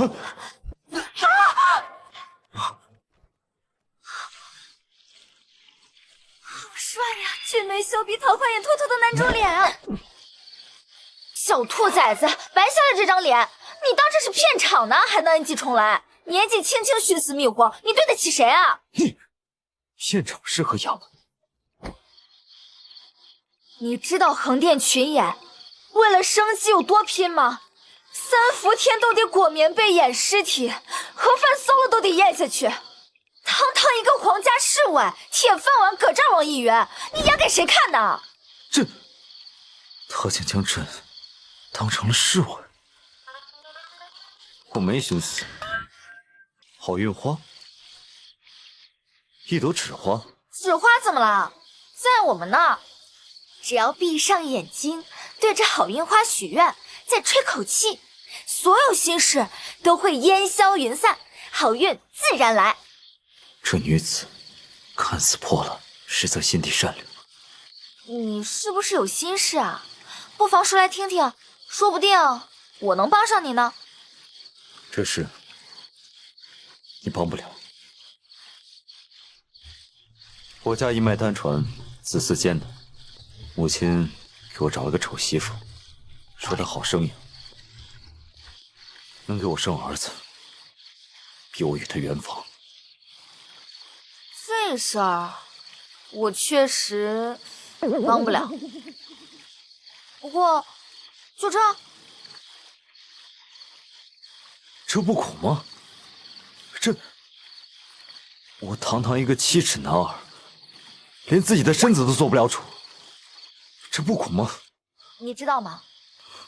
好帅呀！俊眉秀鼻，桃花眼，妥妥的男主脸啊！小兔崽子，白瞎了这张脸！你当这是片场呢，还能 NG 重来？年纪轻轻寻死觅活，你对得起谁啊？现场适合养。你知道横店群演为了生计有多拼吗？3伏天都得裹棉被掩尸体，盒饭馊了都得咽下去。堂堂一个皇家侍卫，铁饭碗搁这儿往一圆，你演给谁看呢？他竟将朕当成了侍卫，我没心思。好运花，一朵纸花。纸花怎么了？在我们那儿，只要闭上眼睛，对着好运花许愿，再吹口气，所有心事都会烟消云散，好运自然来。这女子看似破烂，实则心地善良。你是不是有心事啊？不妨说来听听，说不定我能帮上你呢。这事你帮不了。我家一脉单传，子嗣艰难，母亲给我找了个丑媳妇，说她好生养，能给我生儿子，逼我与她圆房。这事儿我确实帮不了，不过就这，这不苦吗？我堂堂一个7尺男儿，连自己的身子都做不了主，这不苦吗？你知道吗？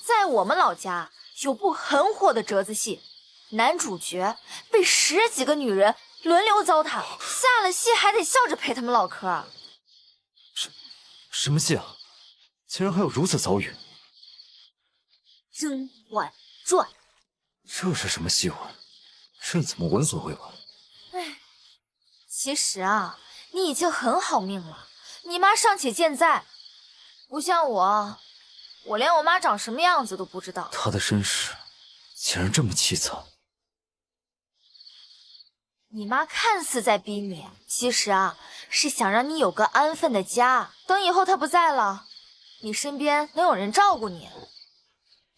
在我们老家有部很火的折子戏，男主角被10几个女人轮流糟蹋，下了戏还得笑着陪他们唠嗑。什么戏啊？竟然还有如此遭遇！《甄嬛传》这是什么戏文？朕怎么闻所未闻？哎，其实啊，你已经很好命了，你妈尚且健在，不像我连我妈长什么样子都不知道。她的身世竟然这么凄惨。你妈看似在逼你，其实啊，是想让你有个安分的家。等以后她不在了，你身边能有人照顾你。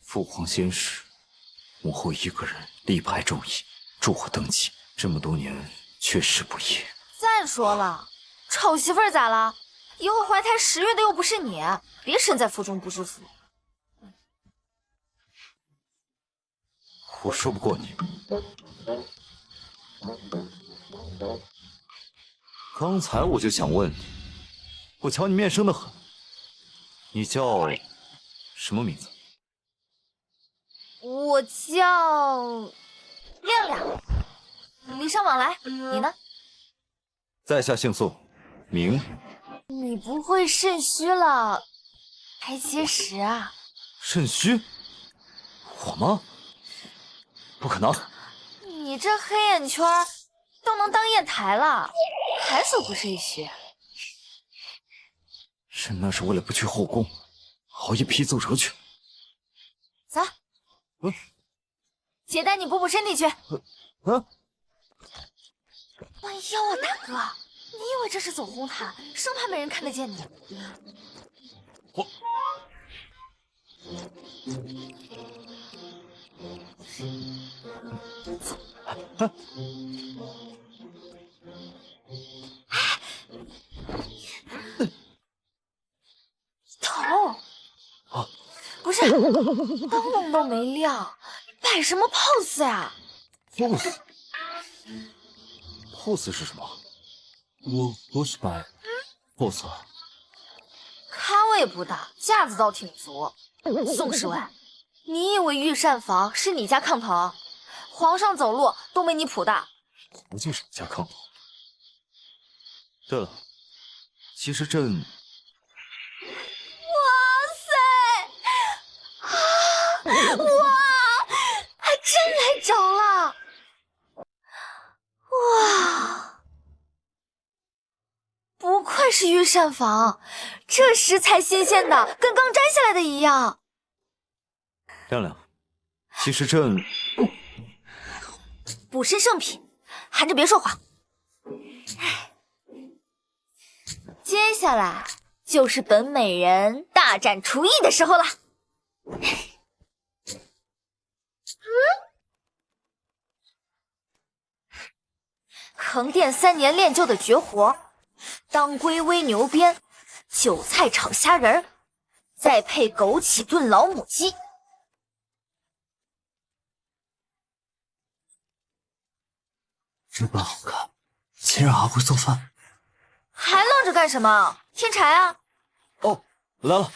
父皇先逝，母后一个人力排众议，助我登基，这么多年确实不易。再说了，丑媳妇儿咋了？以后怀胎10月的又不是你，别身在福中不知福。我说不过你。刚才我就想问你，我瞧你面生得很，你叫什么名字？我叫亮亮，礼尚往来。你呢？在下姓宋，名。你不会肾虚了，还结石啊？肾虚？我吗？不可能！你这黑眼圈都能当砚台了，还说不肾虚？朕那是为了不去后宫，熬夜批奏折去。走，姐带你补补身体去。哎呦，我大哥，你以为这是走红毯，生怕没人看得见你。我。头啊，不是，灯笼都没亮，摆什么 pose 呀？pose 是什么？我不是摆 pose。咖位不大，架子倒挺足。宋侍卫，你以为御膳房是你家炕头？皇上走路都没你谱大。不就是你家炕头？对了，其实朕……哇还真来着了！哇，不愧是御膳房，这食材新鲜的，跟刚摘下来的一样。亮亮，其实朕……补身圣品，含着别说话。接下来就是本美人大展厨艺的时候了。横店3年练就的绝活，当归煨牛鞭，韭菜炒虾仁儿，再配枸杞炖老母鸡。真不好看，竟然还会做饭。还愣着干什么？添柴啊！哦，来了。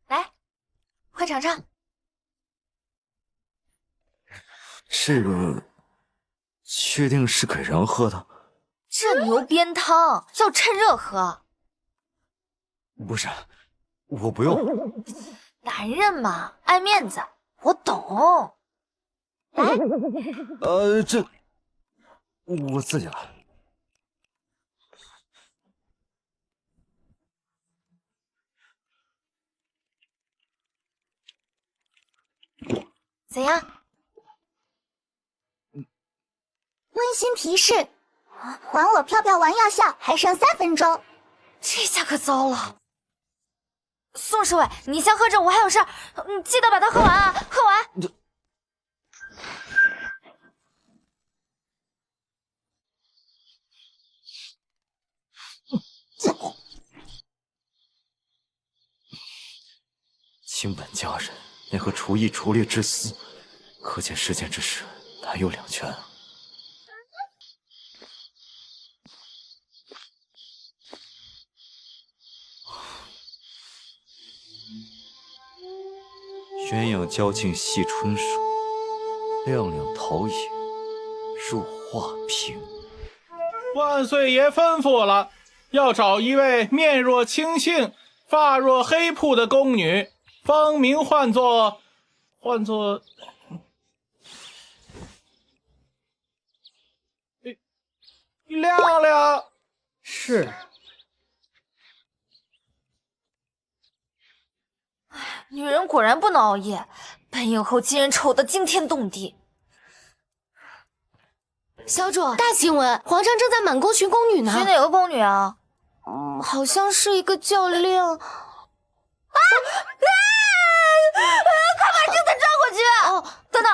来，快尝尝。这个确定是给人喝的？这牛鞭汤要趁热喝。不是，我不用。男人嘛，爱面子，我懂。来，这我自己来。怎样？温馨提示：还我飘飘丸药效还剩3分钟。这下可糟了。宋侍卫，你先喝着，我还有事儿，你记得把它喝完啊！喝完。卿本佳人连和厨艺厨劣之私，可见世间之事难有两全啊。鸳鸯交颈系春树，亮亮陶冶入画屏。万岁爷吩咐了，要找一位面若青杏、发若黑瀑的宫女，芳名唤作亮亮。是。女人果然不能熬夜，本影后竟然丑得惊天动地。小主，大新闻，皇上正在满宫寻宫女呢。寻哪个宫女啊？好像是一个较量。快把镜子转过去！哦，等等，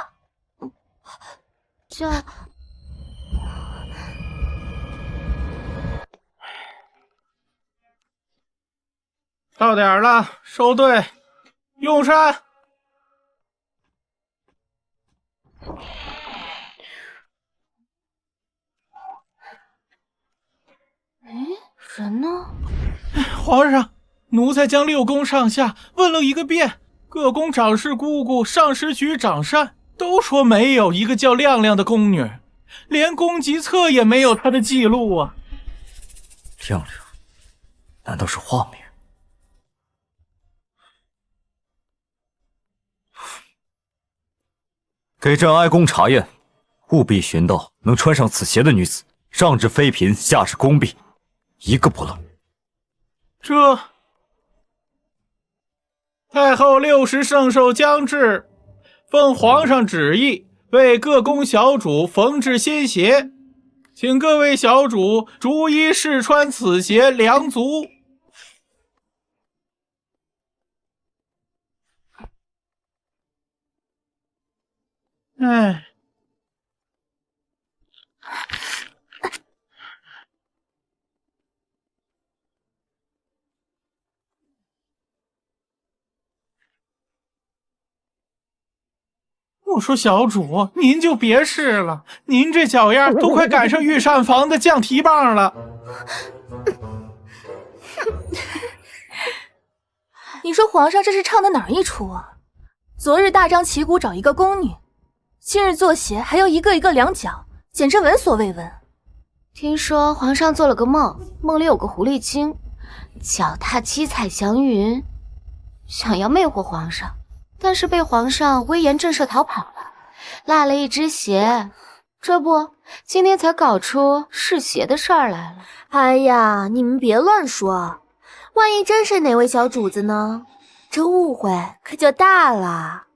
到点了，收队，用膳。人呢？皇上，奴才将6宫上下问了一个遍，各宫长侍姑姑、上食局长膳都说没有一个叫亮亮的宫女，连宫籍册也没有她的记录啊。亮亮，难道是画名？给朕哀宫查验，务必寻到能穿上此鞋的女子，上至妃嫔，下至宫婢，一个不漏。这太后60圣寿将至，奉皇上旨意，为各宫小主缝制新鞋，请各位小主逐一试穿此鞋量足。哎，我说小主，您就别试了，您这脚样都快赶上御膳房的酱蹄棒了。你说皇上这是唱的哪一出啊？昨日大张旗鼓找一个宫女，今日做鞋还要一个一个量脚，简直闻所未闻。听说皇上做了个梦，梦里有个狐狸精，脚踏七彩祥云，想要魅惑皇上，但是被皇上威严震慑逃跑了。落了一只鞋，这不，今天才搞出试鞋的事儿来了。哎呀，你们别乱说，万一真是哪位小主子呢？这误会可就大了。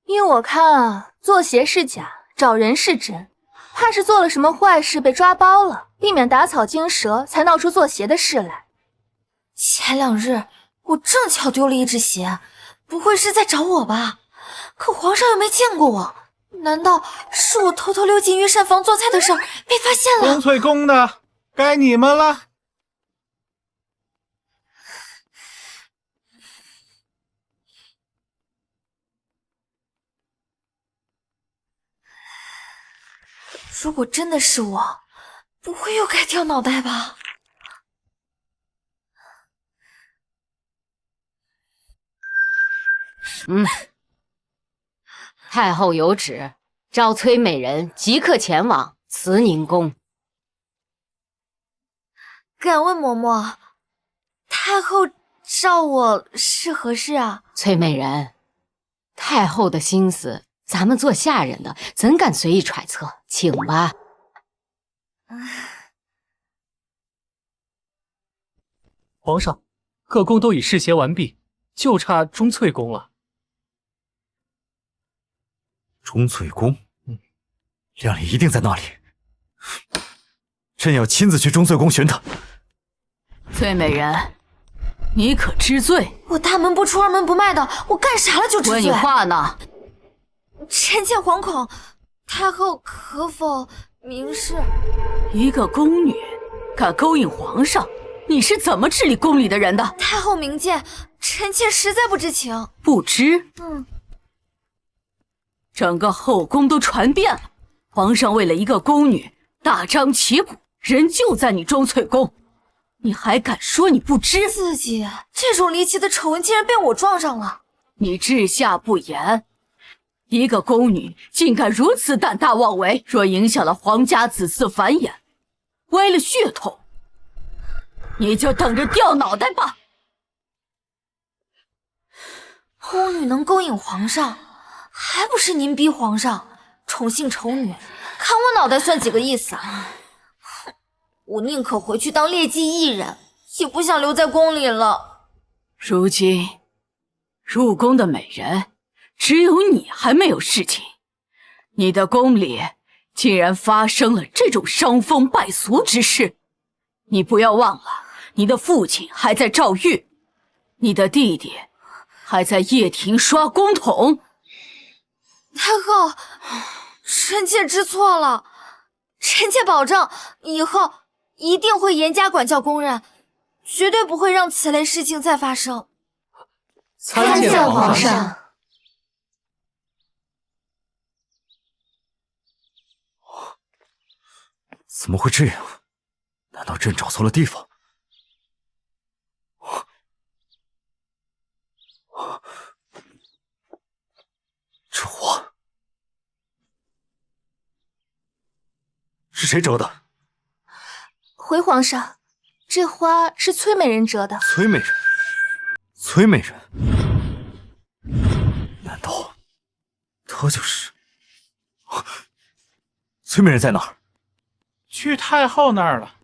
依我看啊，做鞋是假，找人是真，怕是做了什么坏事被抓包了，避免打草惊蛇，才闹出做鞋的事来。前2日我正巧丢了一只鞋，不会是在找我吧？可皇上又没见过我，难道是我偷偷溜进御膳房做菜的事儿被发现了？钟粹宫的，该你们了。如果真的是我，不会又该掉脑袋吧？太后有旨，召崔美人即刻前往慈宁宫。敢问嬷嬷，太后召我是何事啊？崔美人，太后的心思，咱们做下人的怎敢随意揣测？请吧。皇上，各宫都已试鞋完毕，就差钟粹宫了。钟粹宫，亮丽一定在那里。朕要亲自去钟粹宫寻她。崔美人，你可知罪？我大门不出二门不迈的，我干啥了就知罪？问你话呢。臣妾惶恐，太后可否明示？一个宫女敢勾引皇上，你是怎么治理宫里的人的？太后明鉴，臣妾实在不知情。不知？整个后宫都传遍了，皇上为了一个宫女大张旗鼓，人就在你钟粹宫，你还敢说你不知？自己这种离奇的丑闻竟然被我撞上了！你治下不严，一个宫女竟敢如此胆大妄为，若影响了皇家子嗣繁衍，歪了血统，你就等着掉脑袋吧！宫女能勾引皇上，还不是您逼皇上宠幸丑女？看我脑袋算几个意思啊！我宁可回去当劣迹艺人，也不想留在宫里了。如今入宫的美人只有你还没有事情，你的宫里竟然发生了这种伤风败俗之事。你不要忘了，你的父亲还在诏狱，你的弟弟还在掖庭刷公桶。太后，臣妾知错了，臣妾保证以后一定会严加管教宫人，绝对不会让此类事情再发生。参见皇上。怎么会这样？难道朕找错了地方？这花是谁折的？回皇上，这花是崔美人折的。崔美人，崔美人，难道她就是崔美人在哪儿？去太后那儿了。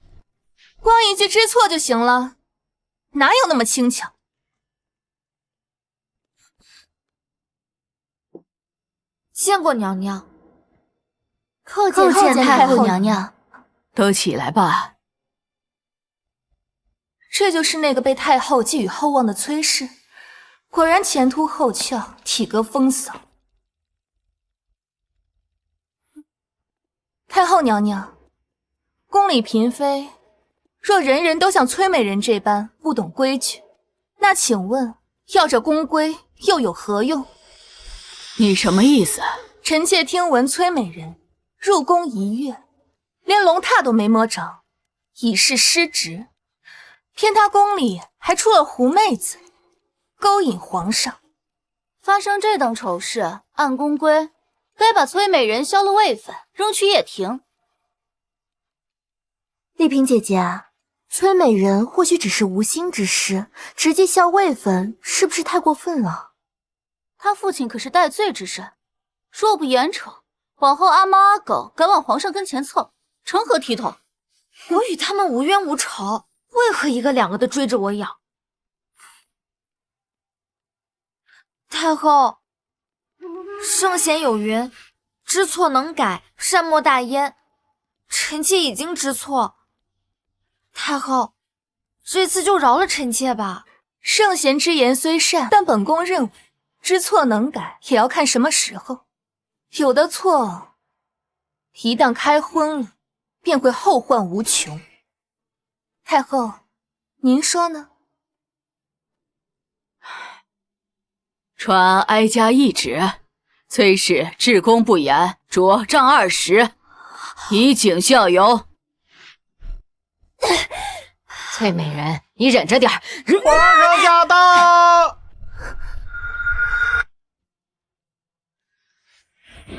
光一句知错就行了，哪有那么轻巧？见过娘娘。叩见太后娘娘。都起来吧。这就是那个被太后寄予厚望的崔氏，果然前凸后翘，体格风骚。太后娘娘，宫里嫔妃若人人都像崔美人这般不懂规矩，那请问要这宫规又有何用？你什么意思？臣妾听闻崔美人入宫1月，连龙榻都没摸着，已是失职。偏她宫里还出了狐妹子，勾引皇上。发生这等丑事，按宫规该把崔美人削了位分，扔去掖庭。丽嫔姐姐，崔美人或许只是无心之失，直接削位分是不是太过分了？他父亲可是戴罪之身，若不严惩，往后阿猫阿狗敢往皇上跟前凑，成何体统？我与他们无冤无仇，为何一个两个的追着我咬？太后，圣贤有云，知错能改，善莫大焉。臣妾已经知错，太后，这次就饶了臣妾吧。圣贤之言虽善，但本宫认为知错能改也要看什么时候。有的错，一旦开荤了，便会后患无穷。太后，您说呢？传哀家懿旨，崔氏至公不言，着杖20，以儆效尤。崔美人，你忍着点儿。皇上驾到！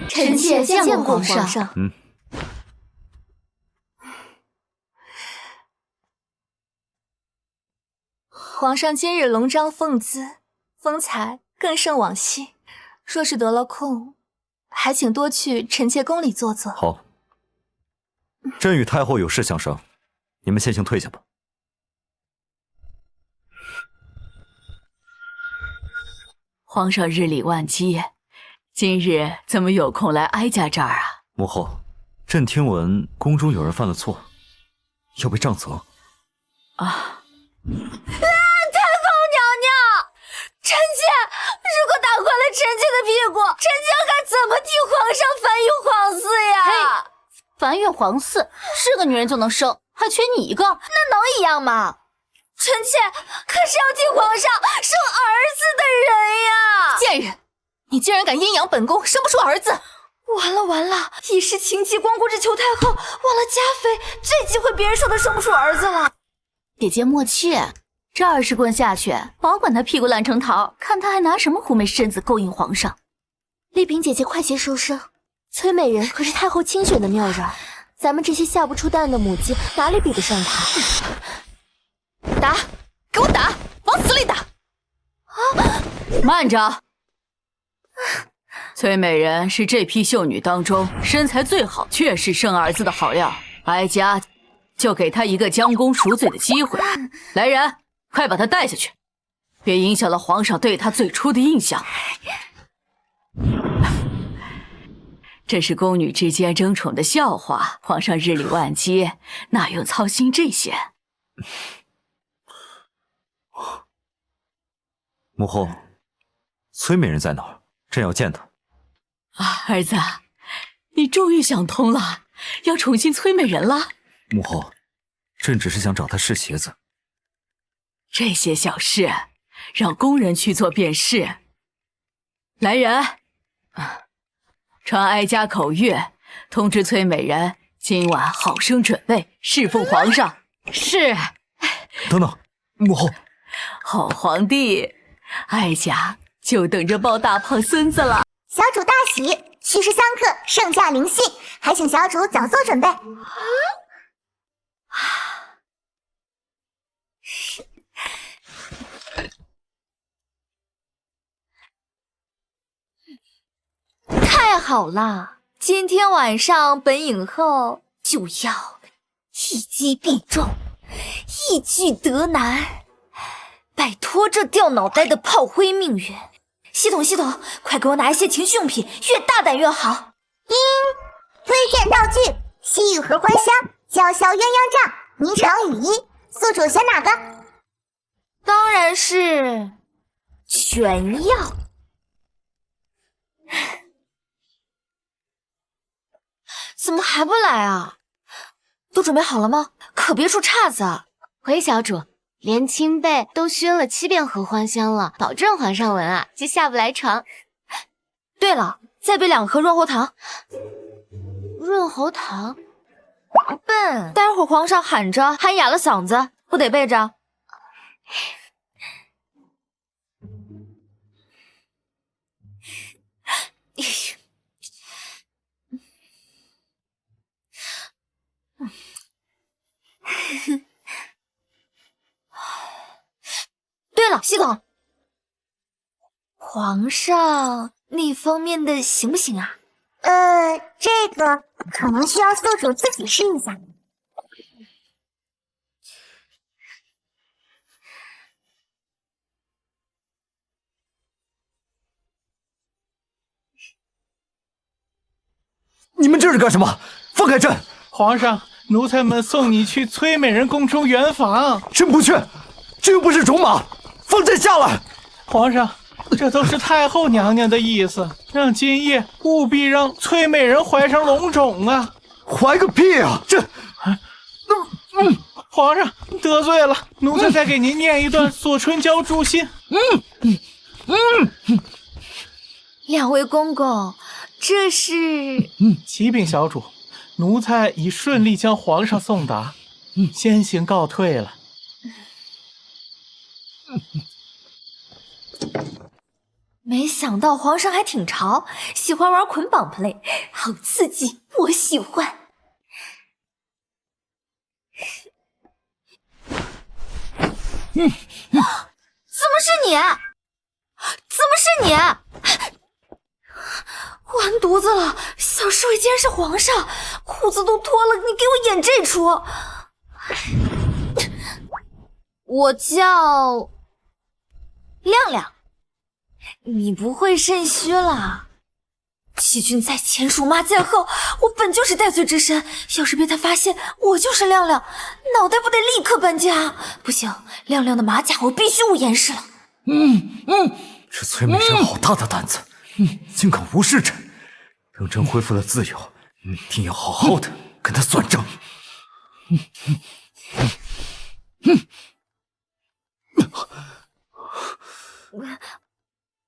臣妾见过皇上。皇上今日龙章凤姿，风采更胜往昔。若是得了空，还请多去臣妾宫里坐坐。好，朕与太后有事相商，你们先行退下吧。皇上日理万机，今日怎么有空来哀家这儿啊？母后，朕听闻宫中有人犯了错，要被杖责。啊！太后娘娘，臣妾如果打坏了臣妾的屁股，臣妾该怎么替皇上繁育皇嗣呀？繁育皇嗣是个女人就能生，还缺你一个？那能一样吗？臣妾可是要替皇上生儿子的人呀！贱人，你竟然敢阴阳本宫，生不出儿子！完了完了，一时情急光顾着求太后，忘了加妃，这机会别人说她生不出儿子了。姐姐莫气，这20棍下去，保管他屁股烂成桃，看他还拿什么狐媚身子勾引皇上。丽嫔姐姐快些收声，崔美人可是太后亲选的妙人，咱们这些下不出蛋的母鸡哪里比得上她？打，给我打，往死里打！慢着，崔美人是这批秀女当中身材最好，确是生儿子的好料。哀家就给她一个将功赎罪的机会。来人，快把她带下去，别影响了皇上对她最初的印象。这是宫女之间争宠的笑话，皇上日理万机，哪用操心这些？母后，崔美人在哪儿？朕要见她。啊，儿子，你终于想通了，要宠幸崔美人了。母后，朕只是想找她试鞋子。这些小事，让宫人去做便是。来人，传哀家口谕，通知崔美人今晚好生准备，侍奉皇上。是。等等，母后，好皇帝，哀家就等着抱大胖孙子了。小主大喜，戌时相克，圣驾临幸，还请小主早做准备。太好了，今天晚上本影后就要一击必中，一举得男，摆脱这掉脑袋的炮灰命运。系统，快给我拿一些情趣用品，越大胆越好。推荐道具：西域合欢香、叫嚣鸳鸯帐、霓裳羽衣。宿主选哪个？当然是全要。怎么还不来啊？都准备好了吗？可别出岔子啊！回小主，连亲辈都熏了7遍合欢香了，保证皇上闻啊就下不来床。对了，再备2盒润喉糖。润喉糖？笨，待会儿皇上喊着喊哑了嗓子，不得备着。对了，系统，皇上那方面的行不行啊？这个可能需要宿主自己试一下。你们这是干什么？放开朕！皇上，奴才们送你去崔美人宫中圆房。朕不去，这又不是种马，放朕下来！皇上，这都是太后娘娘的意思，让今夜务必让崔美人怀上龙种啊！怀个屁啊！这，皇上得罪了，奴才再给您念一段锁春娇诛心。两位公公，这是启禀小主，奴才已顺利将皇上送达，先行告退了。没想到皇上还挺潮，喜欢玩捆绑 play， 好刺激，我喜欢。怎么是你？怎么是你？完犊子了！小侍卫竟然是皇上，裤子都脱了，你给我演这出！我叫亮亮，你不会肾虚了？欺君在前，辱骂在后，我本就是戴罪之身，要是被他发现我就是亮亮，脑袋不得立刻搬家？不行，亮亮的马甲我必须捂严实了。这崔美人好大的胆子，竟敢无视朕！等朕恢复了自由，一定要好好的跟他算账。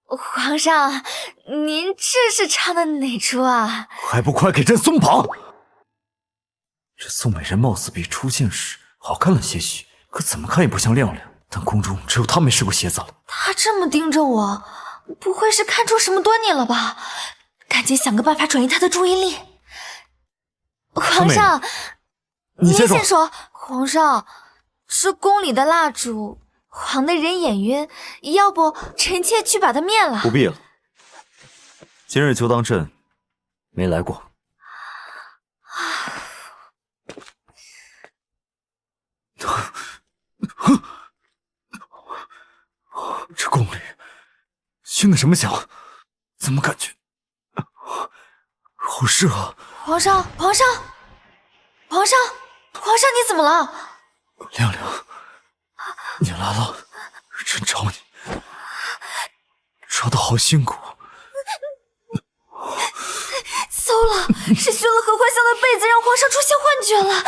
皇上，您这是唱的哪出啊？还不快给朕松绑！这宋美人貌似比出现时好看了些许，可怎么看也不像亮亮。但宫中只有她没试过鞋子了。她这么盯着我，不会是看出什么端倪了吧？赶紧想个办法转移她的注意力。皇上，你先说。皇上，是宫里的蜡烛，黄的人眼晕，要不臣妾去把它灭了。不必了，今日就当朕没来过。这宫里熏的什么香？怎么感觉好热啊！皇上，你怎么了？亮亮，你来了，朕找你，找的好辛苦。糟了，是熏了合欢香的被子，让皇上出现幻觉了。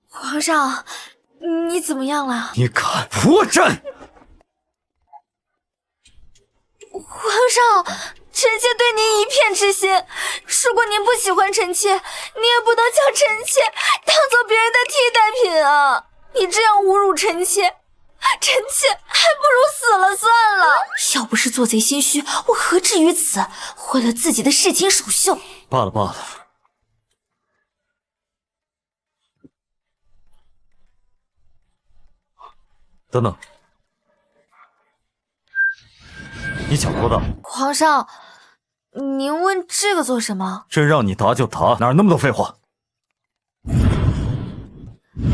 皇上，你怎么样了？你敢破朕！皇上，臣妾对您一片痴心。如果您不喜欢臣妾，你也不能将臣妾当做别人的替代品啊！你这样侮辱臣妾，臣妾还不如死了算了。要不是做贼心虚，我何至于此，毁了自己的侍寝首秀。罢了罢了。等等，你想多大？皇上，您问这个做什么？朕让你答就答，哪有那么多废话？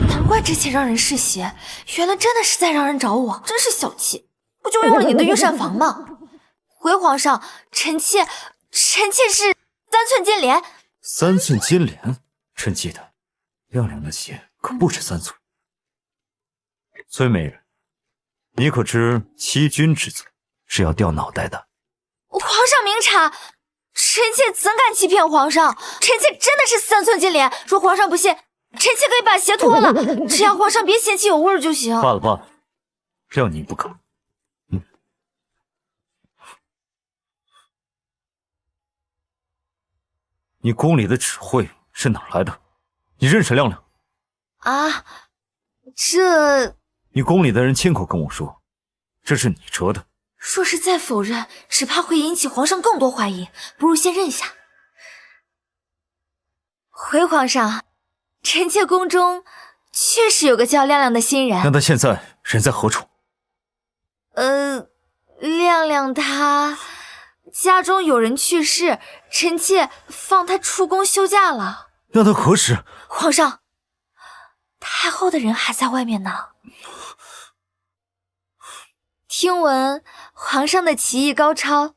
难怪之前让人试鞋，原来真的是在让人找我，真是小气！不就用了你的御膳房吗？回皇上，臣妾是3寸金莲。3寸金莲，朕记得，亮亮的鞋可不止3寸。崔美人，你可知欺君之罪是要掉脑袋的？皇上明察，臣妾怎敢欺骗皇上？臣妾真的是3寸金莲。若皇上不信，臣妾可以把鞋脱了，只要皇上别嫌弃有味儿就行。罢了罢了，谅你不敢。你宫里的指挥是哪来的？你认识亮亮？啊，这……你宫里的人亲口跟我说，这是你折的。若是再否认，只怕会引起皇上更多怀疑，不如先认下。回皇上，臣妾宫中确实有个叫亮亮的新人。那他现在人在何处？亮亮他家中有人去世，臣妾放他出宫休假了。那他何时？皇上，太后的人还在外面呢。听闻皇上的棋艺高超，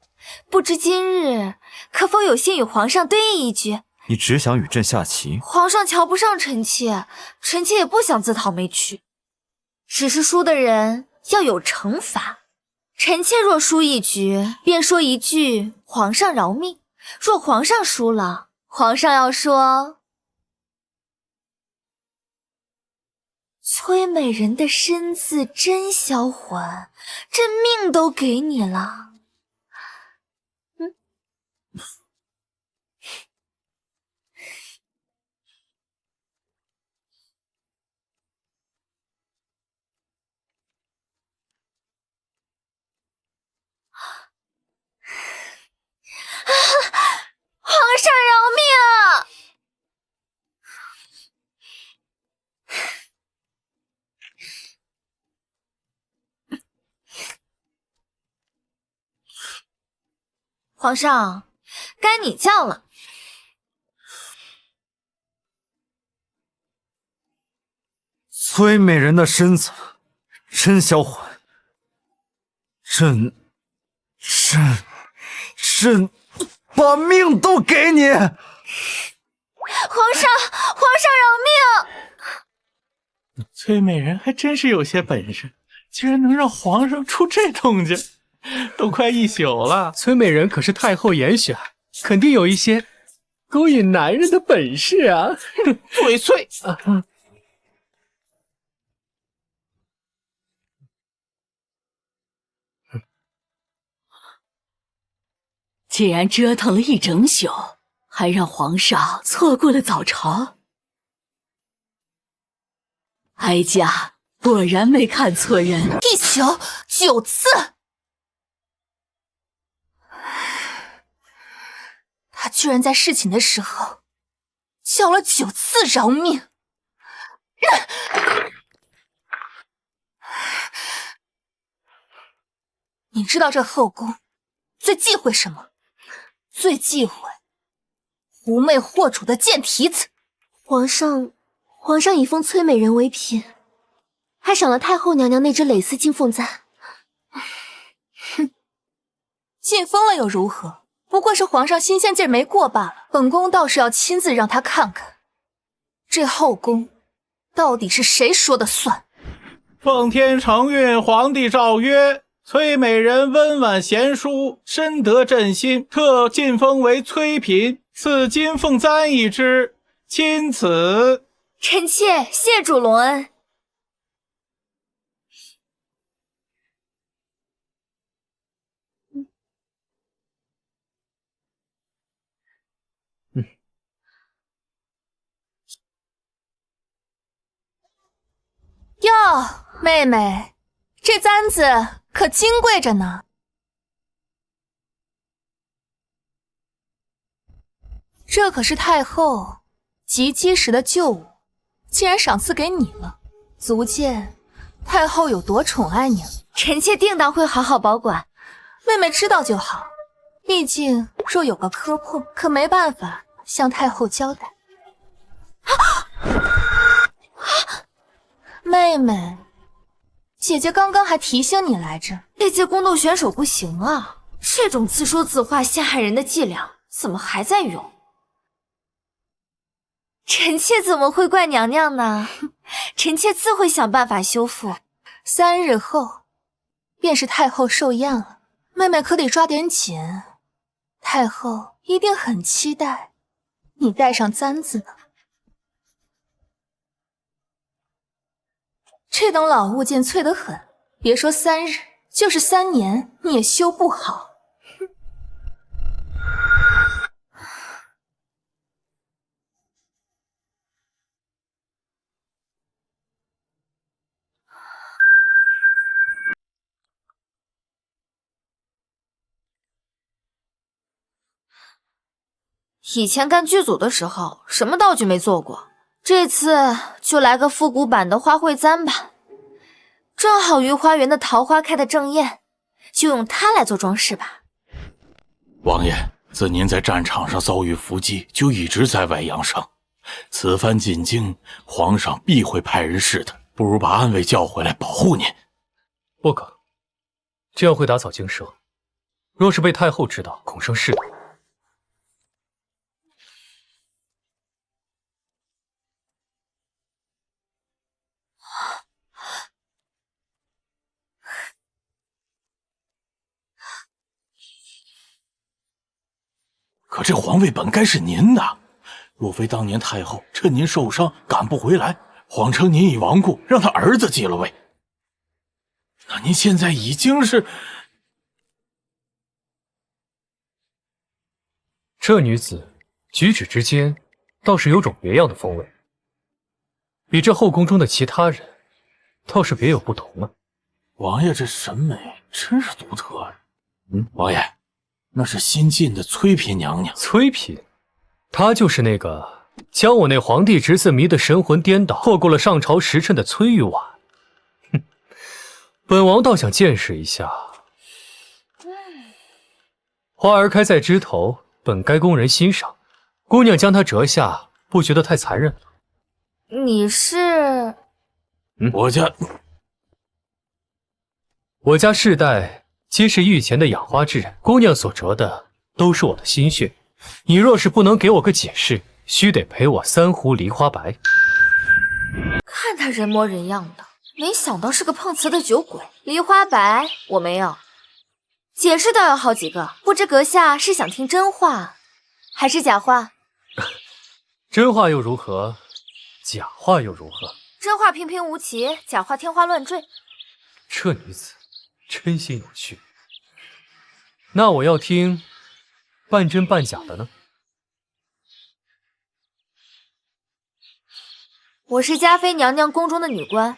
不知今日可否有幸与皇上对弈一局？你只想与朕下棋？皇上瞧不上臣妾，臣妾也不想自讨没趣。只是输的人要有惩罚。臣妾若输一局，便说一句“皇上饶命”；若皇上输了，皇上要说“崔美人的身子真销魂，朕命都给你了。”皇上饶命啊！皇上，该你叫了。崔美人的身子真销魂，朕把命都给你！皇上饶命！崔美人还真是有些本事，居然能让皇上出这动静，都快一宿了。崔美人可是太后严选，肯定有一些勾引男人的本事啊！嘴碎！既然折腾了一整宿，还让皇上错过了早朝，哀家果然没看错人。一宿9次，他居然在侍寝的时候叫了9次饶命。你知道这后宫最忌讳什么？最忌讳狐媚惑主的贱蹄子。皇上已封崔美人为嫔，还赏了太后娘娘那只蕾丝金凤簪。哼，进封了又如何？不过是皇上新鲜劲儿没过罢了。本宫倒是要亲自让他看看，这后宫到底是谁说的算。奉天承运，皇帝诏曰：崔美人温婉贤淑，深得朕心，特晋封为崔嫔，赐金凤簪一只，钦此。臣妾谢主隆恩。哟，妹妹，这簪子可金贵着呢。这可是太后及笄时的旧物，既然赏赐给你了，足见太后有多宠爱你了。臣妾定当会好好保管。妹妹知道就好，毕竟若有个磕碰，可没办法向太后交代。妹妹，姐姐刚刚还提醒你来着，这届宫斗选手不行啊，这种自说自话陷害人的伎俩怎么还在用？臣妾怎么会怪娘娘呢？臣妾自会想办法修复。3日后便是太后寿宴了，妹妹可得抓点紧，太后一定很期待你戴上簪子呢。这等老物件脆得很，别说3日，就是3年你也修不好。以前干剧组的时候，什么道具没做过，这次就来个复古版的花卉簪吧。正好御花园的桃花开得正艳，就用它来做装饰吧。王爷，自您在战场上遭遇伏击，就一直在外养伤。此番进京，皇上必会派人试探，不如把安卫叫回来保护您。不可，这样会打草惊蛇。若是被太后知道，恐生事端。可这皇位本该是您的，若非当年太后趁您受伤赶不回来，谎称您已亡故，让他儿子继了位，那您现在已经是……这女子举止之间倒是有种别样的风味，比这后宫中的其他人倒是别有不同啊。王爷这审美真是独特啊。王爷，那是新晋的崔嫔娘娘。崔嫔，她就是那个将我那皇帝侄子迷得神魂颠倒，错过了上朝时辰的崔玉婉。哼，本王倒想见识一下。花儿开在枝头，本该供人欣赏，姑娘将它折下，不觉得太残忍了？你是？我家世代皆是御前的养花之人，姑娘所折的都是我的心血。你若是不能给我个解释，须得赔我3壶梨花白。看他人模人样的，没想到是个碰瓷的酒鬼。梨花白我没有，解释倒有好几个，不知阁下是想听真话，还是假话？真话又如何？假话又如何？真话平平无奇，假话天花乱坠。这女子真心有趣。那我要听半真半假的呢？我是嘉妃娘娘宫中的女官，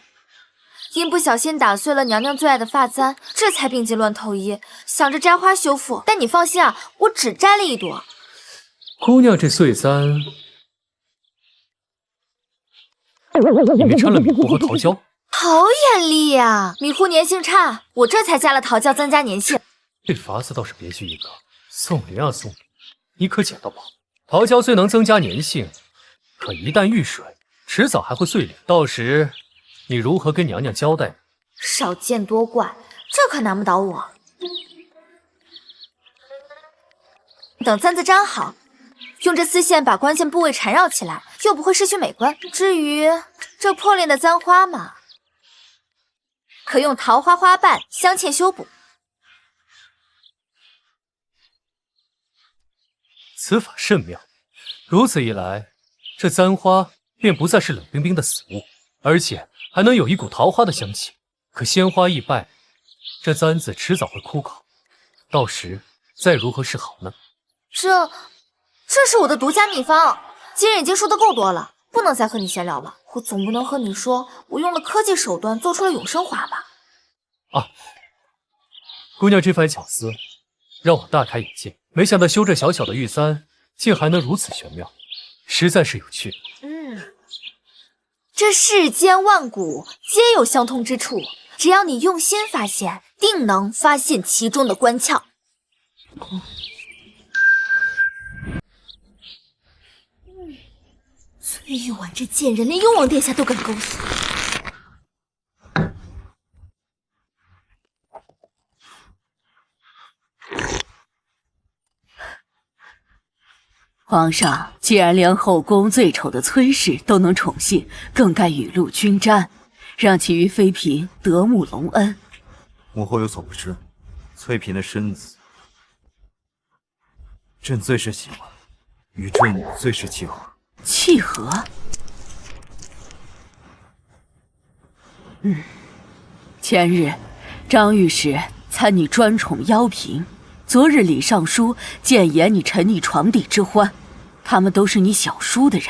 因不小心打碎了娘娘最爱的发簪，这才病急乱投医，想着摘花修复。但你放心啊，我只摘了1朵。姑娘这碎簪，里面掺了米糊和桃胶。好眼力呀！米糊粘性差，我这才加了桃胶增加粘性。这法子倒是别具一格，送礼啊送礼，你可捡到宝。桃胶虽能增加粘性，可一旦遇水，迟早还会碎裂。到时你如何跟娘娘交代？少见多怪，这可难不倒我。等簪子粘好，用这丝线把关键部位缠绕起来，又不会失去美观。至于这破裂的簪花嘛，可用桃花花瓣镶嵌修补。此法甚妙，如此一来，这簪花便不再是冷冰冰的死物，而且还能有一股桃花的香气。可鲜花易败，这簪子迟早会枯槁，到时再如何是好呢？这是我的独家秘方，今日已经说的够多了，不能再和你闲聊了。我总不能和你说我用了科技手段做出了永生花吧？啊，姑娘这番巧思让我大开眼界，没想到修这小小的玉簪竟还能如此玄妙，实在是有趣。这世间万古皆有相通之处，只要你用心发现，定能发现其中的关窍。崔玉婉这贱人，连雍王殿下都敢勾引。皇上既然连后宫最丑的崔氏都能宠幸，更该雨露均沾，让其余妃嫔得慕隆恩。母后有所不知，翠嫔的身子，朕最是喜欢，与朕最是契合。契合？前日张御史参你专宠妖嫔，昨日李尚书谏言你沉溺床笫之欢，他们都是你小叔的人，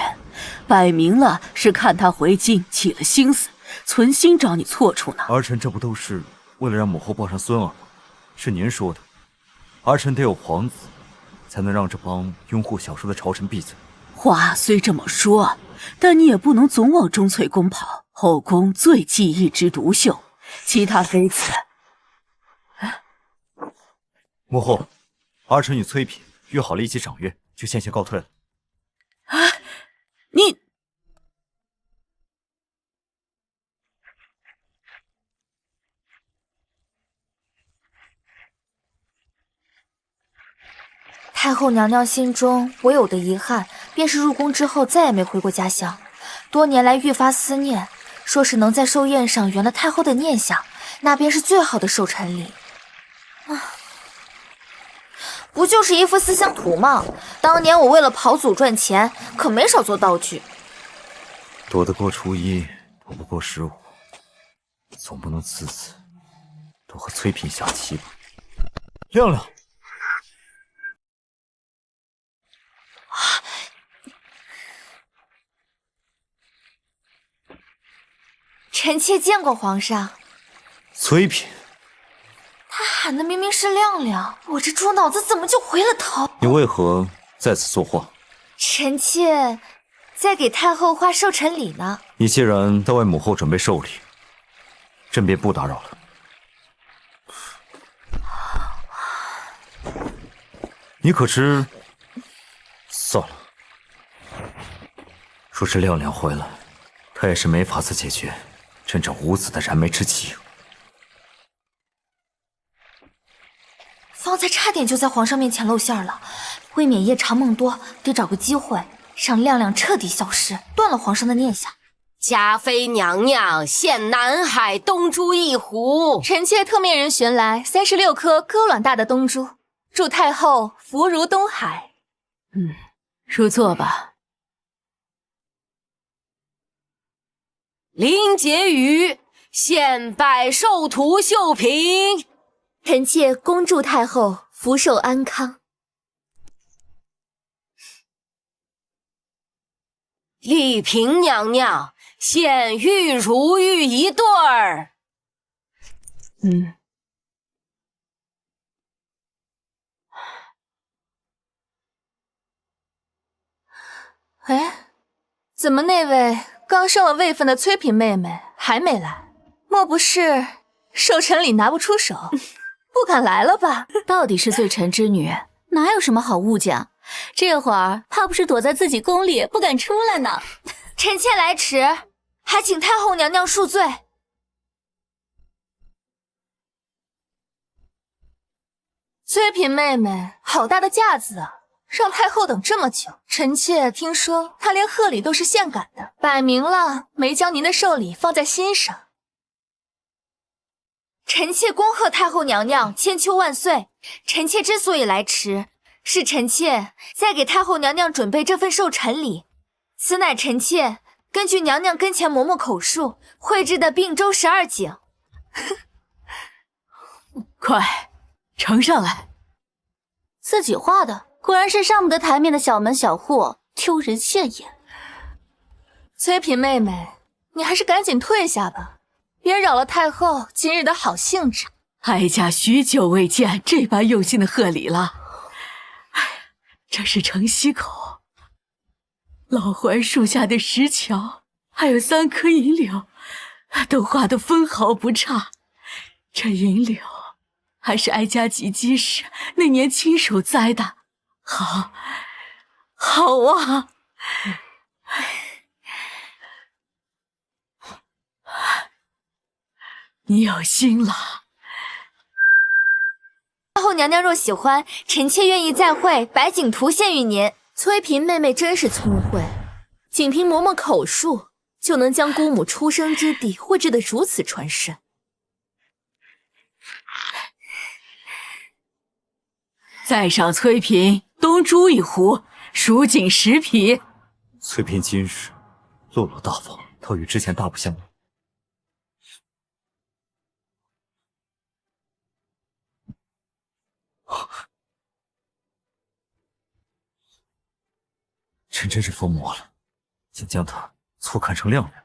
摆明了是看他回京起了心思，存心找你错处呢。儿臣这不都是为了让母后抱上孙儿吗？是您说的，儿臣得有皇子，才能让这帮拥护小叔的朝臣闭嘴。话虽这么说，但你也不能总往钟粹宫跑。后宫最技艺之独秀，其他妃子。母后，儿臣与崔嫔约好了一起赏月，就先行告退了。啊，你太后娘娘心中唯有的遗憾，便是入宫之后再也没回过家乡，多年来愈发思念，说是能在寿宴上圆了太后的念想，那便是最好的寿辰礼。不就是一幅思乡图吗？当年我为了跑祖赚钱，可没少做道具。躲得过初一，躲不过15，总不能次次都和崔嫔下棋吧？亮亮。臣妾见过皇上。崔嫔，他喊的明明是亮亮，我这猪脑子怎么就回了头？你为何在此作画？臣妾在给太后画寿辰礼呢。你既然在为母后准备寿礼，朕便不打扰了。你可知？算了，若是亮亮回来，他也是没法子解决朕这无子的燃眉之急。方才差点就在皇上面前露馅了，未免夜长梦多，得找个机会让亮亮彻底消失，断了皇上的念想。嘉妃娘娘献南海东珠1壶，臣妾特命人寻来36颗鸽卵大的东珠，祝太后福如东海。入座吧。林婕妤献百寿图绣屏，臣妾恭祝太后福寿安康。丽嫔娘娘献玉如玉1对儿。哎，怎么那位刚升了位分的崔嫔妹妹还没来？莫不是寿辰礼拿不出手，不敢来了吧？到底是罪臣之女，哪有什么好物件？这会儿怕不是躲在自己宫里不敢出来呢。臣妾来迟，还请太后娘娘恕罪。崔嫔妹妹好大的架子啊，让太后等这么久。臣妾听说她连贺礼都是现赶的，摆明了没将您的寿礼放在心上。臣妾恭贺太后娘娘千秋万岁。臣妾之所以来迟，是臣妾在给太后娘娘准备这份寿辰礼，此乃臣妾根据娘娘跟前嬷嬷口述绘制的并州12景。快，呈上来。自己画的，果然是上不得台面的小门小户，丢人现眼。崔嫔妹妹，你还是赶紧退下吧，别扰了太后今日的好兴致。哀家许久未见这般用心的贺礼了。这是城西口老槐树下的石桥，还有3颗银柳，都画得分毫不差。这银柳还是哀家及笄时那年亲手栽的，好啊！你有心了。太后娘娘若喜欢，臣妾愿意再绘白景图献与您。崔嫔妹妹真是聪慧，仅凭嬷嬷口述，就能将姑母出生之地绘制得如此传神。再赏崔嫔东珠1壶，蜀锦10匹。崔嫔今日落落大方，倒与之前大不相同。朕真是疯魔了，竟将他错看成亮亮。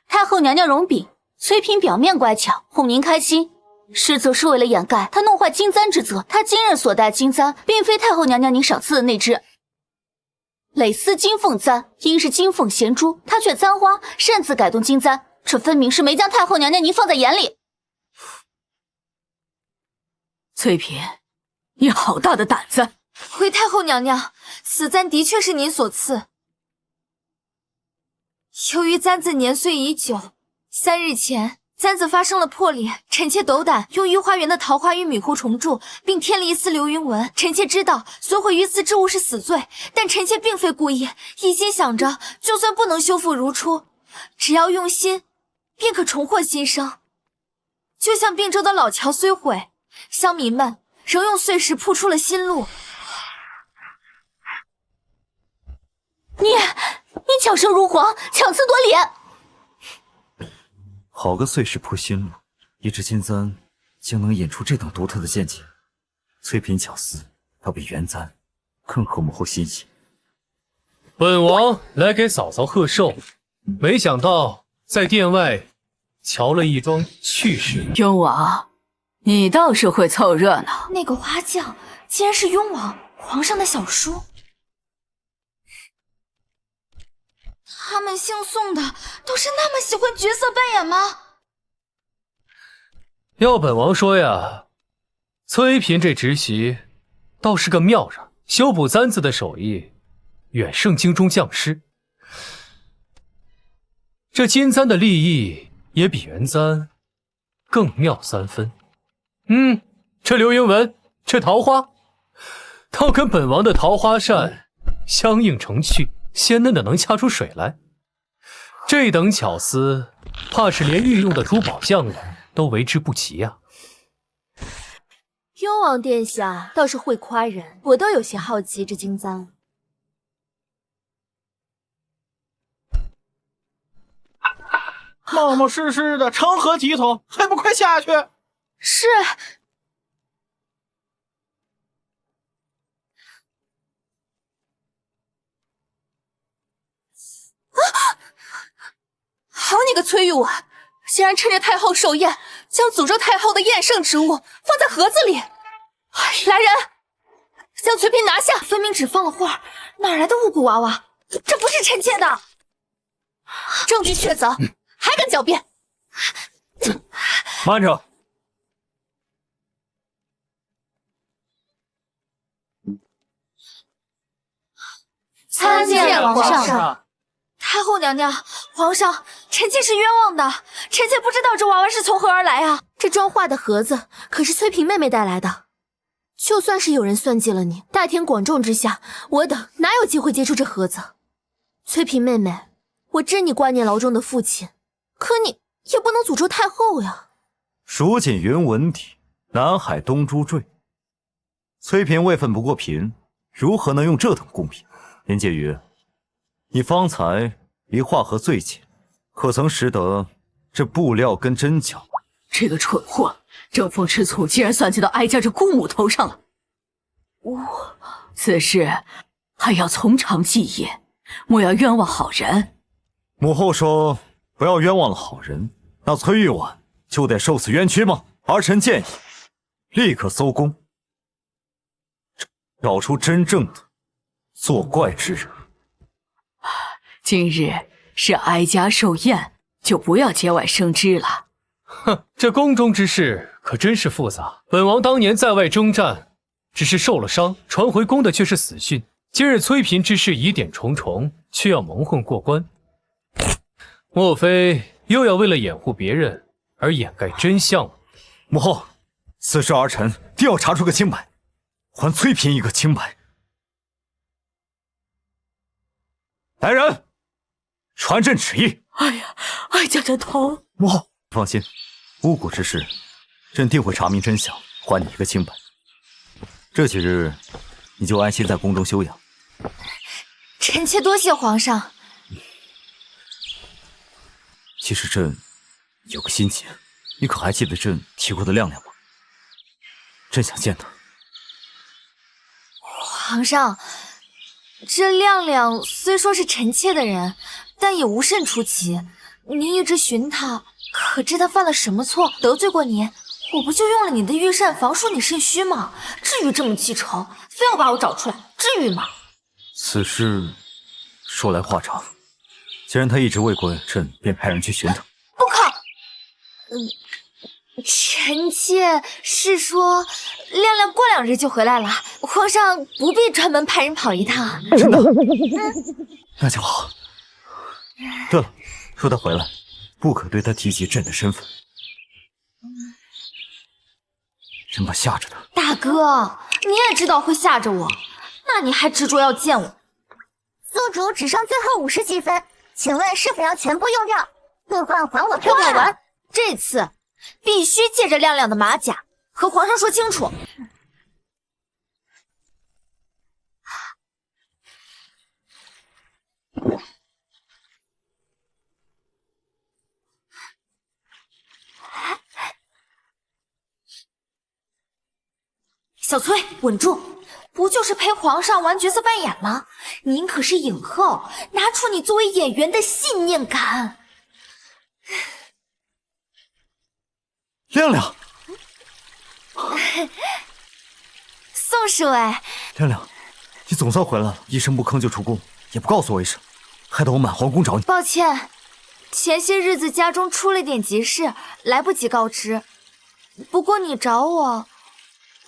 太后娘娘容禀，崔嫔表面乖巧，哄您开心，实则是为了掩盖她弄坏金簪之责。她今日所戴金簪，并非太后娘娘您赏赐的那只。累司金凤簪，应是金凤衔珠，他却簪花，擅自改动金簪，这分明是没将太后娘娘您放在眼里。翠嫔，你好大的胆子！回太后娘娘，此簪的确是您所赐。由于簪子年岁已久，3日前簪子发生了破裂，臣妾斗胆用御花园的桃花与米糊重铸，并添了一丝流云纹。臣妾知道损毁御赐之物是死罪，但臣妾并非故意，一心想着就算不能修复如初，只要用心，便可重获新生。就像并州的老桥虽毁，乡民们仍用碎石铺出了新路。你巧舌如簧，强词夺理。好个碎石铺新路，一支金簪竟能引出这等独特的见解。翠嫔巧思，倒比原簪更合母后心意。本王来给嫂嫂贺寿，没想到在殿外瞧了一桩趣事。雍王，你倒是会凑热闹。那个花匠竟然是雍王，皇上的小叔。他们姓宋的都是那么喜欢角色扮演吗？要本王说呀，崔嫔这侄媳倒是个妙人，修补簪子的手艺远胜京中匠师。这金簪的立意也比原簪更妙3分。这流云纹，这桃花，倒跟本王的桃花扇相映成趣，鲜嫩的能掐出水来。这等巧思，怕是连御用的珠宝匠人都为之不及呀。雍王殿下倒是会夸人，我都有些好奇这金簪了。冒冒失失的，成何体统？还不快下去！是。好你个崔玉婉，竟然趁着太后寿宴，将诅咒太后的宴圣之物放在盒子里！来人，将崔嫔拿下！分明只放了画，哪来的巫蛊娃娃？这不是臣妾的！证据确凿，还敢狡辩？慢着！参见皇上。太后娘娘，皇上，臣妾是冤枉的，臣妾不知道这娃娃是从何而来啊！这装画的盒子可是崔嫔妹妹带来的，就算是有人算计了你，大庭广众之下，我等哪有机会接触这盒子？崔嫔妹妹，我知你挂念牢中的父亲，可你也不能诅咒太后呀。蜀锦云纹底，南海东珠坠。崔嫔位分不过嫔，如何能用这等贡品？林婕妤，你方才离画盒最近，可曾识得这布料跟针脚？这个蠢货，争风吃醋，竟然算计到哀家这姑母头上了。此事还要从长计议，莫要冤枉好人。母后说不要冤枉了好人，那崔玉婉就得受此冤屈吗？儿臣建议立刻搜供，找出真正的作怪之人。今日是哀家寿宴，就不要节外生枝了。哼，这宫中之事可真是复杂。本王当年在外征战，只是受了伤，传回宫的却是死讯。今日崔嫔之事疑点重重，却要蒙混过关，莫非又要为了掩护别人而掩盖真相吗？母后，此事儿臣定要查出个清白，还崔嫔一个清白。来人，传朕旨意。哎呀，哀家的头！母后放心，巫蛊之事，朕定会查明真相，还你一个清白。这几日，你就安心在宫中休养。臣妾多谢皇上。其实朕有个心结，你可还记得朕提过的亮亮吗？朕想见他。皇上，这亮亮虽说是臣妾的人，但也无甚出奇。您一直寻他，可知他犯了什么错，得罪过您？我不就用了你的御膳房，说你肾虚吗？至于这么记仇，非要把我找出来，至于吗？此事说来话长，既然他一直未过朕，便派人去寻他。不可！臣妾是说，亮亮过2日就回来了，皇上不必专门派人跑一趟。真的？那就好。对了，说他回来，不可对他提及朕的身份，朕怕吓着他。大哥，你也知道会吓着我，那你还执着要见我？宿主只剩最后50积分，请问是否要全部用掉？兑换还我漂亮丸。这次必须借着亮亮的马甲和皇上说清楚。小崔，稳住！不就是陪皇上玩角色扮演吗？您可是影后，拿出你作为演员的信念感。亮亮，宋叔哎，亮亮，你总算回来了，一声不吭就出宫，也不告诉我一声，害得我满皇宫找你。抱歉，前些日子家中出了点急事，来不及告知。不过你找我，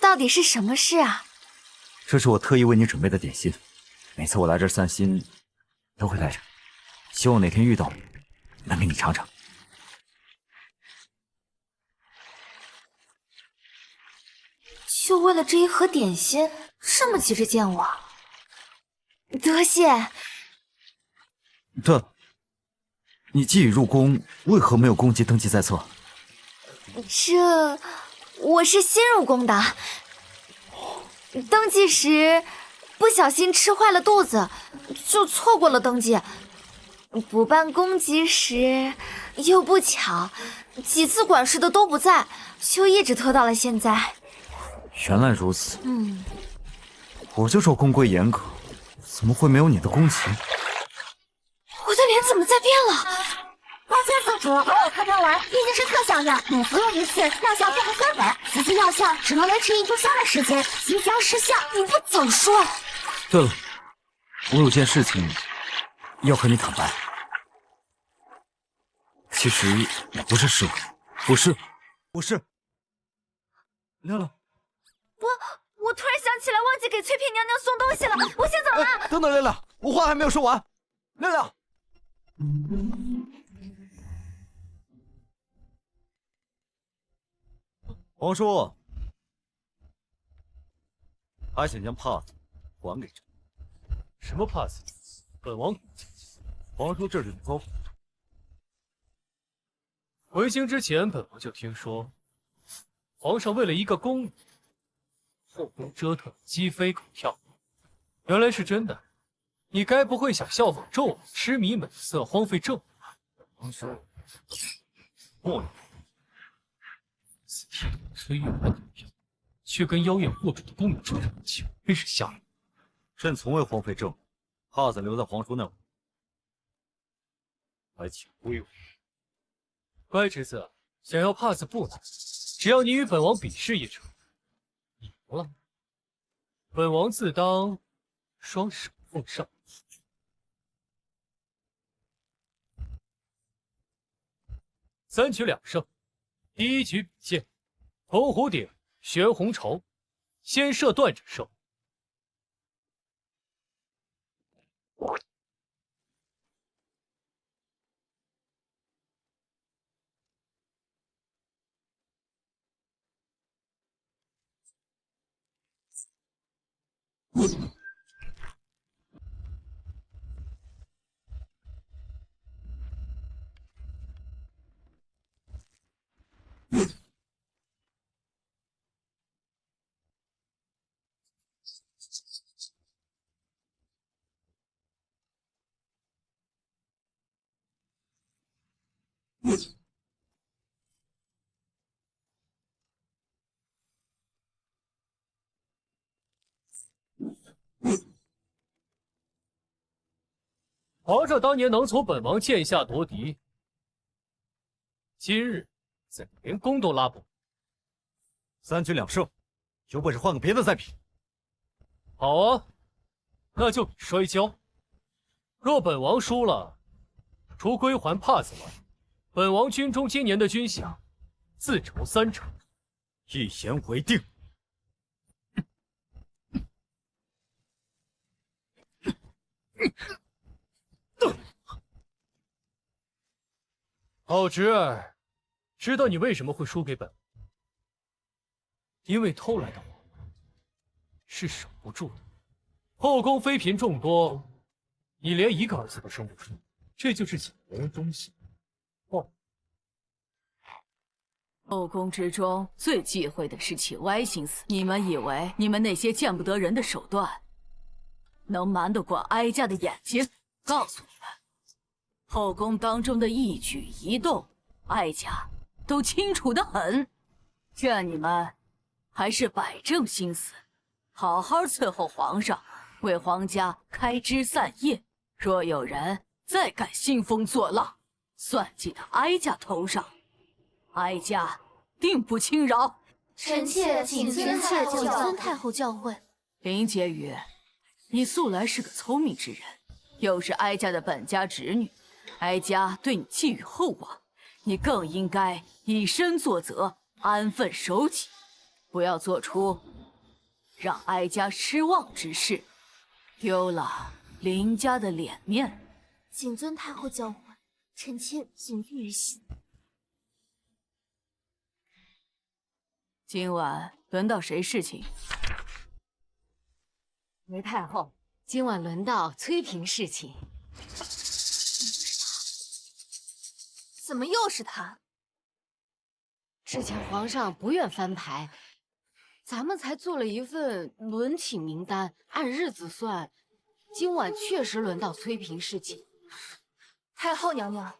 到底是什么事啊？这是我特意为你准备的点心，每次我来这儿散心，都会带着，希望哪天遇到你，能给你尝尝。就为了这一盒点心，这么急着见我？多谢。对了，你既已入宫，为何没有宫籍登记在册？我是新入宫的，登记时不小心吃坏了肚子，就错过了登记。补办公籍时又不巧，几次管事的都不在，就一直拖到了现在。原来如此。我就说宫规严格，怎么会没有你的宫籍？我的脸怎么在变了？抱歉，宿主，还有特调丸毕竟是特效药，每服用1次药效便会酸本，此次药效只能维持1炷香的时间，即将失效。你不早说！对了，我有件事情要和你坦白。其实不是事物，不是。亮亮，我突然想起来，忘记给翠屏娘娘送东西了，我先走了。等等，亮亮，我话还没有说完。亮亮，皇叔，还想将帕子还给朕？什么帕子？本王皇叔这里包。回京之前，本王就听说，皇上为了一个宫女，后宫折腾鸡飞狗跳，原来是真的。你该不会想效仿纣王痴迷美色，荒废政务吧？皇叔，莫言，此替代崔玉环女票，却跟妖艳惑主的宫女折腾不清，真是吓人。朕从未荒废政务，帕子留在皇叔那儿，还请归我。乖侄子，想要帕子不难，只要你与本王比试一场，你赢了，本王自当双手奉上。3局2胜，第1局比剑，铜壶鼎，悬红绸，先射断者胜。皇上当年能从本王剑下夺嫡，今日怎连宫都拉不稳？3局2胜，有本事换个别的再比。好啊，那就比摔跤。若本王输了，除归还帕子外，本王军中今年的军饷自筹3成。一言为定。好侄儿，知道你为什么会输给本王，因为偷来的皇冠是守不住的。后宫妃嫔众多，你连一个儿子都生不出，这就是抢别人东西。后宫之中最忌讳的是起歪心思。你们以为你们那些见不得人的手段，能瞒得过哀家的眼睛？告诉你们，后宫当中的一举一动，哀家都清楚得很。劝你们还是摆正心思，好好伺候皇上，为皇家开枝散叶。若有人再敢兴风作浪，算计到哀家头上，哀家定不轻饶。臣妾谨遵太后教诲。林婕妤，你素来是个聪明之人，又是哀家的本家侄女，哀家对你寄予厚望，你更应该以身作则，安分守己，不要做出让哀家失望之事，丢了林家的脸面。谨遵太后教诲，臣妾谨记于心。今晚轮到谁侍寝？韦太后，今晚轮到崔嫔侍寝。怎么又是他？之前皇上不愿翻牌，咱们才做了一份轮寝名单，按日子算，今晚确实轮到崔嫔侍寝。太后娘娘，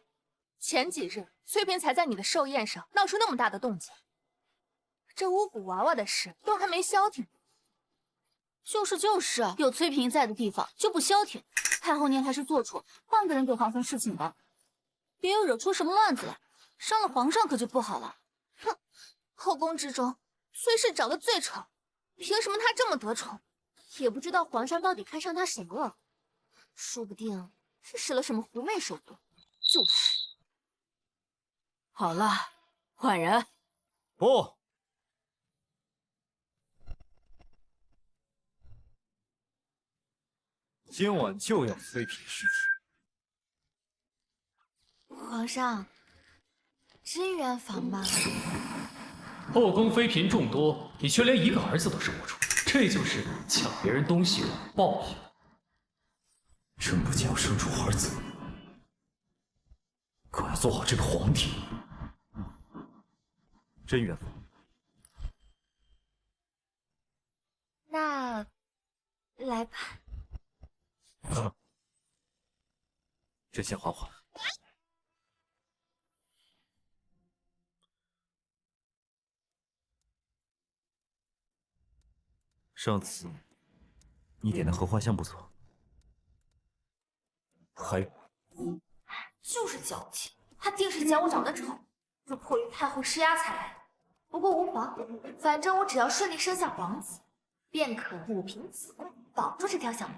前几日崔嫔才在你的寿宴上闹出那么大的动静，这巫蛊娃娃的事都还没消停。就是，有崔嫔在的地方就不消停。太后您还是做主，换个人给皇上侍寝吧，别又惹出什么乱子来，伤了皇上可就不好了。哼，后宫之中崔氏长得最丑，凭什么她这么得宠？也不知道皇上到底看上她什么了，说不定是使了什么狐媚手段。就是。好了，换人。不。今晚就要崔嫔侍寝。皇上，真圆房吧？后宫妃嫔众多，你却连一个儿子都生不出，这就是抢别人东西的报应。朕不仅要生出儿子，更要做好这个皇帝。真圆房。那来吧。朕先缓缓。上次你点的合欢香不错，还有，就是矫情，他定是嫌我长得丑，就迫于太后施压才来的。不过无妨，反正我只要顺利生下皇子，便可母凭子贵，保住这条小命。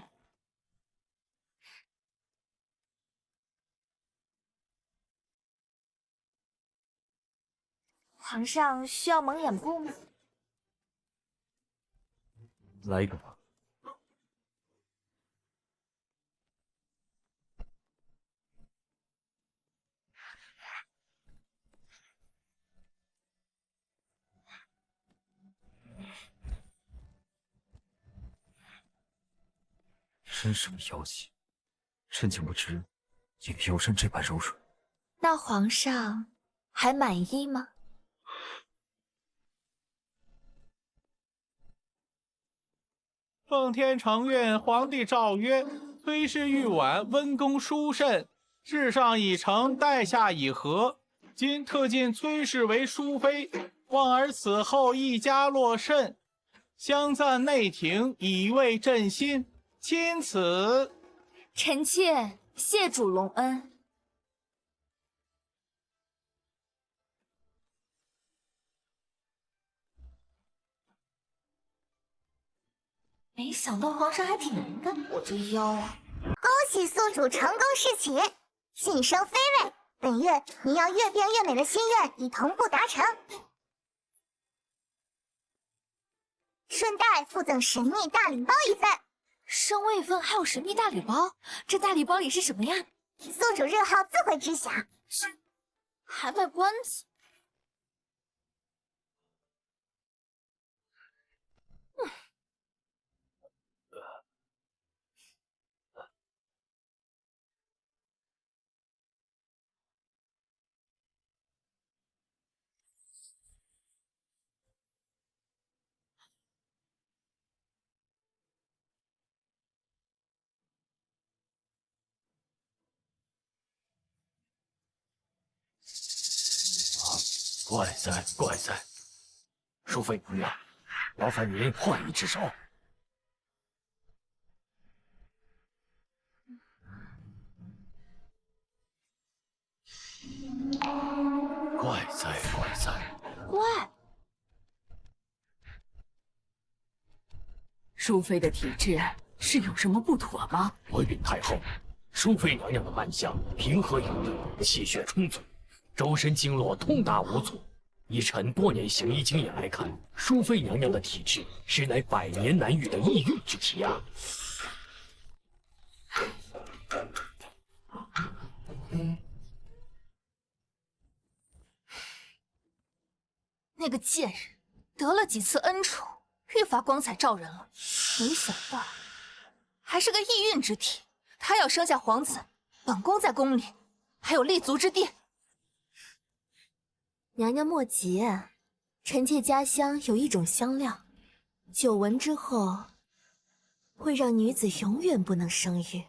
皇上需要蒙眼布吗？来一个吧。真是个妖气，臣竟不知也有朕这般柔软。那皇上还满意吗？奉天承运，皇帝诏曰：崔氏玉婉温公殊慎，事上已成，待下已合。今特进崔氏为淑妃，望儿此后一家落甚。相赞内廷，以慰朕心。钦此。臣妾谢主隆恩。没想到皇上还挺能干，我这腰啊！恭喜系宿主成功侍寝，晋升妃位。本月您要越变越美的心愿已同步达成，顺带附赠神秘大礼包一份。升位分还有神秘大礼包，这大礼包里是什么呀？宿主日后自会知晓。还卖关子？怪哉怪哉，淑妃娘娘，麻烦您换一只手。怪哉怪哉，喂，淑妃的体质是有什么不妥吗？回禀太后，淑妃娘娘的脉象平和有力，气血充足，周身经络通达无阻。以臣多年行医经验来看，淑妃娘娘的体质实乃百年难遇的异运之体啊！那个贱人得了几次恩宠，愈发光彩照人了。没想到还是个异运之体。他要生下皇子，本宫在宫里还有立足之地。娘娘莫急啊，臣妾家乡有一种香料，久闻之后会让女子永远不能生育。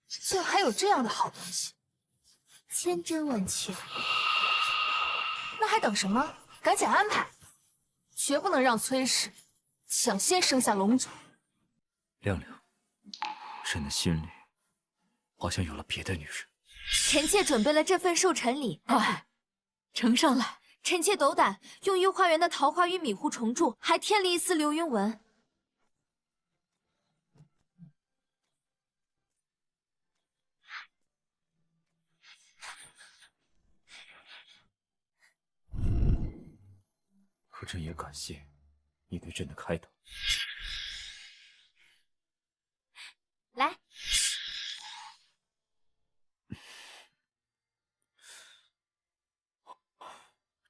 竟还有这样的好东西，千真万确。那还等什么？赶紧安排，绝不能让崔氏抢先生下龙种。亮亮，朕的心里好像有了别的女人。臣妾准备了这份寿辰礼，快，呈上来。臣妾斗胆用御花园的桃花与米糊重铸，还添了一丝流云纹。可朕也感谢你对朕的开导。来，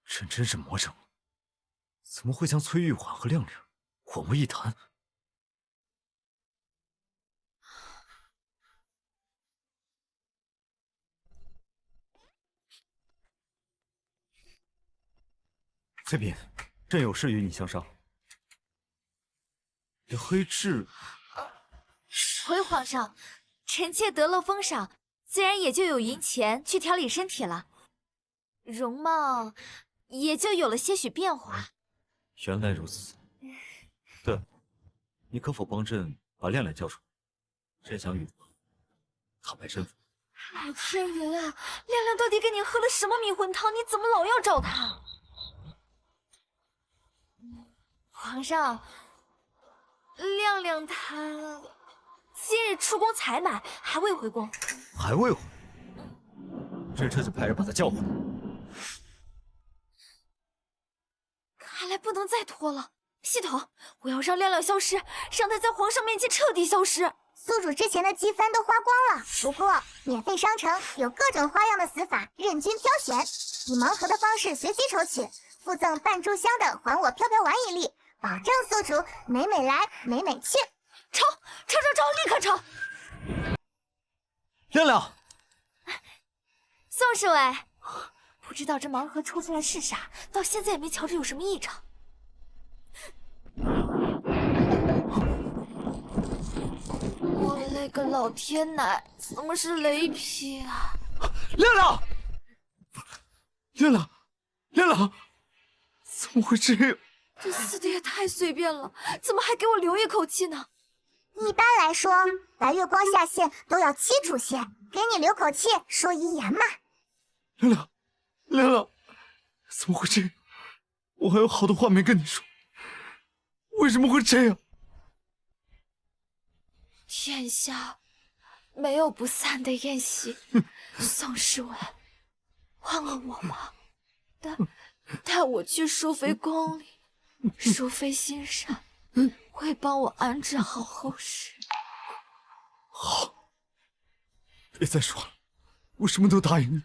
朕真是魔怔了，怎么会将崔玉婉和亮亮混为一谈？翠嫔，朕有事与你相商。这黑痣，回皇上，臣妾得了封赏，自然也就有银钱去调理身体了，容貌也就有了些许变化。原来如此。对了，你可否帮朕把亮亮叫出来？朕想与他坦白身份。老天爷啊，亮亮到底给你喝了什么迷魂汤？你怎么老要找他？皇上，亮亮他今日出宫采买，还未回宫。还未回？朕这就派人把他叫回来。看来不能再拖了，系统，我要让亮亮消失，让他在皇上面前彻底消失。宿主之前的积分都花光了，不过免费商城有各种花样的死法，任君挑选。以盲盒的方式随机抽取，附赠半炷香的还我飘飘丸一粒，保证宿主美美来美美去。抽，立刻抽！亮亮，宋侍卫，不知道这盲盒抽出来是啥，到现在也没瞧着有什么异常。我勒个老天奶，怎么是雷劈啊！亮亮，亮亮，亮亮，怎么会这样？这死的也太随便了，怎么还给我留一口气呢？一般来说，白月光下线都要7主线，给你留口气，说遗言嘛。亮亮，亮亮，怎么会这样？我还有好多话没跟你说，为什么会这样？天下，没有不散的宴席。宋侍卫，忘了我吧，带我去淑妃宫里，淑妃心上会帮我安置好后事。好，别再说了，我什么都答应你。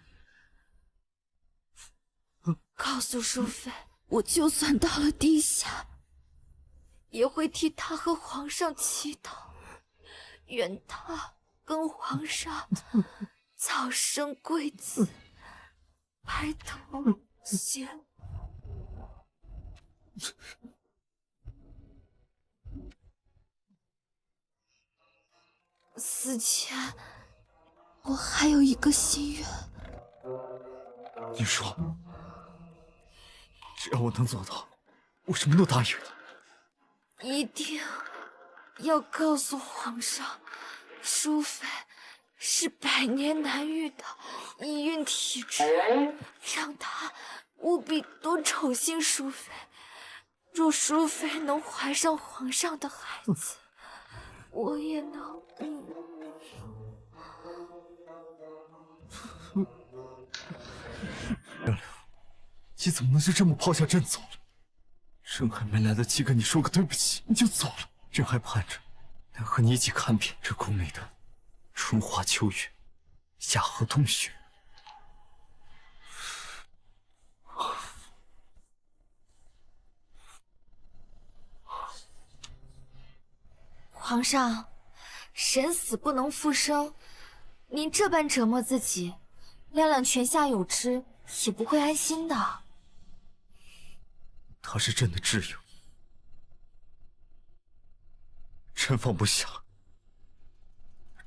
告诉淑妃，我就算到了地下，也会替她和皇上祈祷，愿她跟皇上早生贵子，白头偕老。死前，我还有一个心愿。你说，只要我能做到，我什么都答应你。一定要告诉皇上，淑妃是百年难遇的遗孕体质，让他务必多宠幸淑妃。若淑妃能怀上皇上的孩子，我也能……亮亮，你怎么能就这么抛下朕走了？朕还没来得及跟你说个对不起，你就走了。朕还盼着能和你一起看遍这宫内的春花秋月、夏荷冬雪。皇上，人死不能复生，您这般折磨自己，亮亮泉下有知，也不会安心的。他是朕的挚友，朕放不下，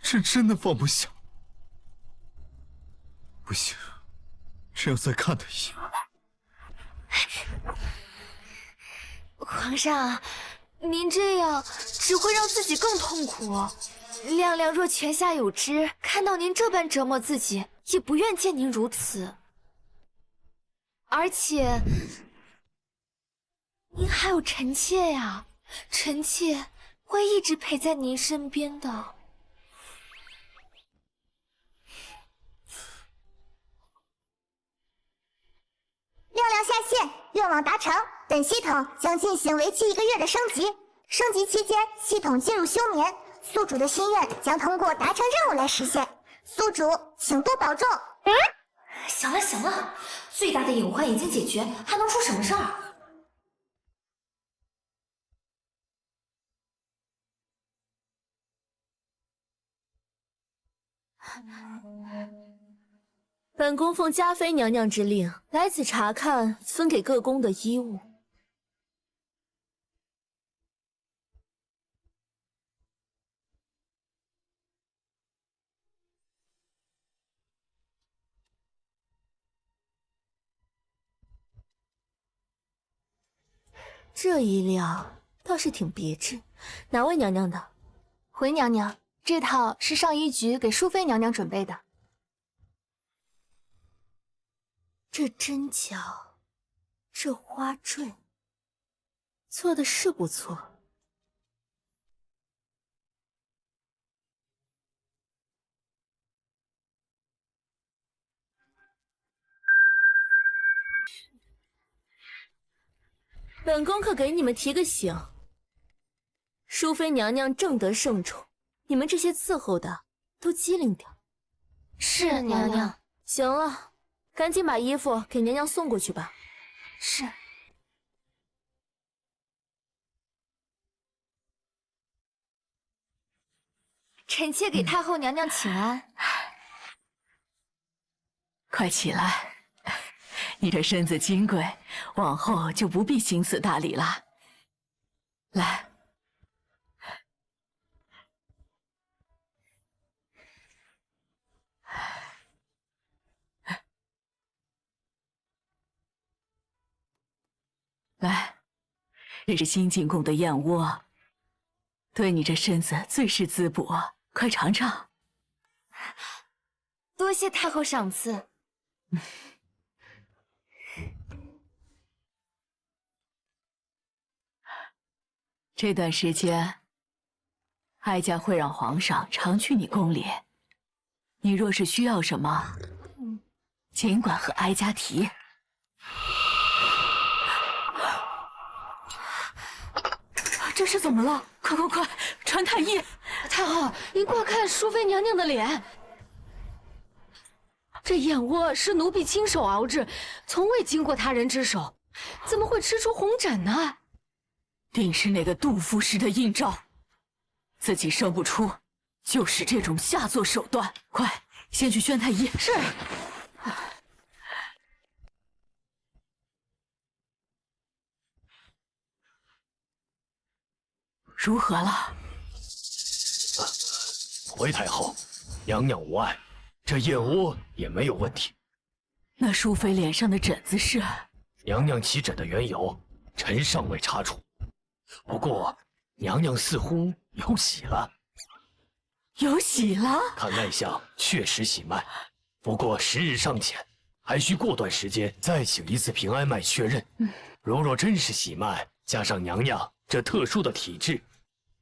朕真的放不下。不行，朕要再看他一眼。皇上，您这样只会让自己更痛苦。亮亮若泉下有知，看到您这般折磨自己，也不愿见您如此。而且，您还有臣妾呀，臣妾会一直陪在您身边的。亮亮下线，愿望达成。本系统将进行为期1个月的升级，升级期间，系统进入休眠，宿主的心愿将通过达成任务来实现。宿主请多保重。行了行了，最大的隐患已经解决，还能出什么事儿？本宫奉嘉妃娘娘之令，来此查看分给各宫的衣物。这衣料倒是挺别致，哪位娘娘的？回娘娘，这套是上衣局给淑妃娘娘准备的。这针脚，这花坠，做的是不错。本宫可给你们提个醒，淑妃娘娘正得圣宠，你们这些伺候的都机灵点。是娘娘。行了。赶紧把衣服给娘娘送过去吧。是。臣妾给太后娘娘请安。快起来，你这身子金贵，往后就不必行此大礼了。来。来，这是新进贡的燕窝，对你这身子最是滋补，快尝尝。多谢太后赏赐。这段时间，哀家会让皇上常去你宫里你若是需要什么，尽管和哀家提。这是怎么了？快快快，传太医！太后，您快看淑妃娘娘的脸，这燕窝是奴婢亲手熬制，从未经过他人之手，怎么会吃出红疹呢？定是那个杜夫氏的阴招，自己生不出，就使这种下作手段。快，先去宣太医。是。如何了？回太后，娘娘无碍，这燕窝也没有问题。那淑妃脸上的疹子是？娘娘起疹的缘由，臣尚未查处。不过，娘娘似乎有喜了。有喜了？看脉象确实喜脉，不过时日尚浅，还需过段时间再请一次平安脉确认。如若真是喜脉，加上娘娘这特殊的体质，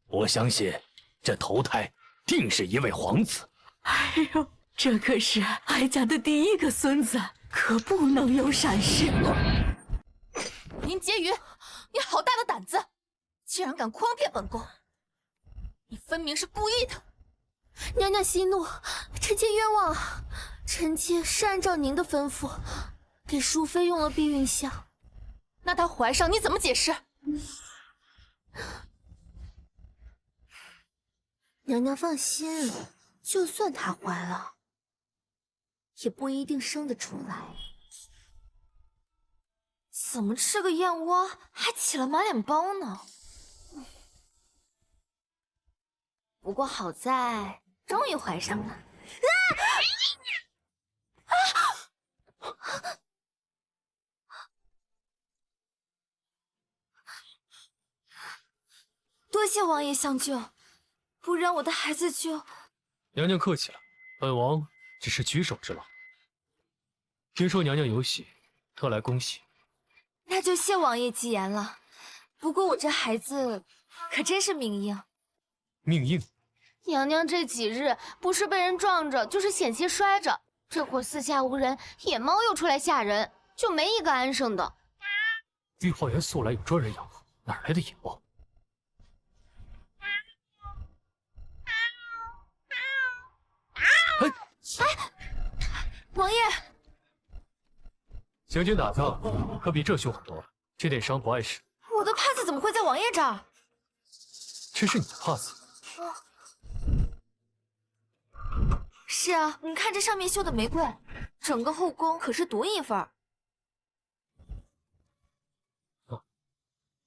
我相信这头胎定是一位皇子。哎呦，这可是哀家的第一个孙子，可不能有闪失。宁婕妤，你好大的胆子，竟然敢诓骗本宫！你分明是故意的。娘娘息怒，臣妾冤枉啊！臣妾是按照您的吩咐，给淑妃用了避孕香。那她怀上你怎么解释？娘娘放心，就算她怀了，也不一定生得出来。怎么吃个燕窝还起了满脸包呢？不过好在终于怀上了。多谢王爷相救，不然我的孩子就……娘娘客气了，本王只是举手之劳。听说娘娘有喜，特来恭喜。那就谢王爷吉言了。不过我这孩子可真是命硬。命硬？娘娘这几日不是被人撞着，就是险些摔着，这会儿四下无人，野猫又出来吓人，就没一个安生的。御花园素来有专人养护，哪来的野猫？王爷，行军打仗可比这凶很多了，这点伤不碍事。我的帕子怎么会在王爷这儿？这是你的帕子？是啊，你看这上面绣的玫瑰，整个后宫可是独一份儿。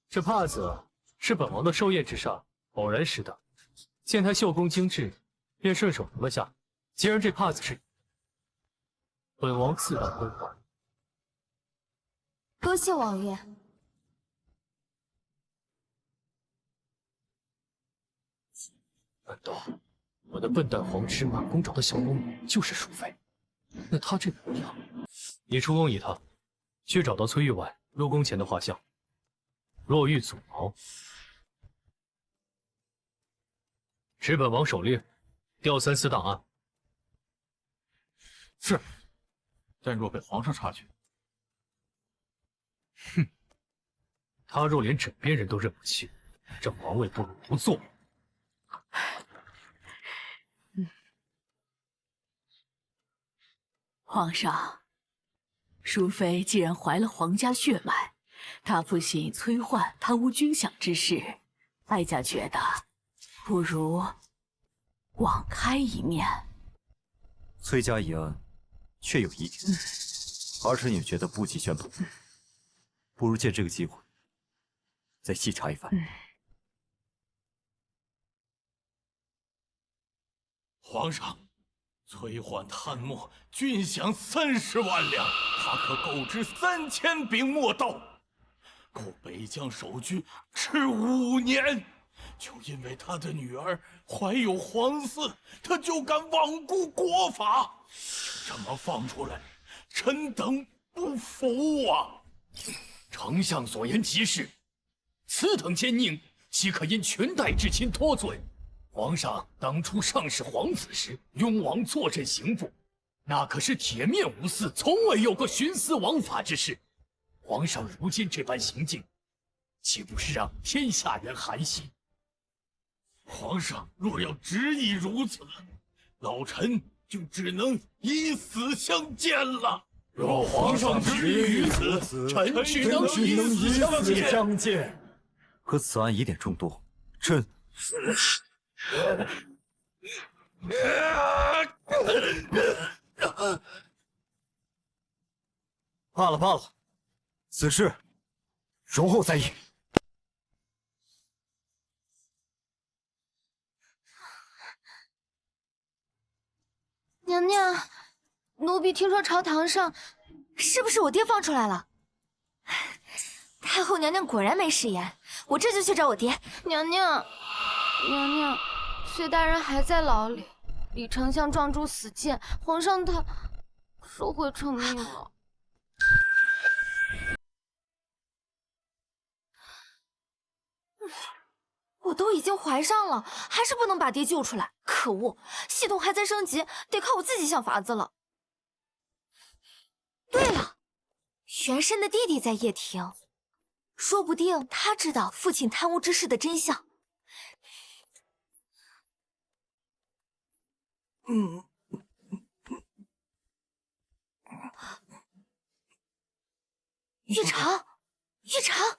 这帕子是本王的寿宴之上偶然拾得，见他绣工精致，便顺手留了下。既然这帕子是本王自当归还。多谢王爷。难道我那笨蛋黄痴满宫找的小宫女就是淑妃？那她这模样，你出宫一趟，去找到崔玉婉入宫前的画像，若遇阻挠，持本王手令调3司档案。是，但若被皇上察觉，哼，他若连枕边人都认不清，这皇位不如不做。皇上，淑妃既然怀了皇家血脉，她父亲崔焕贪污军饷之事，哀家觉得不如网开一面。崔家一案确有疑点，儿臣也觉得不及宣布，不如借这个机会再细查一番。皇上，崔焕贪墨军饷30万两，他可购置3000柄墨刀，够北疆守军吃5年。就因为他的女儿怀有皇嗣，他就敢罔顾国法，就这么放出来，臣等不服啊！丞相所言极是，此等奸佞，岂可因裙带之亲脱罪？皇上当初上使皇子时，雍王坐镇刑部，那可是铁面无私，从未有过徇私枉法之事。皇上如今这般行径，岂不是让天下人寒心？皇上若要执意如此，老臣就只能以死相见了。若皇上执意于此，臣只能以死相见。和此案疑点众多，朕罢了罢了，此事容后再议。娘娘，奴婢听说朝堂上，是不是我爹放出来了？太后娘娘果然没食言，我这就去找我爹。娘娘，崔大人还在牢里，李丞相撞柱死谏，皇上他说会成命了。我都已经怀上了，还是不能把爹救出来。可恶，系统还在升级，得靠我自己想法子了。对了，袁深的弟弟在掖庭，说不定他知道父亲贪污之事的真相。玉成，玉成，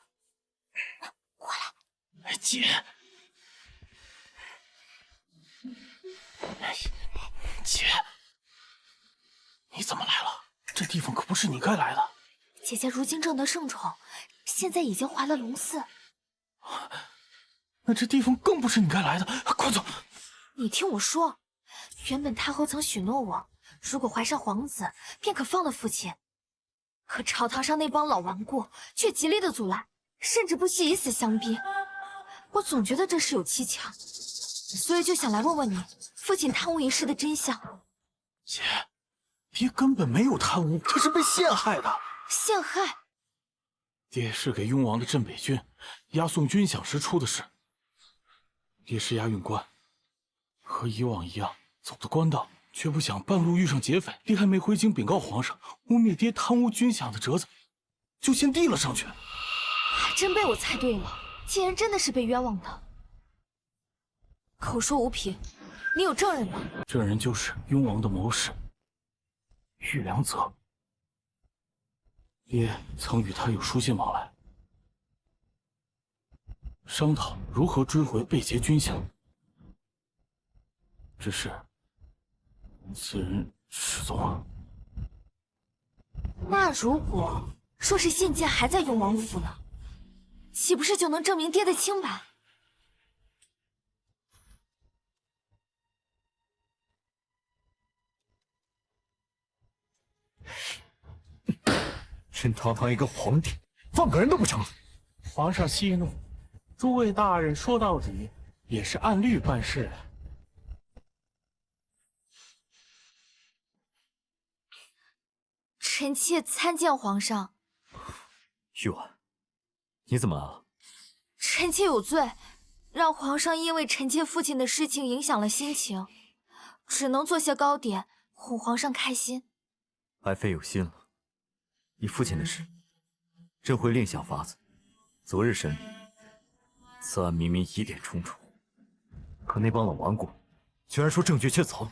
过来。姐，姐，你怎么来了？这地方可不是你该来的。姐姐如今正得盛宠，现在已经怀了龙嗣。那这地方更不是你该来的，快走！你听我说，原本太后曾许诺我，如果怀上皇子，便可放了父亲。可朝堂上那帮老顽固却极力的阻拦，甚至不惜以死相逼。我总觉得这事有蹊跷，所以就想来问问你，父亲贪污一事的真相。姐，爹根本没有贪污，他是被陷害的。陷害？爹是给雍王的镇北军押送军饷时出的事。爹是押运官，和以往一样走的官道，却不想半路遇上劫匪，爹还没回京禀告皇上，污蔑爹贪污军饷的折子就先递了上去。还真被我猜对了，竟然真的是被冤枉的。口说无凭，你有证人吗？证人就是雍王的谋士玉良泽，爹曾与他有书信往来，商讨如何追回被劫军饷。只是此人失踪了。那如果说是现剑还在雍王府呢，岂不是就能证明爹的清白？朕堂堂一个皇帝，放个人都不成。皇上息怒，诸位大人说到底也是按律办事的。臣妾参见皇上。玉婉，你怎么来了？臣妾有罪，让皇上因为臣妾父亲的事情影响了心情，只能做些糕点哄皇上开心。爱妃有心了。你父亲的事，朕会另想法子。昨日审理，此案明明疑点重重，可那帮老顽固居然说证据确凿。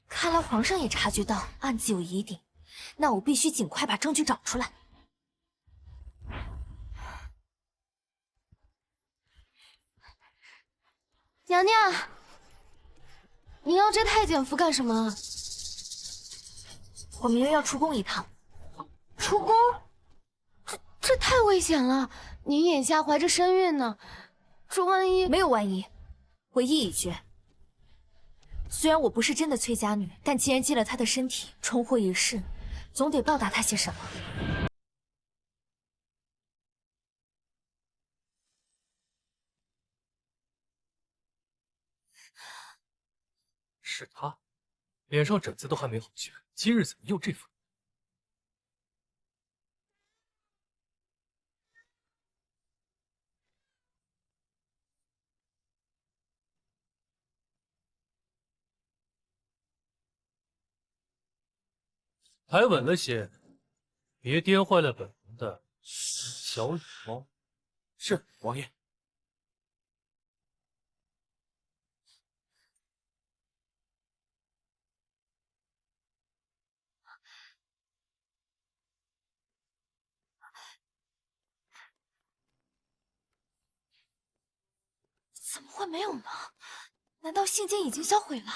看来皇上也察觉到案子有疑点，那我必须尽快把证据找出来。娘娘，您要这太监服干什么？我明日要出宫一趟。出宫？这太危险了！您眼下怀着身孕呢，这万一……没有万一，我意已决。虽然我不是真的崔家女，但既然进了她的身体，重活一世，总得报答她些什么。是他，脸上疹子都还没好去，今日怎么又这副？抬稳了些，别颠坏了本王的小羽毛。是，王爷。怎么会没有呢？难道信件已经销毁了？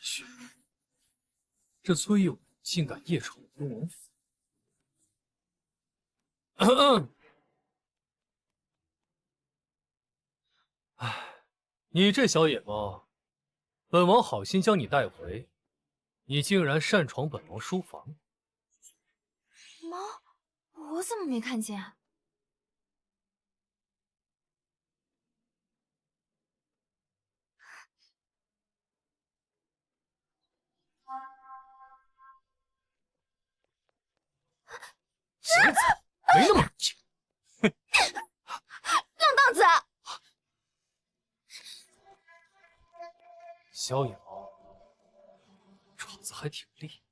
嘘，这崔勇竟敢夜闯雍王府！唉，你这小野猫，本王好心将你带回，你竟然擅闯本王书房。猫，我怎么没看见？小子，没那么冷静。浪荡子！小野猫，爪子还挺利。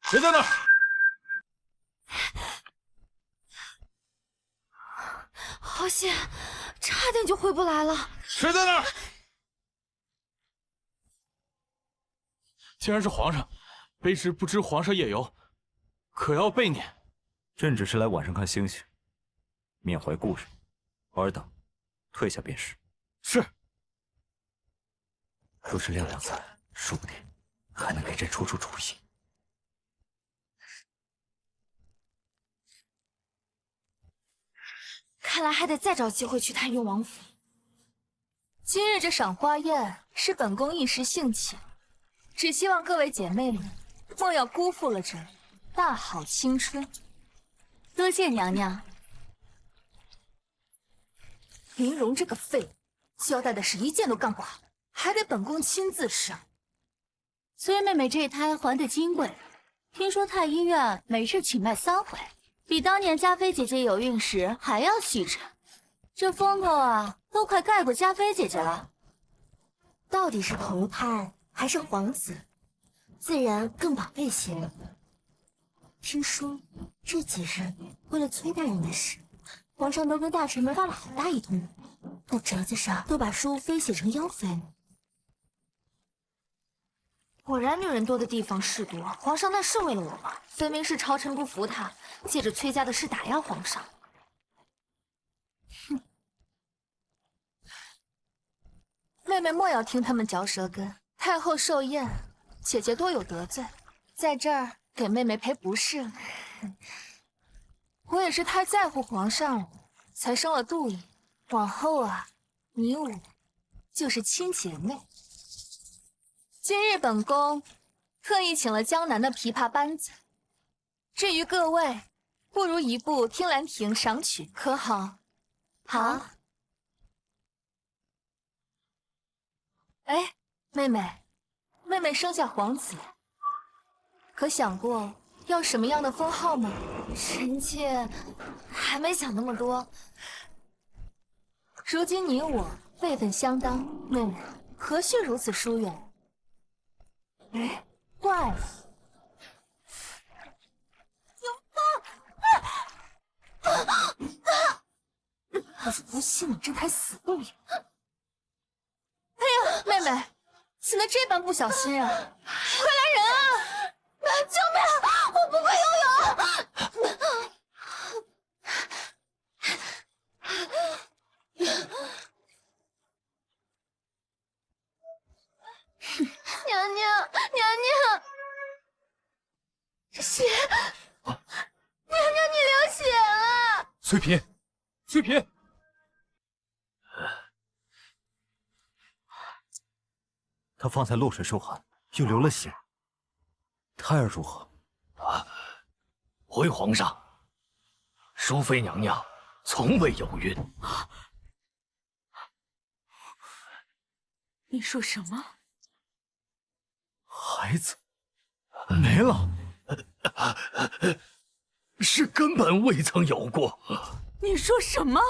谁在那儿？好险，差点就回不来了。谁在那儿？竟然是皇上，卑职不知皇上夜游，可要被撵。朕只是来晚上看星星，缅怀故人，尔等退下便是。是。若是亮亮在，说不定还能给朕出出主意。看来还得再找机会去探雍王府。今日这赏花宴是本宫一时兴起，只希望各位姐妹们莫要辜负了这大好青春。多谢娘娘。林荣这个废物，交代的是一件都干不好，还得本宫亲自上。崔妹妹这胎还得金贵，听说太医院每日请脉3回。比当年嘉妃姐姐有孕时还要细致，这风头啊，都快盖过嘉妃姐姐了。到底是彭派还是皇子，自然更宝贝些。听说这几日为了崔大人的事，皇上都跟大臣们发了好大一通，那折子上都把淑妃写成妖妃。果然女人多的地方事多，皇上那是为了我吗？分明是朝臣不服他，借着崔家的事打压皇上。哼，妹妹莫要听他们嚼舌根。太后寿宴，姐姐多有得罪，在这儿给妹妹赔不是。我也是太在乎皇上了，才生了妒意。往后啊，你我就是亲姐妹。今日本宫特意请了江南的琵琶班子，至于各位，不如一部《听兰亭》赏曲，可好？好。哎，妹妹生下皇子，可想过要什么样的封号吗？臣妾还没想那么多。如今你我辈分相当，妹妹何须如此疏远？哎，怪了，我就不信你这台死路眼！哎呀，妹妹，怎么这般不小心啊？快来人啊！救命！我不会游泳。娘娘，这血！娘娘，你流血了！崔嫔，崔嫔，他方才落水受寒，又流了血，胎儿如何？回皇上，淑妃娘娘从未有孕。你说什么？孩子没了，是根本未曾有过。你说什么？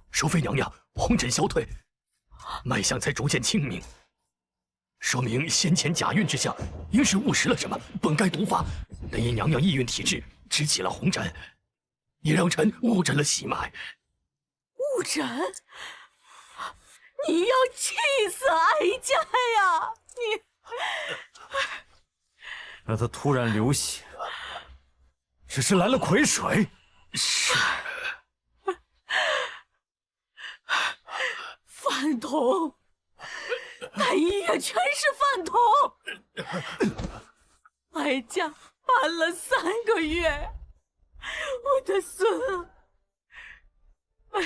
淑妃娘娘红疹消退，脉象才逐渐清明，说明先前假孕之下应是误食了什么，本该毒发，但因娘娘易孕体质，只起了红疹，也让臣误诊了喜脉。误诊？你要气死哀家呀！你让他突然流血，只是来了癸水。是饭桶，那医院全是饭桶。哀家搬了3个月，我的孙儿没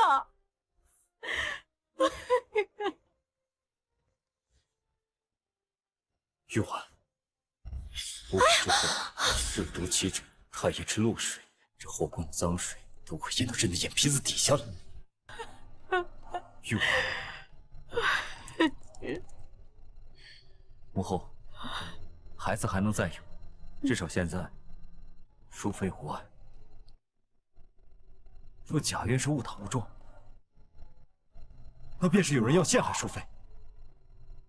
了。玉环，误食之后热毒起疹，太液之露水，这后宫的脏水都会淹到人的眼皮子底下了。玉环，母后，孩子还能再有，至少现在淑妃无碍。若贾院是误打误撞，那便是有人要陷害淑妃，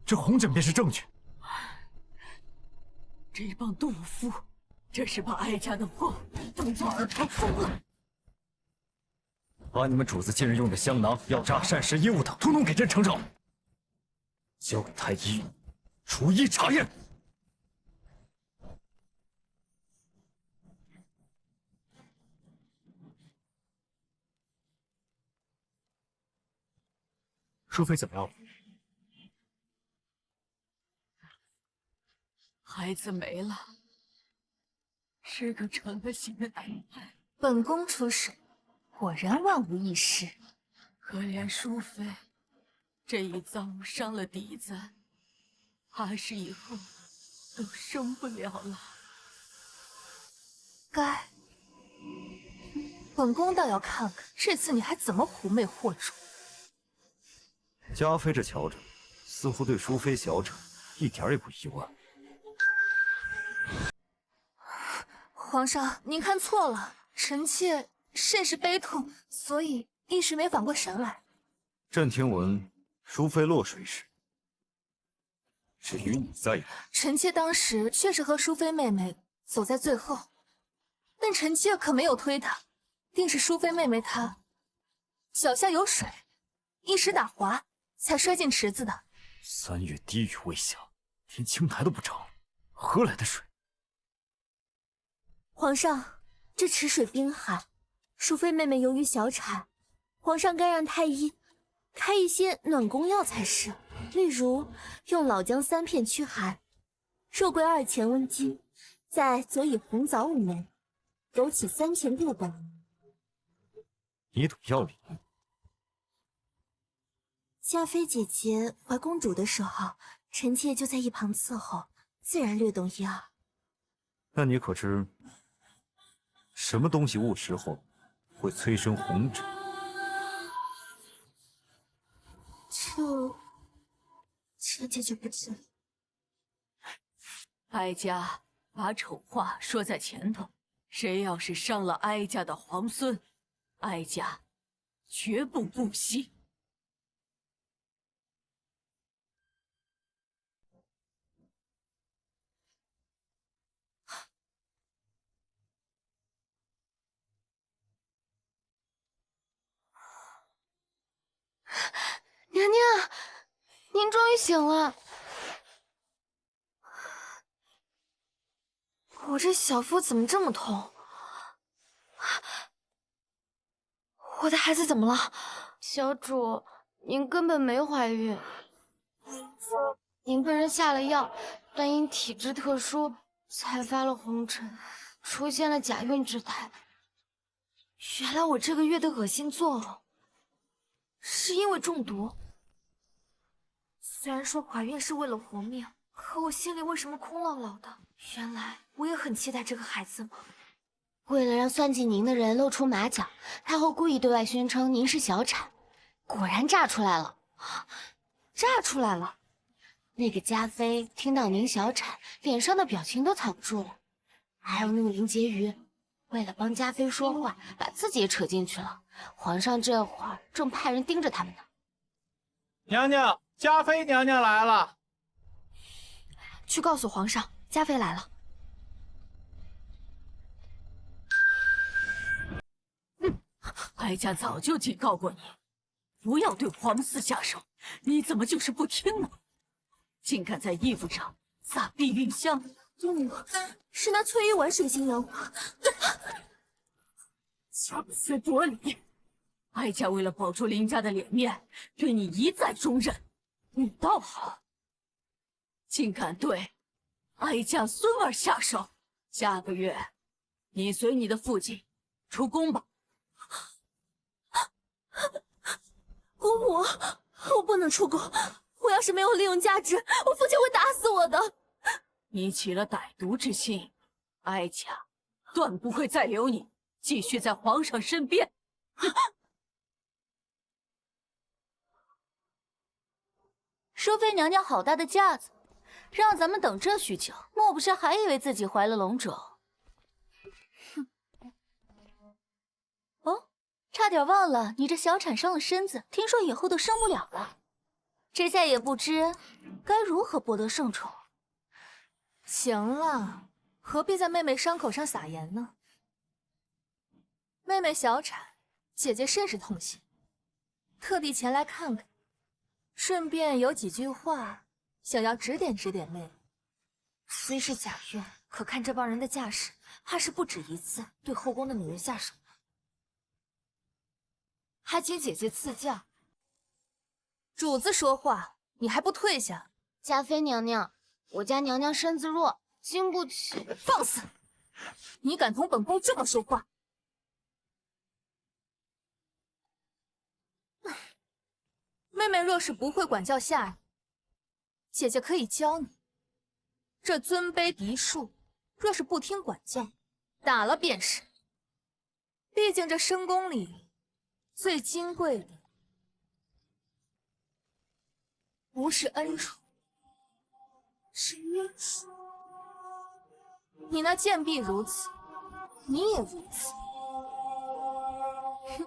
这红疹便是证据。这帮懦夫，这是把哀家的话当作耳旁风了。把你们主子近日用的香囊、药渣、膳食、衣物等，统统给朕呈上，交给太医逐一查验。淑妃怎么样了？孩子没了，是个成了心的安排。本宫出手，果然万无一失。可怜淑妃，这一遭伤了底子，怕是以后都生不了了。该，本宫倒要看看这次你还怎么狐媚惑主。嘉妃这瞧着，似乎对淑妃小产一点也不意外。皇上，您看错了，臣妾甚是悲痛，所以一时没反过神来。朕听闻淑妃落水时，是与你在一块。臣妾当时确实和淑妃妹妹走在最后，但臣妾可没有推她，定是淑妃妹妹她脚下有水，一时打滑才摔进池子的。3月滴雨未下，连青苔都不长，何来的水？皇上，这池水冰寒，淑妃妹妹由于小产，皇上该让太医开一些暖宫药才是，例如用老姜3片驱寒，肉桂2钱温经，再佐以红枣5枚，枸杞3钱6等。你懂药理？嘉妃姐姐怀公主的时候，臣妾就在一旁伺候，自然略懂1二。那你可知什么东西误食后会催生红疹？臣妾就不知了。哀家把丑话说在前头，谁要是伤了哀家的皇孙，哀家绝不姑息。娘娘，您终于醒了。我这小腹怎么这么痛？我的孩子怎么了？小主，您根本没怀孕，您被人下了药，但因体质特殊，才发了红疹，出现了假孕之态。原来我这个月的恶心作呕，是因为中毒。虽然说怀孕是为了活命，可我心里为什么空落落的？原来我也很期待这个孩子吗？为了让算计您的人露出马脚，太后故意对外宣称您是小产，果然炸出来了。炸出来了。那个嘉妃听到您小产，脸上的表情都藏不住了。还有那个林婕妤，为了帮嘉妃说话，把自己也扯进去了。皇上这会儿正派人盯着他们呢。娘娘，嘉妃娘娘来了。去告诉皇上，嘉妃来了。哀家早就警告过你，不要对皇嗣下手，你怎么就是不听呢？竟敢在衣服上撒避孕香！是那翠玉玩水晶妖，强词夺理！哀家为了保住林家的脸面，对你一再容忍，你倒好，竟敢对哀家孙儿下手！下个月，你随你的父亲出宫吧。姑母，我不能出宫，我要是没有利用价值，我父亲会打死我的。你起了歹毒之心，哀家断不会再留你继续在皇上身边。淑妃娘娘好大的架子，让咱们等这许久，莫不是还以为自己怀了龙种？哼！哦，差点忘了，你这小产伤了身子，听说以后都生不了了。这下也不知该如何博得圣宠。行了，何必在妹妹伤口上撒盐呢？妹妹小产，姐姐甚是痛心，特地前来看看，顺便有几句话想要指点指点妹妹。虽是假愿，可看这帮人的架势，怕是不止一次对后宫的女人下手。还请姐姐赐教。主子说话，你还不退下？嘉妃娘娘，我家娘娘身子弱，经不起。放肆！你敢同本宫这么说话？妹妹若是不会管教下人，姐姐可以教你。这尊卑嫡庶，若是不听管教，打了便是。毕竟这深宫里最金贵的不是恩宠，是约束。你那贱婢如此，你也如此。哼，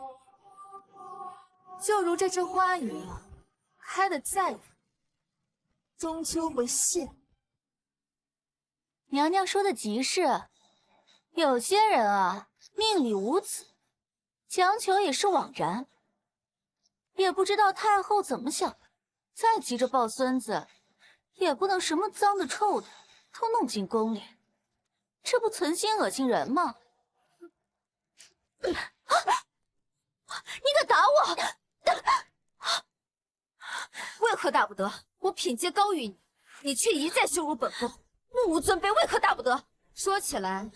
就如这枝花一样，开得再远，终究会谢。娘娘说的极是，有些人啊，命里无子，强求也是枉然。也不知道太后怎么想的，再急着抱孙子，也不能什么脏的臭的都弄进宫里，这不存心恶心人吗？你敢打我！为何大不得？我品阶高于你，你却一再羞辱本宫，目无尊卑，为何大不得？说起来，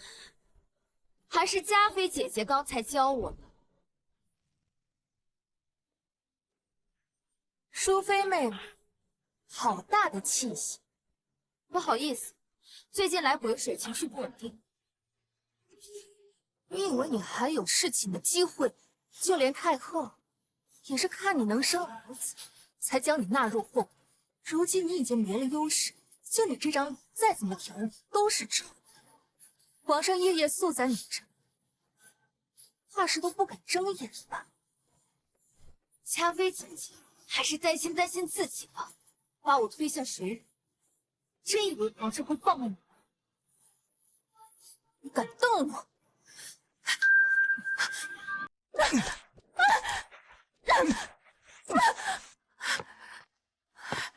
还是嘉妃姐姐刚才教我的。淑妃妹妹，好大的气息！不好意思，最近来癸水，情绪不稳定。你以为你还有侍寝的机会？就连太后也是看你能生儿子，才将你纳入后宫。如今你已经没了优势，就你这张脸，再怎么调理都是丑。皇上夜夜宿在你这，怕是都不敢睁眼吧？嘉妃姐姐还是担心自己吧，把我推下水里，真以为皇上会放了你？你敢动我！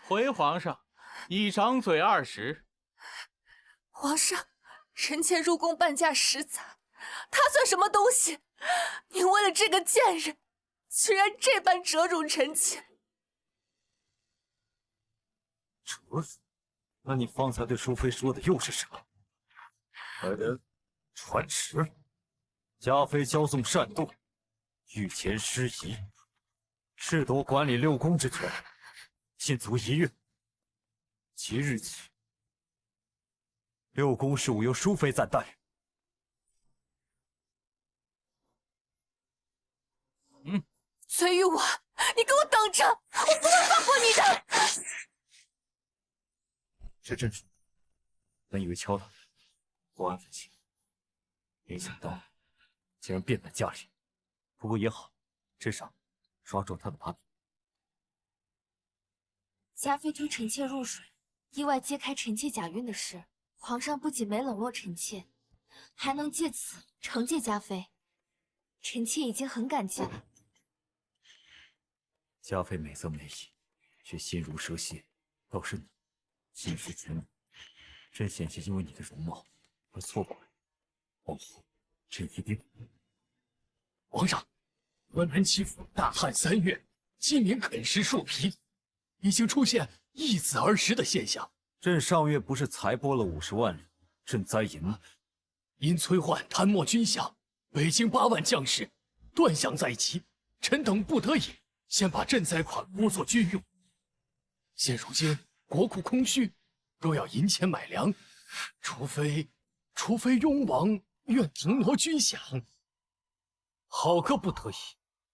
回皇上，一张嘴20。皇上，臣妾入宫半价10载，他算什么东西？你为了这个贱人，居然这般折辱臣妾！折辱？那你方才对淑妃说的又是什么？传旨，嘉妃骄纵擅动，御前失仪，剥夺管理6宫之权，禁足1月。即日起，6宫事务由淑妃暂代。崔玉婉，你给我等着，我不会放过你的！是真说，本以为敲打不安分心，没想到竟然变本加厉。不过也好，至少抓住了他的把柄。嘉妃推臣妾入水，意外揭开臣妾假孕的事，皇上不仅没冷落臣妾，还能借此惩戒嘉妃。臣妾已经很感激了。嘉妃美则美矣，却心如蛇蝎。倒是你，心思全无，朕险些因为你的容貌而错过了皇后。朕一定。皇上，关门欺负大旱3月，饥民啃食树皮，已经出现易子而食的现象。朕上月不是才拨了50万两赈灾银吗？因崔焕贪没军饷，北京8万将士断饷在即，臣等不得已先把赈灾款拨作军用。现如今国库空虚，若要银钱买粮，除非雍王愿停挪军饷。好个不得已，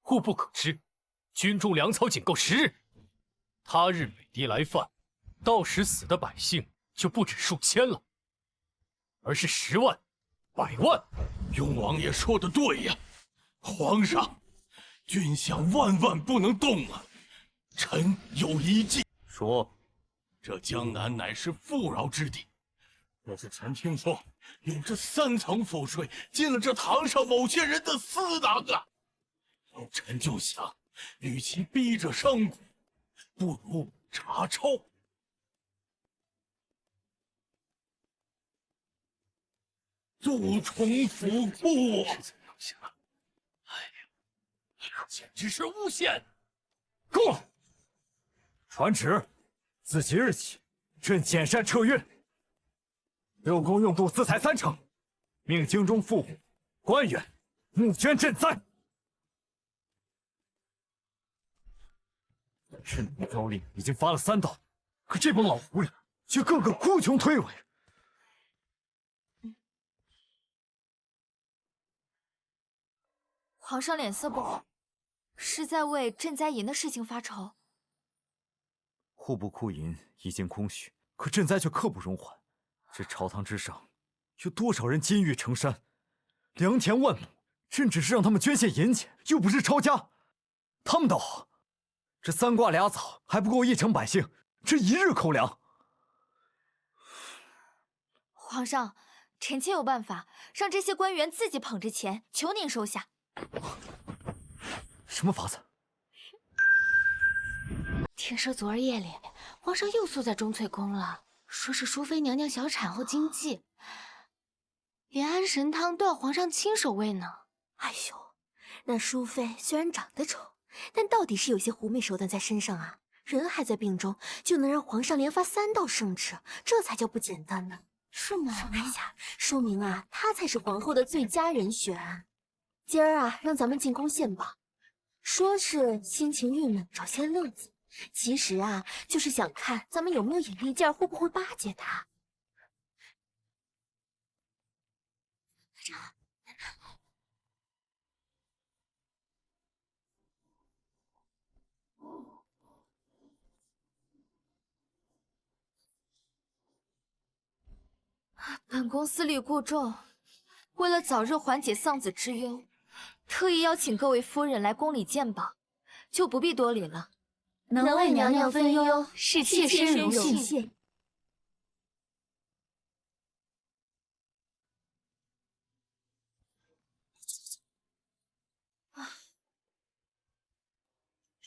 户不可支，军中粮草仅够10日，他日北敌来犯，到时死的百姓就不止数千了，而是10万、100万。雍王爷说的对呀，皇上，军饷万不能动啊！臣有一计。说，这江南乃是富饶之地，若是臣听说有这3层赋税进了这堂上某些人的私囊啊，臣就想，与其逼着商贾，不如查抄。杜重府库是怎样行啊？哎呀，简直是诬陷！够了！传旨，自即日起，朕减善撤运。六宫用度私财3成，命京中富户、官员募捐赈灾。朕的诏令已经发了3道，可这帮老狐狸却个个哭穷推诿。皇上脸色不好，是在为赈灾银的事情发愁。户部库银已经空虚，可赈灾却刻不容缓。这朝堂之上，有多少人金玉成山，良田万亩？朕只是让他们捐献银钱，又不是抄家。他们倒好，这3瓜2枣还不够1城百姓这1日口粮。皇上，臣妾有办法，让这些官员自己捧着钱，求您收下。什么法子？听说昨儿夜里，皇上又宿在钟粹宫了，说是淑妃娘娘小产后惊悸，连安神汤都要皇上亲手喂呢。哎呦，那淑妃虽然长得丑，但到底是有些狐媚手段在身上啊！人还在病中，就能让皇上连发3道圣旨，这才叫不简单呢。是吗？哎呀，说明啊，她才是皇后的最佳人选。今儿啊，让咱们进宫献宝，说是心情郁闷找些乐子，其实啊，就是想看咱们有没有眼力劲儿，会不会巴结她。本宫思虑过重，为了早日缓解丧子之忧，特意邀请各位夫人来宫里鉴宝，就不必多礼了。能为娘娘分忧，是妾身荣幸。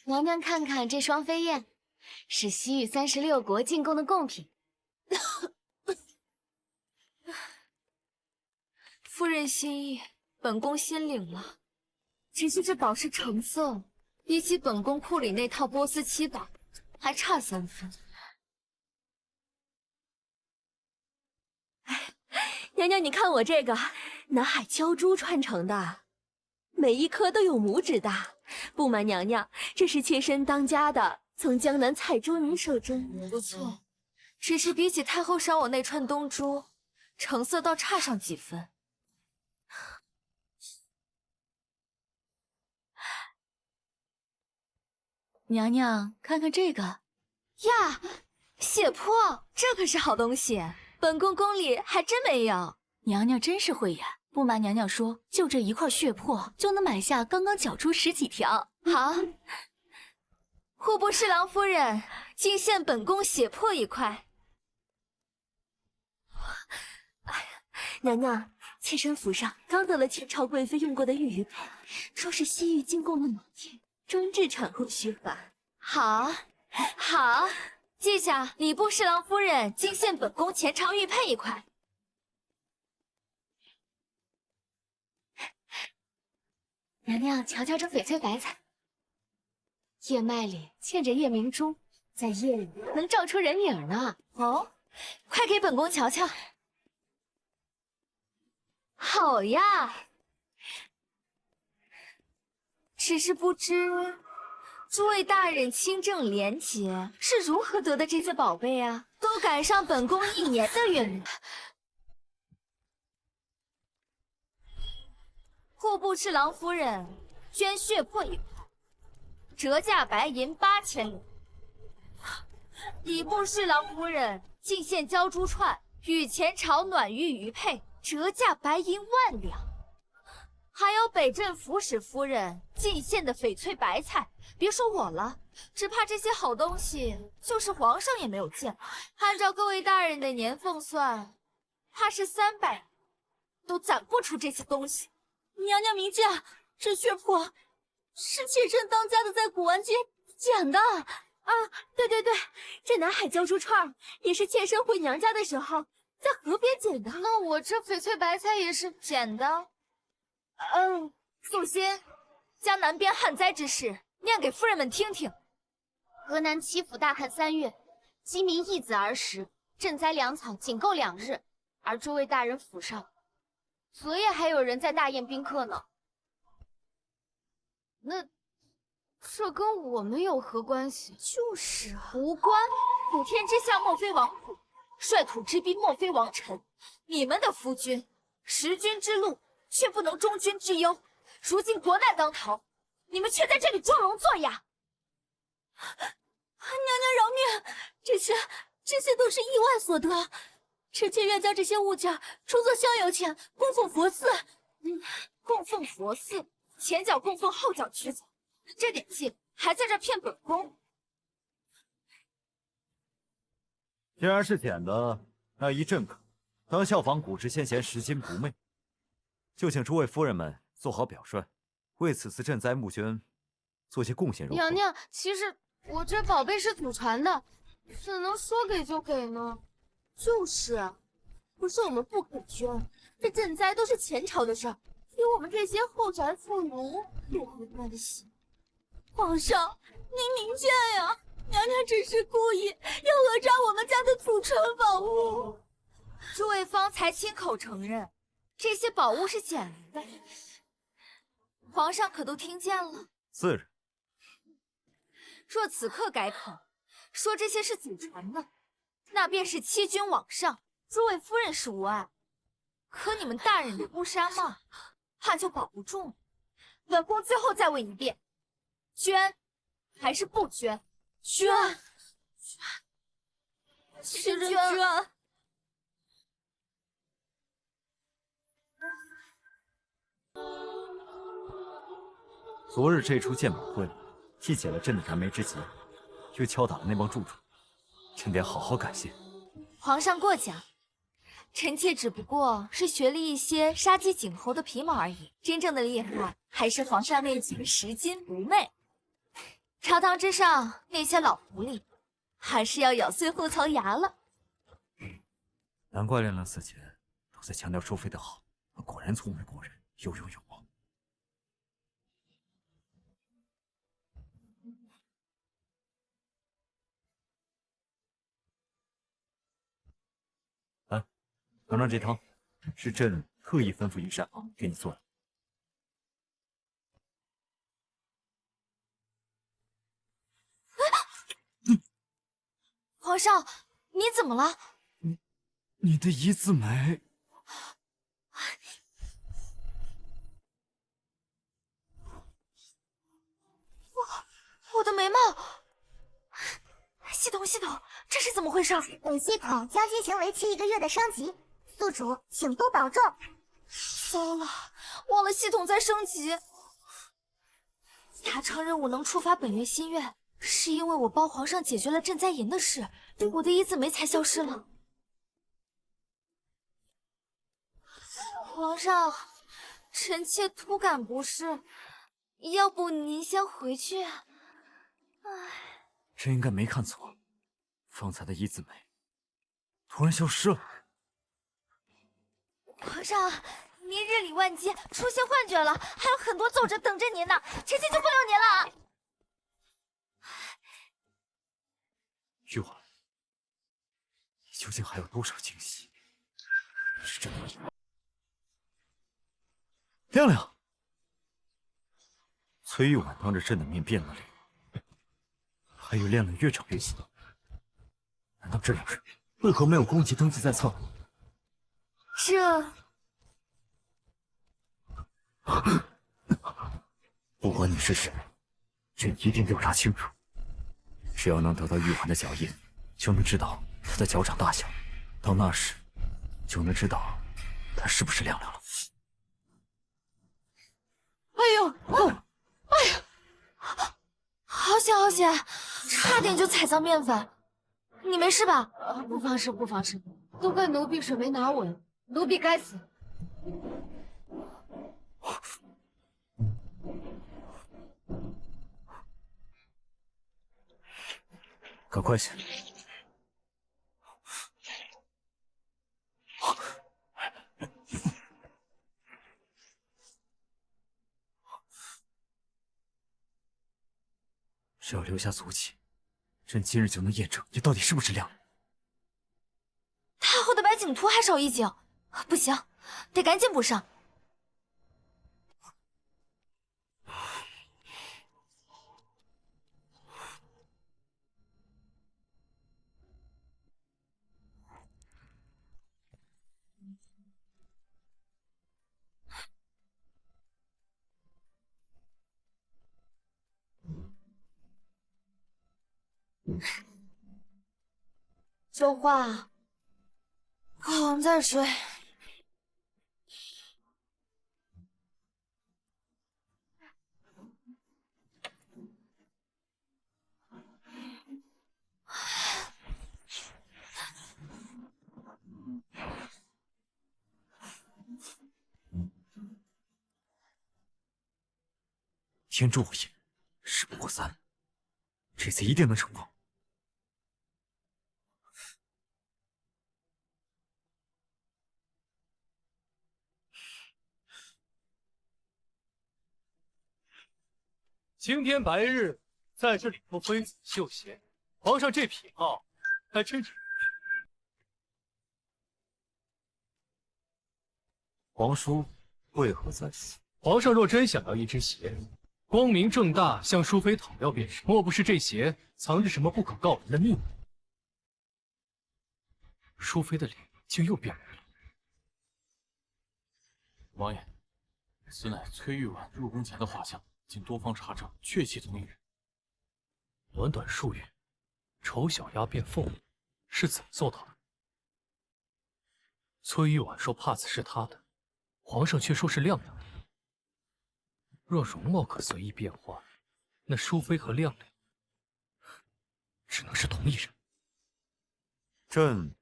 娘娘看看这双飞燕，是西域36国进贡的贡品。夫人心意，本宫心领了。只是这宝是橙色，比起本宫库里那套波斯7宝，还差3分。哎，娘娘，你看我这个南海鲛珠穿成的，每一颗都有拇指大。不瞒娘娘，这是妾身当家的，从江南采珠女手中。不错，只是比起太后赏我那串东珠，成色倒差上几分。娘娘，看看这个呀，血泊，这可是好东西，本宫宫里还真没有。娘娘真是慧眼，不瞒娘娘说，就这一块血泊就能买下刚刚绞出10几条。好，户部侍郎夫人，敬献本宫血泊1块。娘娘，妾身府上刚得了前朝贵妃用过的玉玉佩，说是西域进贡了某天，专治产后虚乏。好，好，记下，礼部侍郎夫人敬献本宫前朝玉佩1块。娘娘，瞧瞧这翡翠白菜，叶脉里嵌着夜明珠，在夜里能照出人影呢。哦，快给本宫瞧瞧。好呀，只是不知诸位大人清正廉洁，是如何得的这些宝贝啊？都赶上本宫1年的月龄。户部侍郎夫人捐血泊1块，折价白银8000两。礼部侍郎夫人进献鲛珠串与前朝暖玉玉佩，折价白银10000两。还有北镇抚使夫人进献的翡翠白菜，别说我了，只怕这些好东西就是皇上也没有见过。按照各位大人的年俸算，怕是300年都攒不出这些东西。娘娘明鉴，这血泊是妾身当家的在古玩街捡的。啊，对对对，这南海鲛珠串也是妾身回娘家的时候在河边捡的。那我这翡翠白菜也是捡的。素心，将南边旱灾之事念给夫人们听听。河南七府大旱3月，饥民一子而食，赈灾粮草仅够2日，而诸位大人府上昨夜还有人在大宴宾客呢。那这跟我们有何关系？就是啊，无关。普天之下莫非王普，率土之滨莫非王臣。你们的夫君识君之路，却不能忠君之忧。如今国难当头，你们却在这里装聋作哑。娘娘饶命！这些都是意外所得，臣妾愿将这些物件充作香油钱，供奉佛寺。供奉佛寺，前脚供奉，后脚取走，这点劲还在这骗本宫。既然是捡的，那一朕可当效仿古之先贤拾金不昧，就请诸位夫人们做好表率，为此次赈灾募捐做些贡献如何？娘娘，其实我这宝贝是祖传的，怎能说给就给呢？就是，不是我们不肯捐，这赈灾都是前朝的事儿，与我们这些后宅妇孺有何关系？皇上，您明鉴呀！娘娘只是故意要讹诈我们家的祖传宝物。诸位方才亲口承认，这些宝物是捡来的，皇上可都听见了？自然。若此刻改口，说这些是祖传的，那便是欺君罔上。诸位夫人是无碍，可你们大人的乌纱帽，怕就保不住。本宫最后再问一遍，捐还是不捐？捐，是捐。昨日这出鉴宝会，既解了朕的燃眉之急，又敲打了那帮蛀虫，朕得好好感谢。皇上过奖，臣妾只不过是学了一些杀鸡儆猴的皮毛而已，真正的厉害还是皇上那句拾金不昧。朝堂之上那些老狐狸，还是要咬碎后槽牙了。难怪亮亮4姐都在强调淑妃的好，果然聪慧过人，有勇有谋。来，尝尝这汤，是朕特意吩咐御膳给你做的。皇上，你怎么了？你的一字眉，我的眉貌。系统，这是怎么回事？本系统将进行为期1个月的升级，宿主请多保重。糟了，忘了系统在升级。达成任务能触发本月心愿，是因为我帮皇上解决了赈灾营的事，我的一字眉才消失了。皇上，臣妾突感不适，要不您先回去？朕应该没看错，方才的一字眉突然消失了。皇上，您日理万机，出现幻觉了，还有很多奏折等着您呢，臣妾就不留您了。玉婉，你究竟还有多少惊喜是朕的？亮亮，崔玉婉当着朕的面变了脸。还有亮亮越长越细，难道这两人为何没有攻击登记在册？这不管你是谁，朕一定调查清楚。只要能得到玉环的脚印，就能知道她的脚掌大小，到那时就能知道她是不是亮亮了。哎呦，好险好险，差点就踩脏面粉。你没事吧？不妨事，都怪奴婢水没拿稳，奴婢该死。赶快些！只要留下足迹，朕今日就能验证你到底是不是亮亮。太后的白景图还少一景，不行，得赶紧补上。说话，好在睡。天助我也，事不过三，这次一定能成功。青天白日，在这里脱妃子绣鞋，皇上这癖好还真是。皇叔为何在此？皇上若真想要一只鞋，光明正大向淑妃讨要便是。莫不是这鞋藏着什么不可告人的秘密？淑妃的脸竟又变白了。王爷，此乃崔玉婉入宫前的画像。经多方查证，确系同一人。短短数月，丑小鸭变凤舞，是怎么做到的？崔玉婉说帕子是他的，皇上却说是亮亮的。若容貌可随意变化，那淑妃和亮亮只能是同一人。朕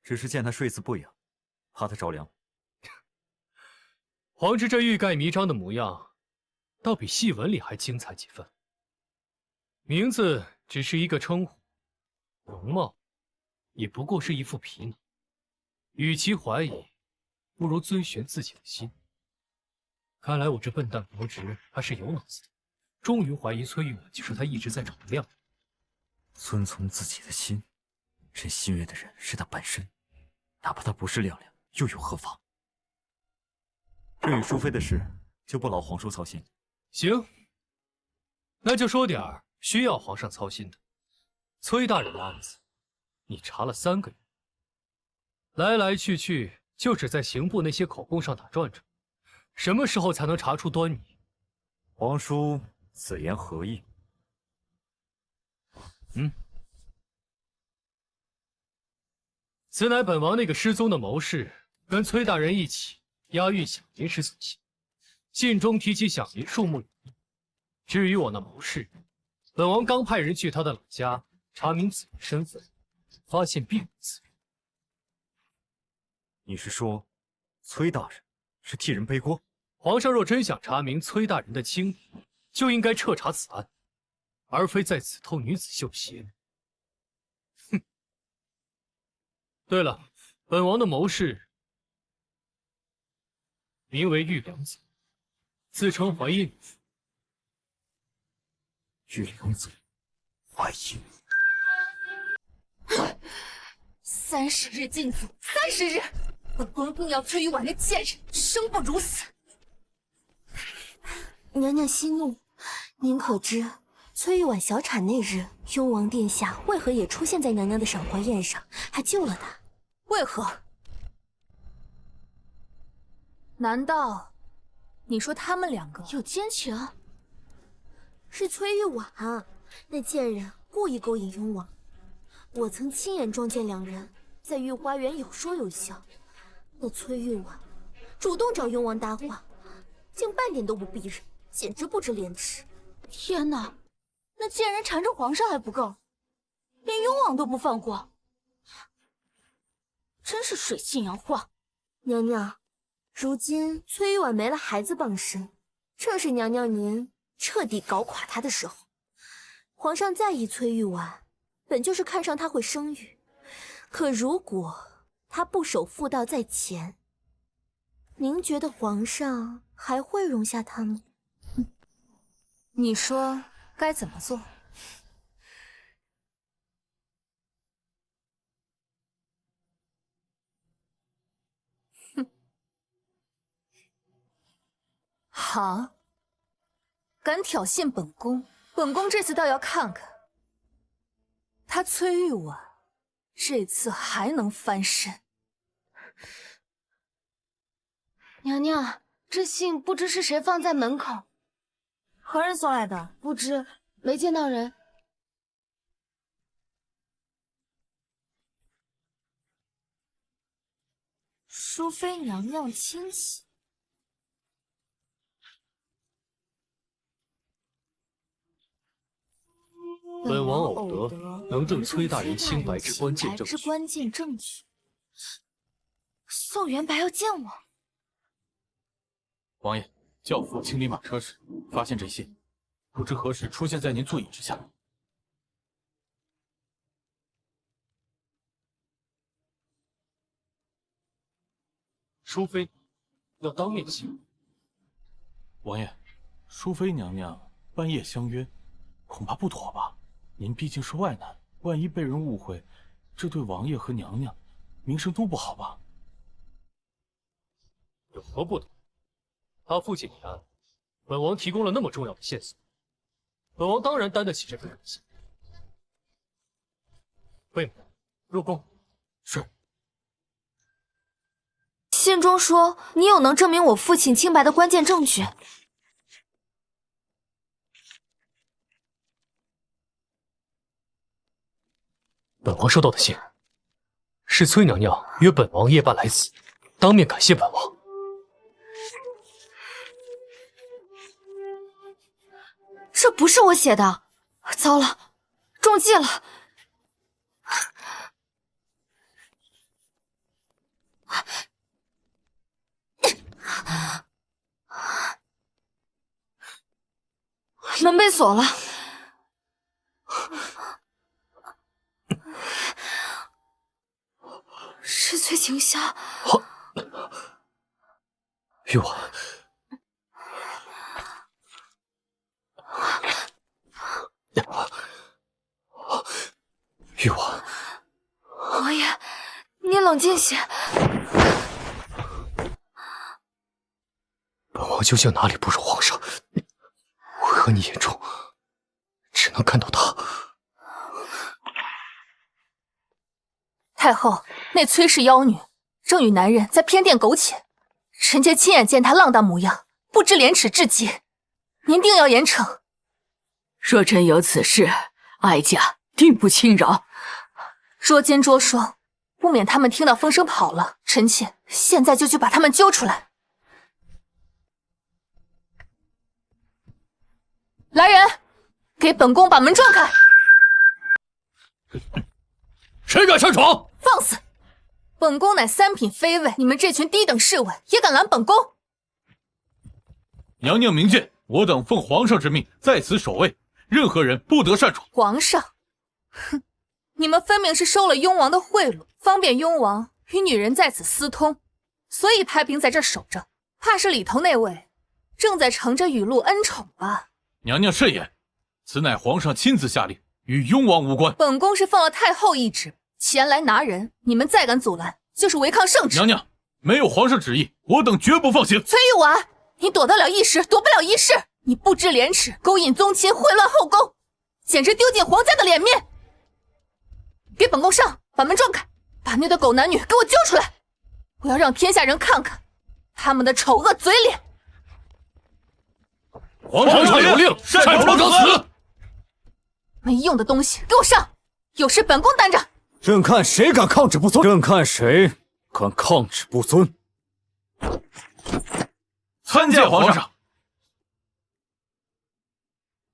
只是见他睡姿不雅，怕他着凉。皇侄这欲盖弥彰的模样，倒比戏文里还精彩几分。名字只是一个称呼，容貌也不过是一副皮囊。与其怀疑，不如遵循自己的心。看来我这笨蛋国侄还是有脑子的，终于怀疑崔玉婉就是他一直在找的亮亮。遵从自己的心，朕心悦的人是他本身，哪怕他不是亮亮，又有何妨？朕与淑妃的事就不劳皇叔操心。行，那就说点儿需要皇上操心的。崔大人的案子，你查了3个月，来来去去就只在刑部那些口供上打转转，什么时候才能查出端倪？皇叔此言何意？此乃本王那个失踪的谋士跟崔大人一起押运响银时所写，信中提起响银数目有异。至于我那谋士，本王刚派人去他的老家查明此人身份，发现并无此人。你是说，崔大人是替人背锅？皇上若真想查明崔大人的清理，就应该彻查此案，而非在此偷女子绣鞋。哼！对了，本王的谋士名为玉良子，自称怀孕。玉良子怀孕，30日禁足，30日！本宫更要崔玉婉那贱人生不如死！娘娘息怒，您可知崔玉婉小产那日，雍王殿下为何也出现在娘娘的赏花宴上，还救了她？为何？难道你说他们两个有奸情？是崔玉婉啊，那贱人故意勾引雍王。我曾亲眼撞见两人在御花园有说有笑，那崔玉婉主动找雍王搭话，竟半点都不避人，简直不知廉耻。天哪，那贱人缠着皇上还不够，连雍王都不放过，真是水性杨花。娘娘，如今崔玉婉没了孩子傍身，正是娘娘您彻底搞垮她的时候。皇上在意崔玉婉，本就是看上她会生育，可如果她不守妇道在前，您觉得皇上还会容下她吗？你说该怎么做？哼，好，敢挑衅本宫，本宫这次倒要看看，他崔玉婉这次还能翻身。娘娘，这信不知是谁放在门口。何人送来的？不知，没见到人。淑妃娘娘亲戚。本王偶得能证崔大人清白之关键证据。宋元白要见我。王爷，教父清理马车时发现这信，不知何时出现在您座椅之下。淑妃要当面请王爷，淑妃娘娘半夜相约，恐怕不妥吧？您毕竟是外男，万一被人误会，这对王爷和娘娘名声都不好吧？有何不妥？他父亲一案，本王提供了那么重要的线索，本王当然担得起这份责任。魏母，入宫。是。信中说你有能证明我父亲清白的关键证据。本王收到的信，是崔娘娘约本王夜半来此，当面感谢本王。这不是我写的，糟了，中计了！门被锁了。是崔晴霄。玉婉，玉婉，王爷，你冷静些。本王究竟哪里不如皇上？为何你眼中只能看到他？太后，那崔氏妖女正与男人在偏殿苟且，臣妾亲眼见她浪荡模样，不知廉耻至极，您定要严惩。若真有此事，哀家定不轻饶。捉奸捉双，不免他们听到风声跑了。臣妾现在就去把他们揪出来。来人，给本宫把门撞开！谁敢擅闯？放肆！本宫乃三品妃尉，你们这群低等侍卫也敢拦本宫？娘娘明鉴，我等奉皇上之命在此守卫，任何人不得擅闯。皇上，哼，你们分明是收了雍王的贿赂，方便雍王与女人在此私通，所以派兵在这守着，怕是里头那位正在乘着雨露恩宠吧？娘娘慎言，此乃皇上亲自下令，与雍王无关。本宫是奉了太后懿旨前来拿人，你们再敢阻拦，就是违抗圣旨。娘娘，没有皇上旨意，我等绝不放行。崔玉婉，你躲得了一时，躲不了一世。你不知廉耻，勾引宗亲，秽乱后宫，简直丢尽皇家的脸面。给本宫上，把门撞开，把那对狗男女给我揪出来，我要让天下人看看他们的丑恶嘴脸。皇上有令，擅闯者死！没用的东西，给我上！有事本宫担着。朕看谁敢抗旨不遵！朕看谁敢抗旨不遵！参见皇上。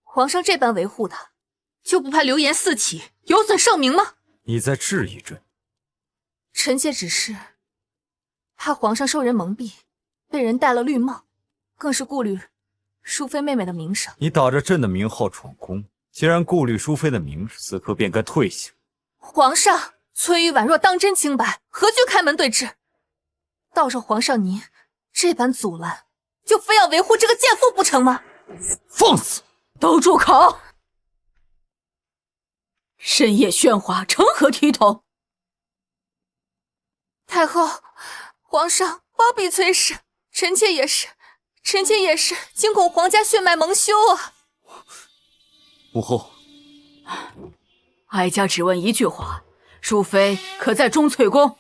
皇上这般维护他，就不怕流言四起，有损圣明吗？你在质疑朕？臣妾只是怕皇上受人蒙蔽，被人戴了绿帽，更是顾虑淑妃妹妹的名声。你打着朕的名号闯宫，既然顾虑淑妃的名声，此刻便该退下。皇上，崔玉婉若当真清白，何惧开门对质？倒是皇上您这般阻拦，就非要维护这个贱妇不成吗？放肆！都住口！深夜喧哗，成何体统？太后，皇上包庇崔氏，臣妾也是惊恐皇家血脉蒙羞啊！母后，哀家只问一句话：淑妃可在钟粹宫？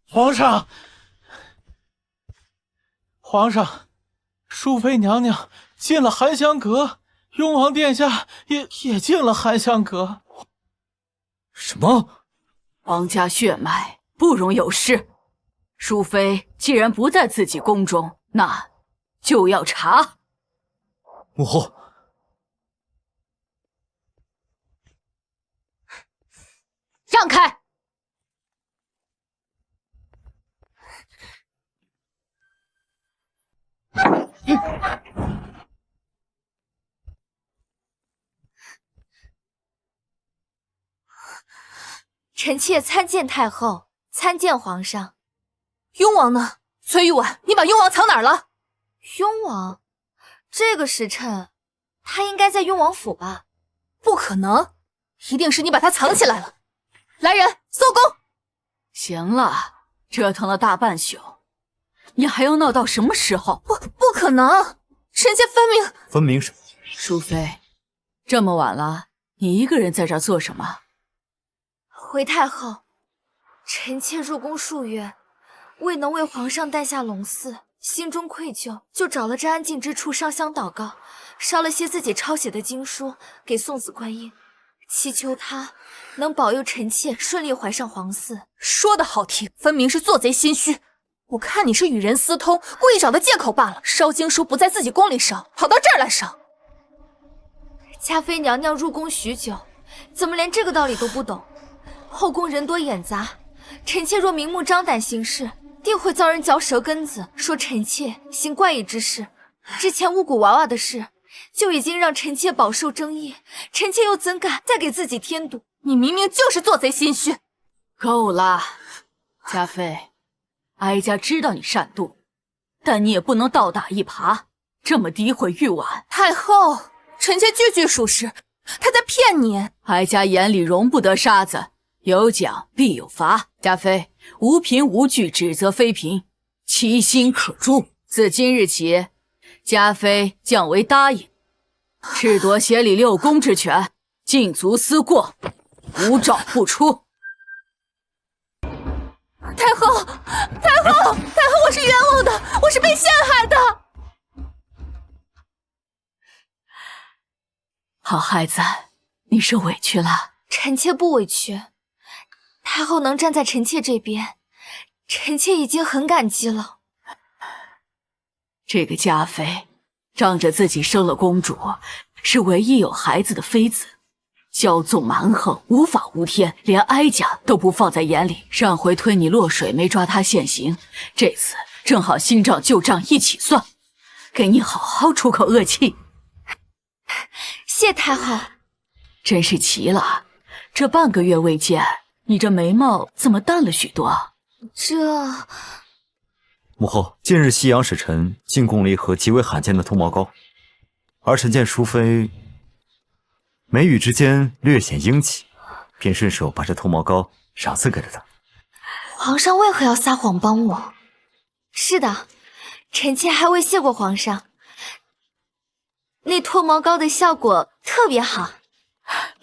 皇上，淑妃娘娘进了含香阁，雍王殿下也进了含香阁。什么？皇家血脉不容有失。淑妃既然不在自己宫中，那就要查。母后，让开！臣妾参见太后，参见皇上。雍王呢？崔玉婉，你把雍王藏哪儿了？雍王，这个时辰，他应该在雍王府吧？不可能，一定是你把他藏起来了。来人，搜宫！行了，折腾了大半宿，你还要闹到什么时候？不可能，臣妾分明什么？淑妃，这么晚了，你一个人在这儿做什么？回太后，臣妾入宫数月，未能为皇上诞下龙嗣，心中愧疚，就找了这安静之处上香祷告，烧了些自己抄写的经书给送子观音，祈求他能保佑臣妾顺利怀上皇嗣。说的好听，分明是做贼心虚。我看你是与人私通，故意找的借口罢了。烧经书不在自己宫里烧，跑到这儿来烧。嘉妃娘娘入宫许久，怎么连这个道理都不懂？后宫人多眼杂，臣妾若明目张胆行事，定会遭人嚼舌根子，说臣妾行怪异之事。之前巫蛊娃娃的事，就已经让臣妾饱受争议，臣妾又怎敢再给自己添堵？你明明就是做贼心虚。够了，嘉妃，哀家知道你善妒，但你也不能倒打一耙，这么诋毁玉婉。太后，臣妾句句属实，他在骗你。哀家眼里容不得沙子，有奖必有罚。嘉妃，无凭无据指责妃嫔，其心可诛。自今日起，嘉妃降为答应，褫夺协理6宫之权，禁足思过，无诏不出。太后，我是冤枉的，我是被陷害的。好孩子，你受委屈了。臣妾不委屈，太后能站在臣妾这边，臣妾已经很感激了。这个嘉妃仗着自己生了公主，是唯一有孩子的妃子，骄纵蛮横，无法无天，连哀家都不放在眼里。上回推你落水没抓她现行，这次正好新账旧账一起算，给你好好出口恶气。谢太后。真是奇了，这半个月未见，你这眉毛怎么淡了许多？母后，近日西洋使臣进贡了一盒极为罕见的脱毛膏，儿臣见淑妃眉宇之间略显英气，便顺手把这脱毛膏赏赐给了她。皇上为何要撒谎帮我？是的，臣妾还未谢过皇上。那脱毛膏的效果特别好。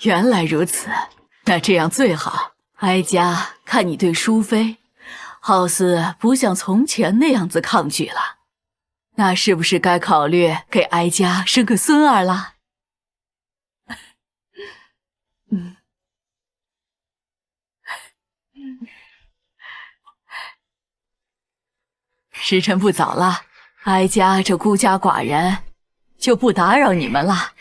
原来如此，那这样最好。哀家看你对淑妃好似不像从前那样子抗拒了，那是不是该考虑给哀家生个孙儿啦？时辰不早了，哀家这孤家寡人就不打扰你们了。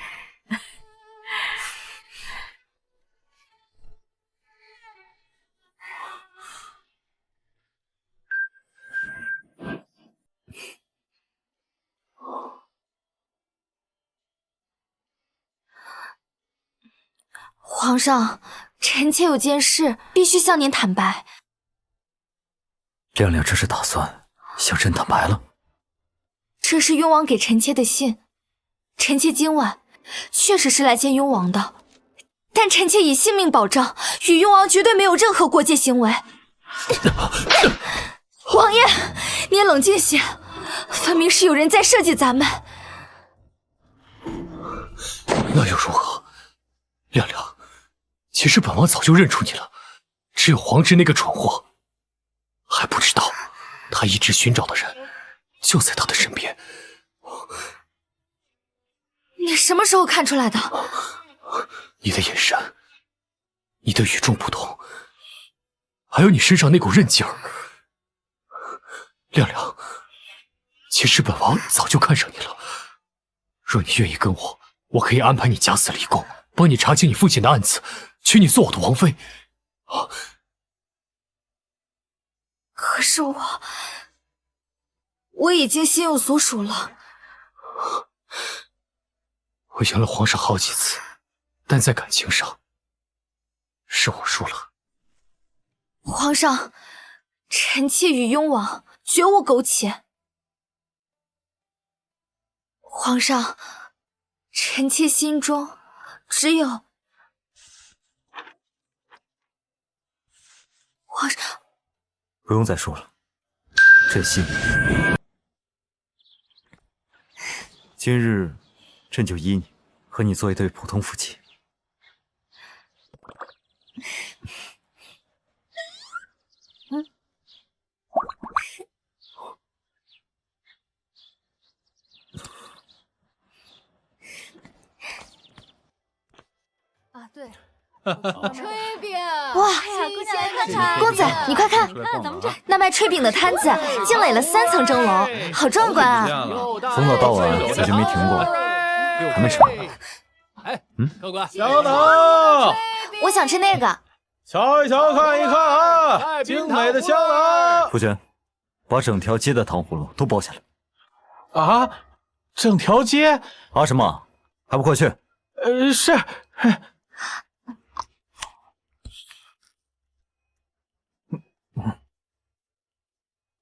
皇上，臣妾有件事必须向您坦白。亮亮这是打算向朕坦白了？这是雍王给臣妾的信，臣妾今晚确实是来见雍王的，但臣妾以性命保证，与雍王绝对没有任何过界行为。王爷，你也冷静些，分明是有人在设计咱们。那又如何？亮亮，其实本王早就认出你了，只有黄直那个蠢货还不知道，他一直寻找的人就在他的身边。你什么时候看出来的？你的眼神，你的与众不同，还有你身上那股韧劲儿。亮亮，其实本王早就看上你了，若你愿意跟我，我可以安排你假死立功，帮你查清你父亲的案子，娶你做我的王妃。可是我已经心有所属了。我赢了皇上好几次，但在感情上是我输了。皇上，臣妾与雍王绝无苟且。皇上，臣妾心中只有……皇上，不用再说了，朕信你。今日朕就依你，和你做一对普通夫妻。啊，对。炊饼哇，新鲜公子，你快看，那卖炊饼的摊子竟垒了3层蒸笼，好壮观啊！从早到晚早就没停过，还没吃饱。哎，客官，香囊，我想吃那个。瞧一瞧，看一看啊，精美的香囊。夫君，把整条街的糖葫芦都包下来。啊，整条街？啊什么？还不快去？是。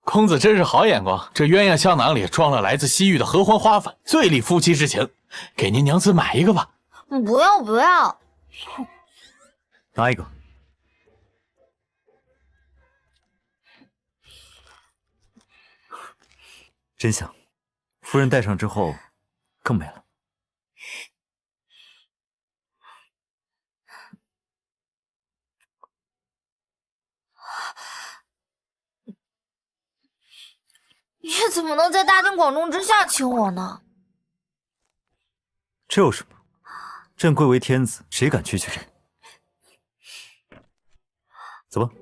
公子真是好眼光，这鸳鸯香囊里装了来自西域的合欢花粉，最利夫妻之情。给您娘子买一个吧。不要不要，拿一个。真香，夫人戴上之后更美了。你怎么能在大庭广众之下亲我呢？这有什么？朕贵为天子，谁敢区朕？走吧。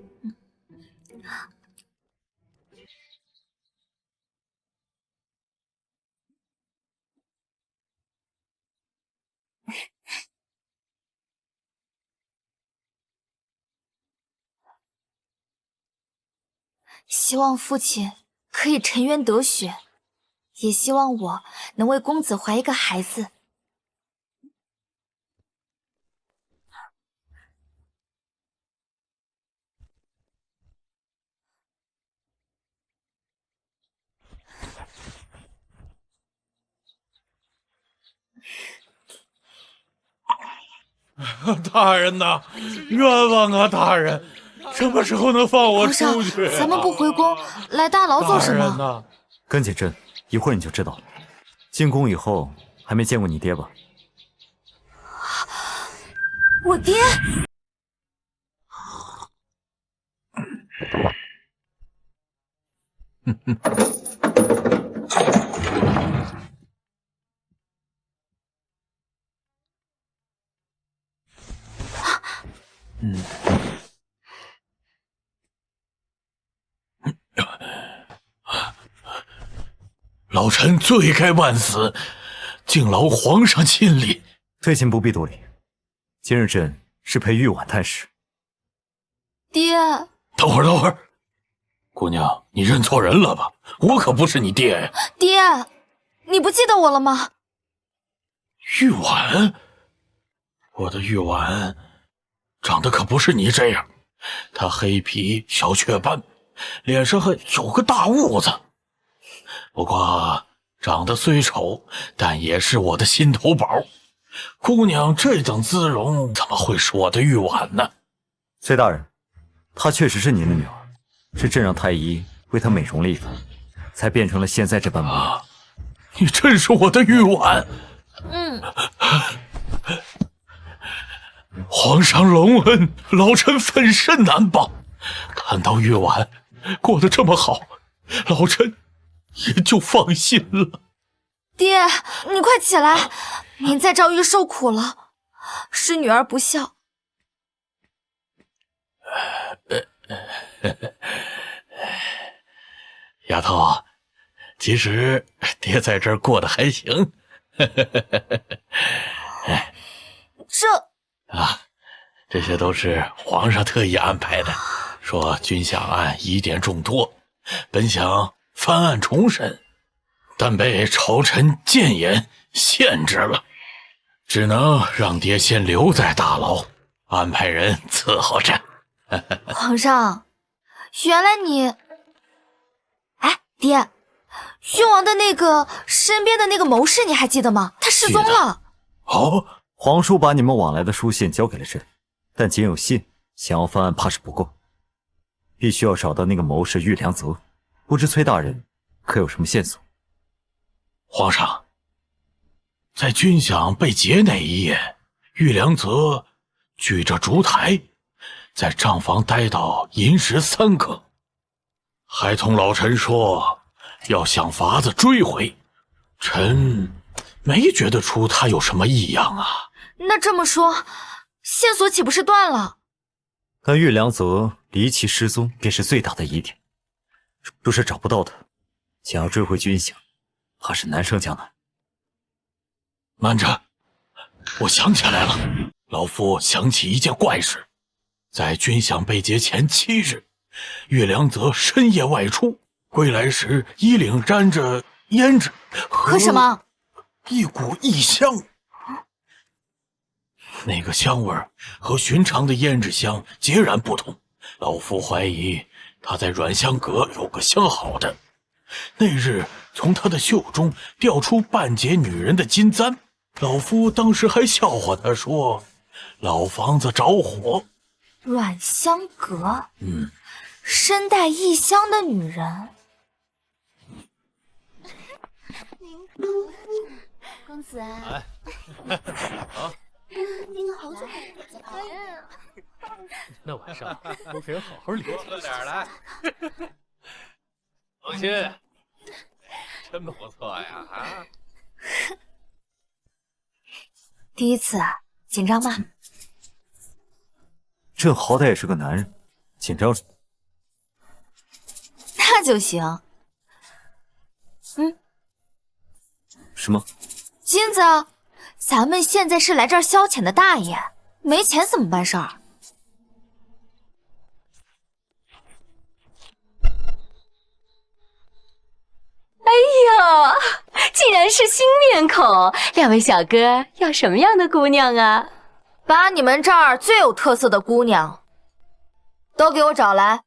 希望父亲可以沉冤得雪，也希望我能为公子怀一个孩子。大人呐，冤枉啊！大人，什么时候能放我出去？咱们不回宫，来大牢做什么？跟紧朕，一会儿你就知道了。进宫以后还没见过你爹吧？我爹？老臣罪该万死，敬劳皇上亲礼。退寝不必多礼。今日朕是陪玉婉探视。爹，等会儿，姑娘，你认错人了吧？我可不是你爹呀。爹，你不记得我了吗？玉婉，我的玉婉，长得可不是你这样。她黑皮小雀斑，脸上还有个大痦子。不过长得虽丑，但也是我的心头宝。姑娘这等姿容，怎么会是我的玉婉呢？崔大人，她确实是您的女儿，是朕让太医为她美容了一番，才变成了现在这般模样。你真是我的玉婉。皇上隆恩，老臣粉身难报。看到玉婉过得这么好，老臣也就放心了。爹，你快起来，您在诏狱受苦了，是女儿不孝。丫头，其实爹在这儿过得还行。这些都是皇上特意安排的，说军饷案疑点众多，本想翻案重审，但被朝臣谏言限制了，只能让爹先留在大牢，安排人伺候着。皇上，原来你……哎，爹，誉王的那个身边的那个谋士你还记得吗？他失踪了。哦，皇叔把你们往来的书信交给了朕，但仅有信，想要翻案怕是不够，必须要找到那个谋士玉良泽。不知崔大人可有什么线索？皇上，在军饷被劫那一夜，玉良泽举着烛台，在账房待到寅时3刻，还同老臣说要想法子追回，臣没觉得出他有什么异样啊。那这么说，线索岂不是断了？但玉良泽离奇失踪便是最大的疑点，若是找不到他，想要追回军饷，怕是难上加难。慢着，我想起来了，老夫想起一件怪事。在军饷被劫前7日，岳良泽深夜外出，归来时衣领沾着胭脂和什么？一股异香。那个香味和寻常的胭脂香截然不同，老夫怀疑他在软香阁有个相好的。那日从他的袖中掉出半截女人的金簪，老夫当时还笑话他说老房子着火。软香阁，身带异香的女人。公子啊，您好久没见，那晚上我可要好好理多喝点来。放心，真不错呀啊！爹，第一次啊，紧张吗？朕好歹也是个男人，紧张什么？那就行。什么？金子，咱们现在是来这儿消遣的大爷，没钱怎么办事儿？哎呦，竟然是新面孔！两位小哥要什么样的姑娘啊？把你们这儿最有特色的姑娘都给我找来。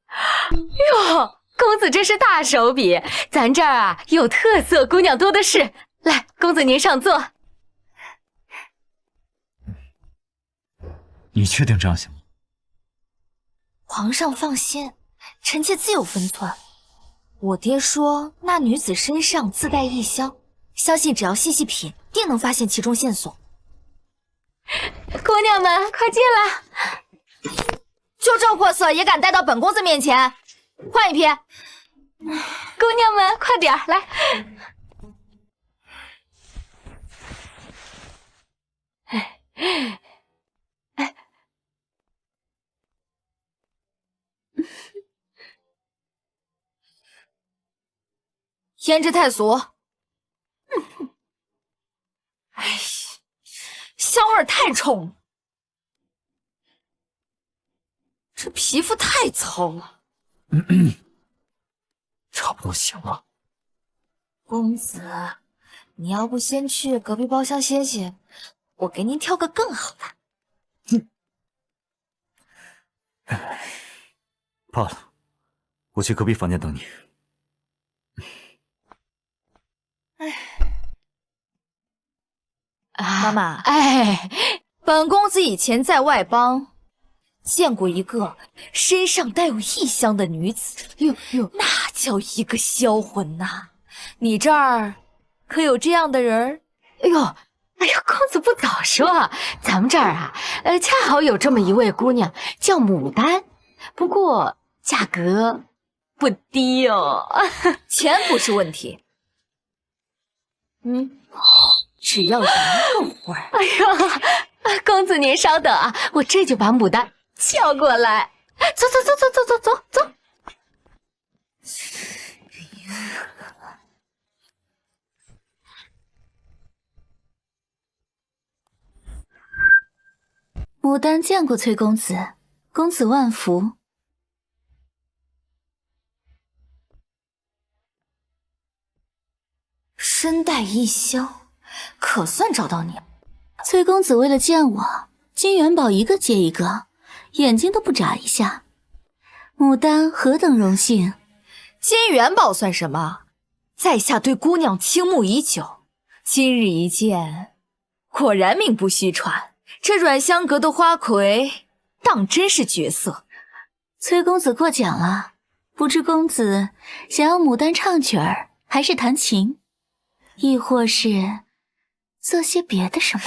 哟，公子真是大手笔，咱这儿啊有特色姑娘多的是。来，公子您上座。你确定这样行吗？皇上放心，臣妾自有分寸。我爹说那女子身上自带异香，相信只要细细品，定能发现其中线索。姑娘们快进来！就这货色也敢带到本公子面前？换一批。姑娘们快点来！胭脂太俗。哎呀，香味太冲了，这皮肤太糙了。差不多行了。公子，你要不先去隔壁包厢歇歇，我给您挑个更好的。罢了，我去隔壁房间等你。妈妈，哎，本公子以前在外邦见过一个身上带有异香的女子，那叫一个销魂呐！你这儿可有这样的人儿？哎呦，公子不早说，咱们这儿啊，恰好有这么一位姑娘，叫牡丹，不过价格不低哦。钱不是问题。只要一个会儿。哎呦，公子您稍等啊，我这就把牡丹叫过来。走。牡丹见过崔公子，公子万福。身带异香，可算找到你了。崔公子为了见我，金元宝一个接一个，眼睛都不眨一下。牡丹何等荣幸！金元宝算什么？在下对姑娘倾慕已久，今日一见，果然名不虚传。这软香阁的花魁，当真是绝色。崔公子过奖了，不知公子想要牡丹唱曲儿，还是弹琴，亦或是做些别的什么？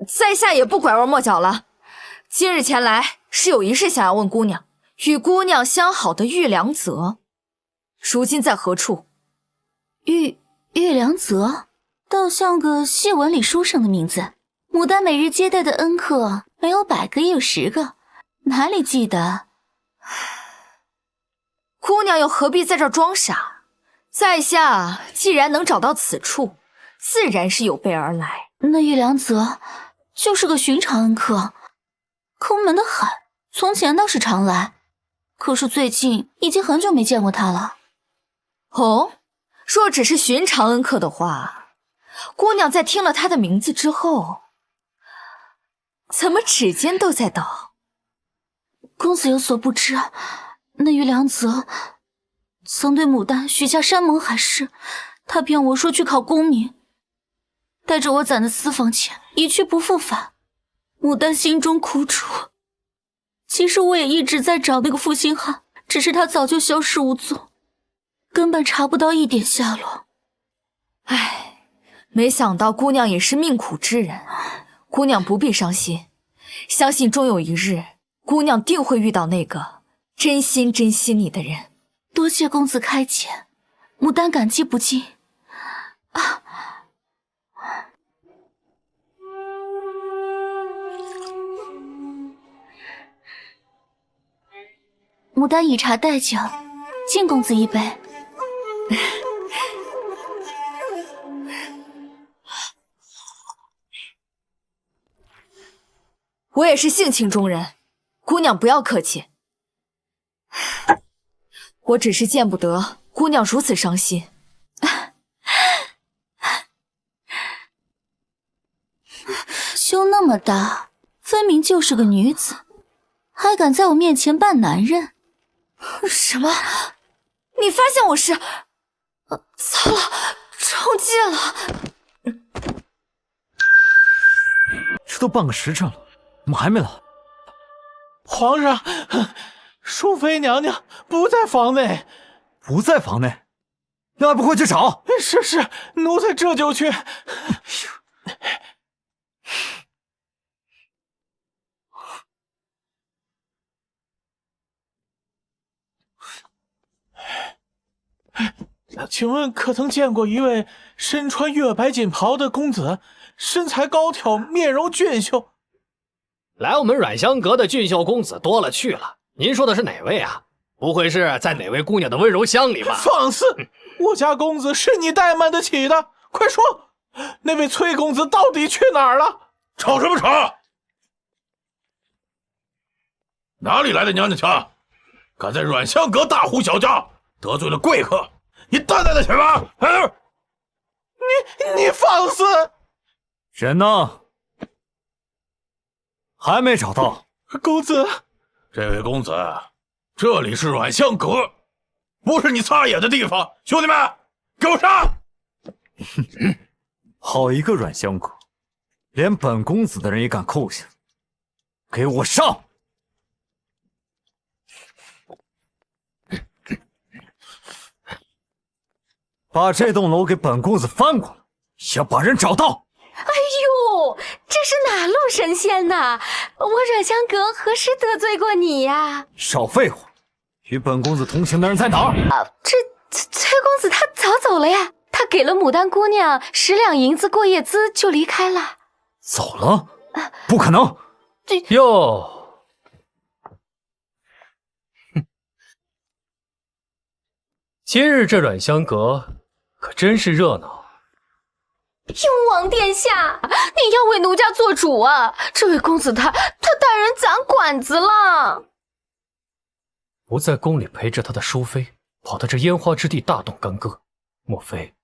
在下也不拐弯抹角了。今日前来是有一事想要问姑娘，与姑娘相好的玉良泽，如今在何处？玉良泽，倒像个戏文里书生的名字。牡丹每日接待的恩客没有100个也有10个，哪里记得？姑娘又何必在这儿装傻？在下既然能找到此处，自然是有备而来。那玉良泽就是个寻常恩客，抠门的很。从前倒是常来，可是最近已经很久没见过他了。哦，若只是寻常恩客的话，姑娘在听了他的名字之后，怎么指尖都在抖？公子有所不知，那玉良泽曾对牡丹许下山盟海誓，他骗我说去考功名，带着我攒的私房钱一去不复返。牡丹心中苦楚，其实我也一直在找那个负心汉，只是他早就消失无踪，根本查不到一点下落。唉，没想到姑娘也是命苦之人。姑娘不必伤心，相信终有一日，姑娘定会遇到那个真心珍惜你的人。多谢公子开解，牡丹感激不尽。牡丹以茶代酒，敬公子一杯。我也是性情中人，姑娘不要客气。我只是见不得姑娘如此伤心。胸那么大，分明就是个女子，还敢在我面前扮男人？什么？你发现我是……糟了，中计了！这都半个时辰了，怎么还没来？皇上，淑妃娘娘不在房内。不在房内？那还不快去找？是，奴才这就去。请问可曾见过一位身穿月白锦袍的公子，身材高挑，面容俊秀？来我们阮香阁的俊秀公子多了去了，您说的是哪位啊？不会是在哪位姑娘的温柔乡里吧？放肆！我家公子是你怠慢得起的，快说，那位崔公子到底去哪儿了？吵什么吵？哪里来的娘娘腔？敢在阮香阁大呼小叫，得罪了贵客，你担待得起吗？你放肆！人呢？还没找到。公子，这位公子，这里是阮香阁，不是你擦眼的地方。兄弟们，给我上！好一个阮香阁，连本公子的人也敢扣下，给我上！把这栋楼给本公子翻过来，要把人找到。哎呦，这是哪路神仙呐？我阮香阁何时得罪过你呀？少废话，与本公子同行的人在哪儿？这崔公子他早走了呀，他给了牡丹姑娘10两银子过夜资就离开了。走了？不可能！哟，今日这阮香阁可真是热闹。雍王殿下，你要为奴家做主啊！这位公子他带人攒馆子了。不在宫里陪着他的淑妃，跑到这烟花之地大动干戈，莫非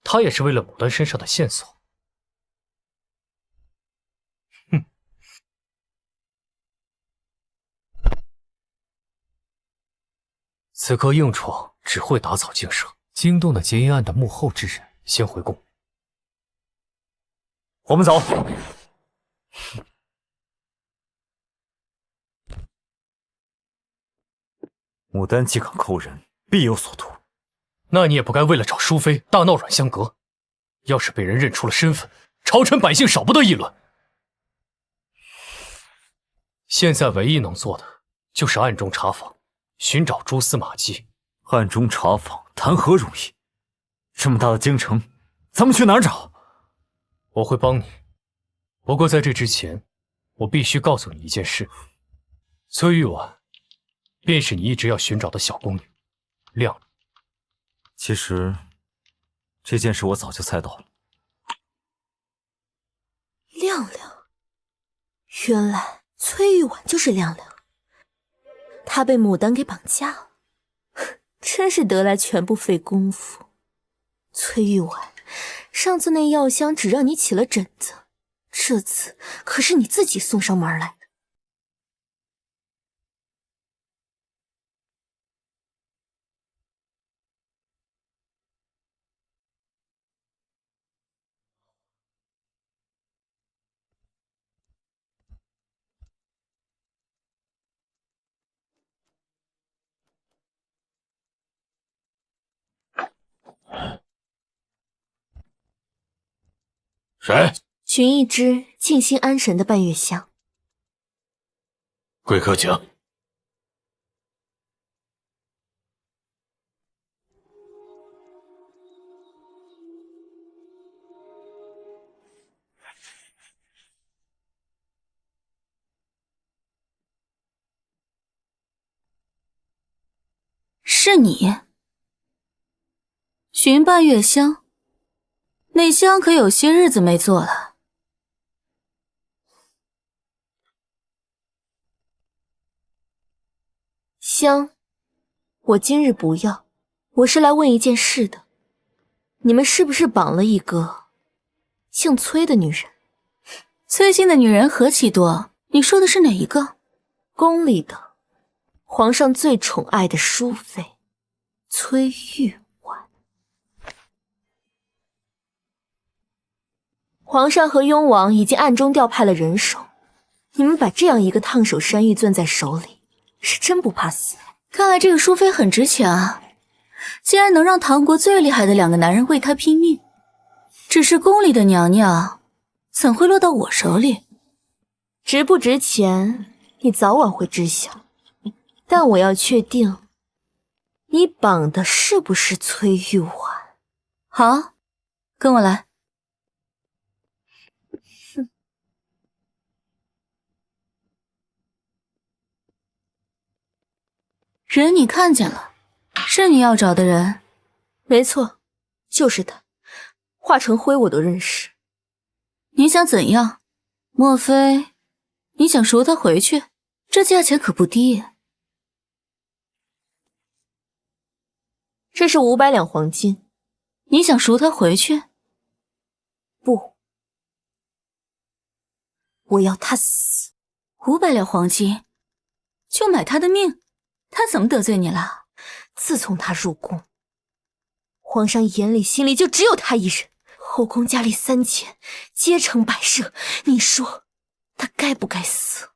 他也是为了牡丹身上的线索？哼！此刻硬闯只会打草惊蛇，惊动了结阴案的幕后之人，先回宫。我们走。牡丹既敢扣人，必有所图。那你也不该为了找淑妃大闹阮香阁，要是被人认出了身份，朝臣百姓少不得议论。现在唯一能做的就是暗中查访，寻找蛛丝马迹。暗中查访谈何容易？这么大的京城，咱们去哪儿找？我会帮你，不过在这之前，我必须告诉你一件事：崔玉婉，便是你一直要寻找的小宫女，亮亮。其实，这件事我早就猜到了。亮亮，原来崔玉婉就是亮亮，她被牡丹给绑架了，真是得来全不费工夫。崔玉婉，上次那药箱只让你起了疹子，这次可是你自己送上门来的。谁？寻一支静心安神的半月香。贵客请。是你。寻半月香，那香可有些日子没做了。香，我今日不要，我是来问一件事的。你们是不是绑了一个姓崔的女人？崔姓的女人何其多，你说的是哪一个？宫里的，皇上最宠爱的淑妃，崔玉婉。皇上和雍王已经暗中调派了人手，你们把这样一个烫手山芋攥在手里，是真不怕死。看来这个淑妃很值钱啊，竟然能让唐国最厉害的2个男人为她拼命。只是宫里的娘娘怎会落到我手里？值不值钱，你早晚会知晓。但我要确定，你绑的是不是崔玉婉？好，跟我来。人你看见了，是你要找的人。没错，就是他，化成灰我都认识。你想怎样？莫非你想赎他回去？这价钱可不低。这是500两黄金。你想赎他回去？不，我要他死。500两黄金就买他的命？他怎么得罪你了？自从他入宫，皇上眼里心里就只有他一人，后宫佳丽3000，皆成摆设，你说他该不该死？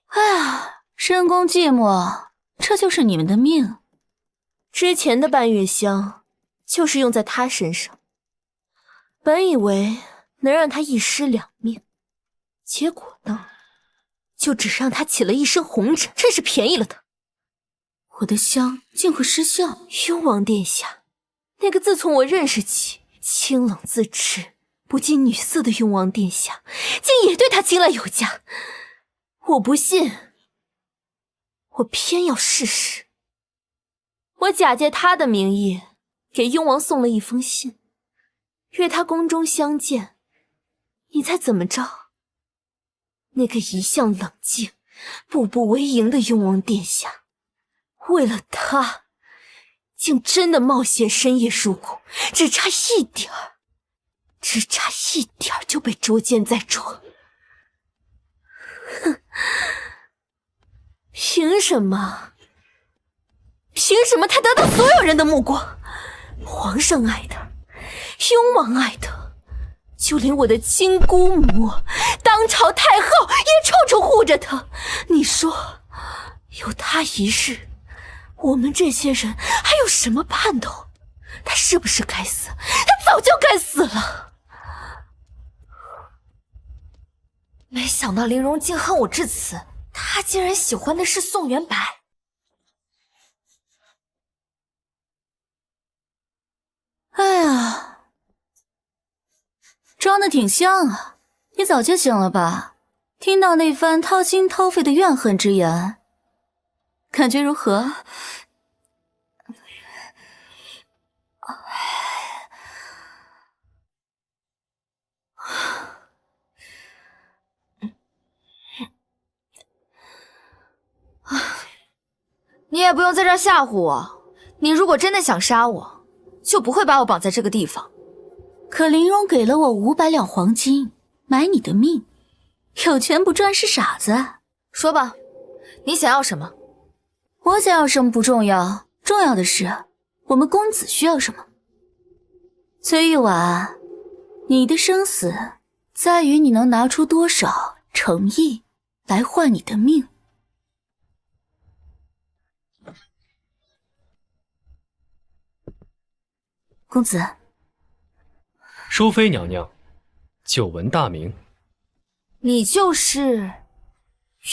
哎呀，深宫寂寞，这就是你们的命。之前的半月香就是用在他身上，本以为能让他一尸2命，结果呢，就只让他起了一身红疹，真是便宜了他。我的香竟会失效！雍王殿下，那个自从我认识起清冷自持、不近女色的雍王殿下，竟也对他青睐有加。我不信，我偏要试试。我假借他的名义，给雍王送了一封信，约他宫中相见。你猜怎么着？那个一向冷静、步步为营的雍王殿下，为了他，竟真的冒险深夜入宫，只差一点儿就被捉奸在床。哼，凭什么？凭什么他得到所有人的目光？皇上爱他，雍王爱他，就连我的亲姑母、当朝太后也处处护着他。你说，有他一日，我们这些人还有什么盼头？他是不是该死？他早就该死了。没想到林荣竟恨我至此，他竟然喜欢的是宋元白。哎呀，装的挺像啊！你早就醒了吧？听到那番掏心掏肺的怨恨之言，感觉如何？你也不用在这儿吓唬我，你如果真的想杀我，就不会把我绑在这个地方。可林荣给了我500两黄金，买你的命，有钱不赚是傻子。说吧，你想要什么？我想要什么不重要，重要的是我们公子需要什么。崔玉婉，你的生死在于你能拿出多少诚意来换你的命。公子，淑妃娘娘，久闻大名。你就是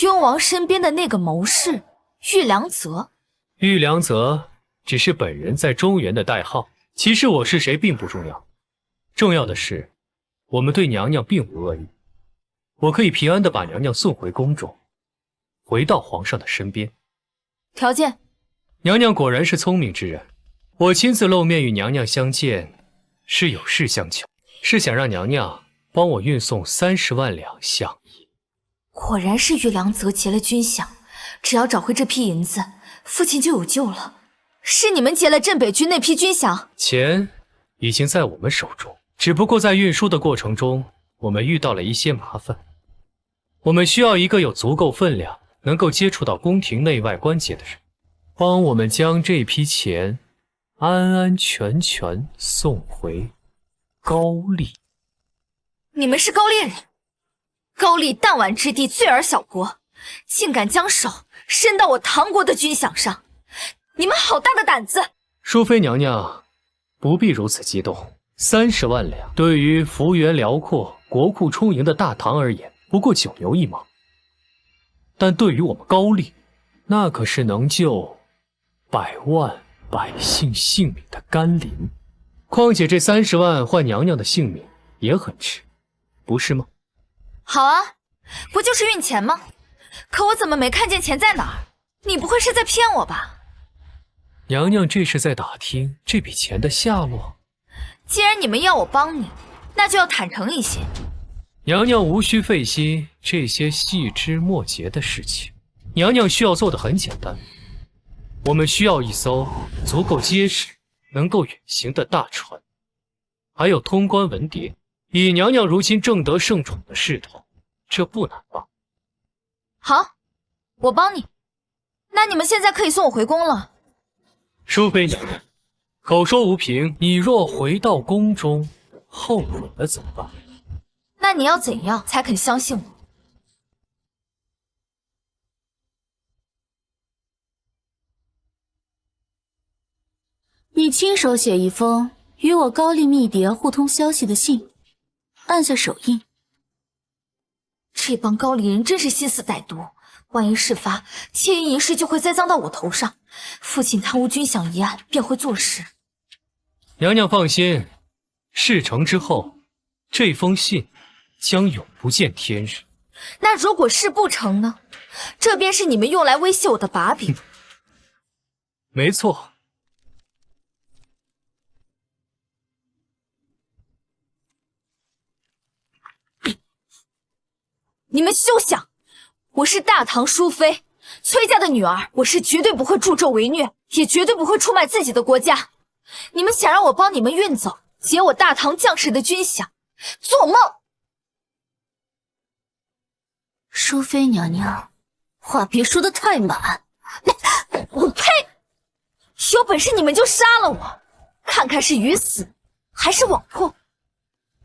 雍王身边的那个谋士玉良泽。玉良泽只是本人在中原的代号，其实我是谁并不重要，重要的是我们对娘娘并无恶意，我可以平安地把娘娘送回宫中，回到皇上的身边。条件？娘娘果然是聪明之人，我亲自露面与娘娘相见，是有事相求，是想让娘娘帮我运送30万两相衣。果然是于良泽劫了军饷，只要找回这批银子，父亲就有救了。是你们劫了镇北军那批军饷？钱已经在我们手中，只不过在运输的过程中，我们遇到了一些麻烦。我们需要一个有足够分量，能够接触到宫廷内外关节的人，帮我们将这批钱安安全全送回高丽。你们是高丽人，高丽弹丸之地，罪而小国，竟敢将手伸到我唐国的军饷上，你们好大的胆子！淑妃娘娘不必如此激动，30万两对于幅员辽阔、国库充盈的大唐而言，不过九牛一毛，但对于我们高丽，那可是能救百万百姓性命的甘霖。况且这30万换娘娘的性命也很值，不是吗？好啊，不就是运钱吗？可我怎么没看见钱在哪儿？你不会是在骗我吧？娘娘这是在打听这笔钱的下落。既然你们要我帮你，那就要坦诚一些。娘娘无需费心这些细枝末节的事情，娘娘需要做的很简单，我们需要一艘足够结实、能够远行的大船，还有通关文牒。以娘娘如今正得圣宠的势头，这不难吧？好，我帮你。那你们现在可以送我回宫了。淑妃娘娘，口说无凭，你若回到宫中，后悔了怎么办？那你要怎样才肯相信我？你亲手写一封与我高丽密谍互通消息的信，按下手印。这帮高丽人真是心思歹毒，万一事发，窃银一事就会栽赃到我头上，父亲贪污军饷一案便会坐实。娘娘放心，事成之后，这封信将永不见天日。那如果事不成呢？这便是你们用来威胁我的把柄。没错。你们休想！我是大唐淑妃，崔家的女儿，我是绝对不会助纣为虐，也绝对不会出卖自己的国家。你们想让我帮你们运走劫我大唐将士的军饷，做梦！淑妃娘娘，话别说的太满。我呸！有本事你们就杀了我，看看是鱼死还是网破。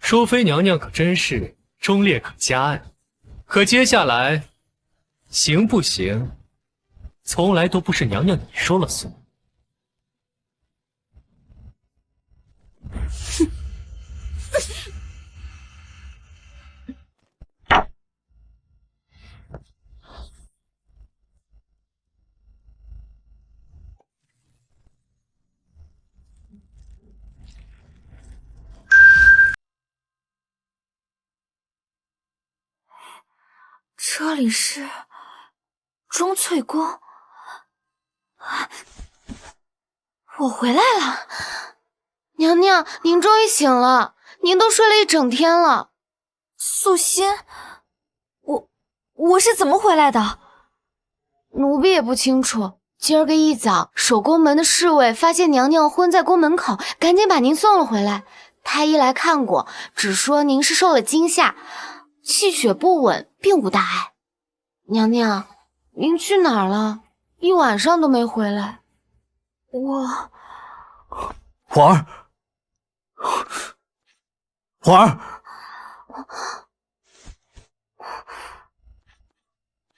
淑妃娘娘可真是忠烈可嘉呀。可接下来行不行，从来都不是娘娘你说了算。这里是钟粹宫，我回来了。娘娘，您终于醒了，您都睡了一整天了。素心，我是怎么回来的？奴婢也不清楚。今儿个一早，守宫门的侍卫发现娘娘昏在宫门口，赶紧把您送了回来。太医来看过，只说您是受了惊吓，气血不稳，并无大碍。娘娘，您去哪儿了？一晚上都没回来。皇儿，皇儿，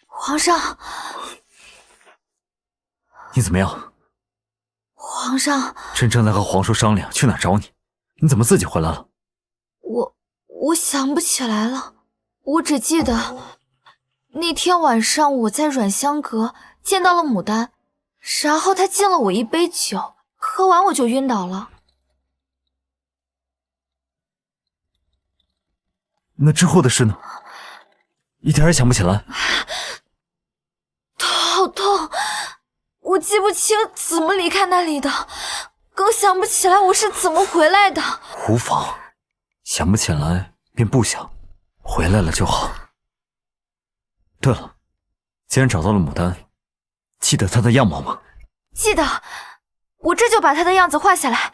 皇上，你怎么样？皇上，朕正在和皇叔商量去哪儿找你，你怎么自己回来了？我想不起来了，我只记得那天晚上我在阮香阁见到了牡丹，然后她敬了我一杯酒，喝完我就晕倒了。那之后的事呢？一点也想不起来。头好痛，我记不不清怎么离开那里的，更想不起来我是怎么回来的。无妨，想不起来便不想，回来了就好。对了，既然找到了牡丹，记得她的样貌吗？记得，我这就把她的样子画下来。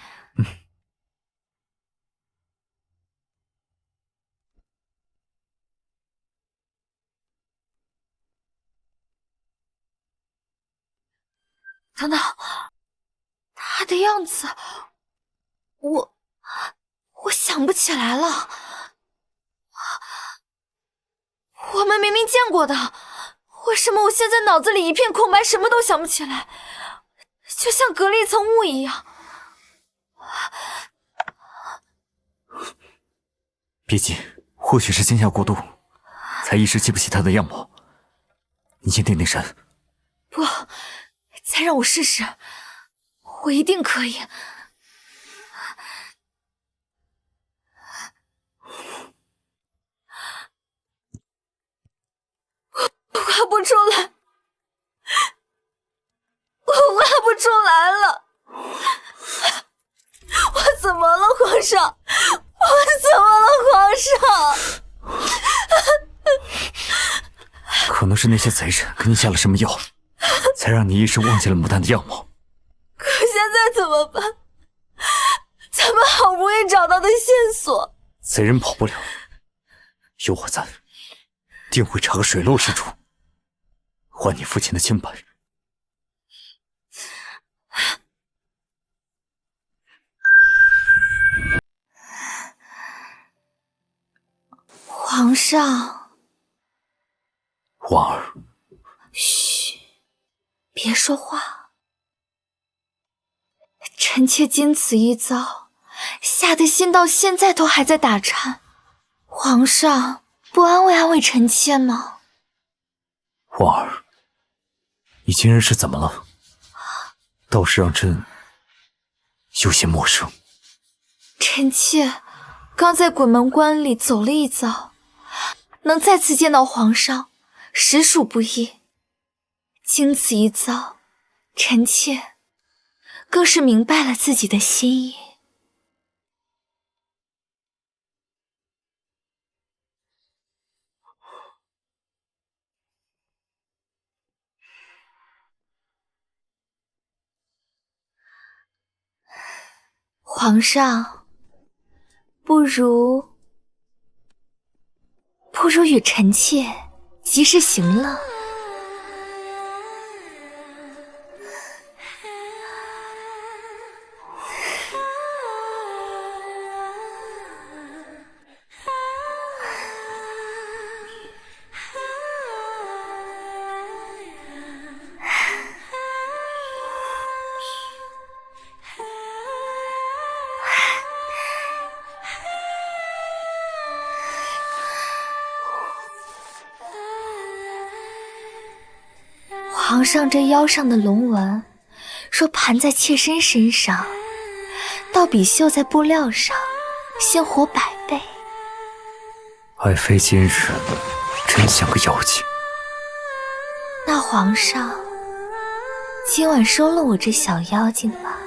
等等，他的样子，我想不起来了。我们明明见过的，为什么我现在脑子里一片空白，什么都想不起来，就像隔了一层雾一样？别急，或许是惊吓过度，才一时记不起他的样貌。你先定定神。不，再让我试试，我一定可以。我画不出来，我画不出来了。我怎么了，皇上？我怎么了，皇上？可能是那些贼人给你下了什么药，才让你一时忘记了牡丹的样貌。可现在怎么办？咱们好不容易找到的线索，贼人跑不了，有我在，定会查个水落石出，还你父亲的清白。皇上，婉儿，嘘，别说话。臣妾经此一遭，吓得心到现在都还在打颤。皇上不安慰安慰臣妾吗？婉儿，你今日是怎么了？倒是让朕有些陌生。臣妾刚在鬼门关里走了一遭，能再次见到皇上，实属不易。经此一遭，臣妾更是明白了自己的心意。皇上，不如与臣妾及时行乐。皇上这腰上的龙纹，若盘在妾身身上，倒比绣在布料上鲜活100倍。爱妃今日真像个妖精。那皇上今晚收了我这小妖精吧。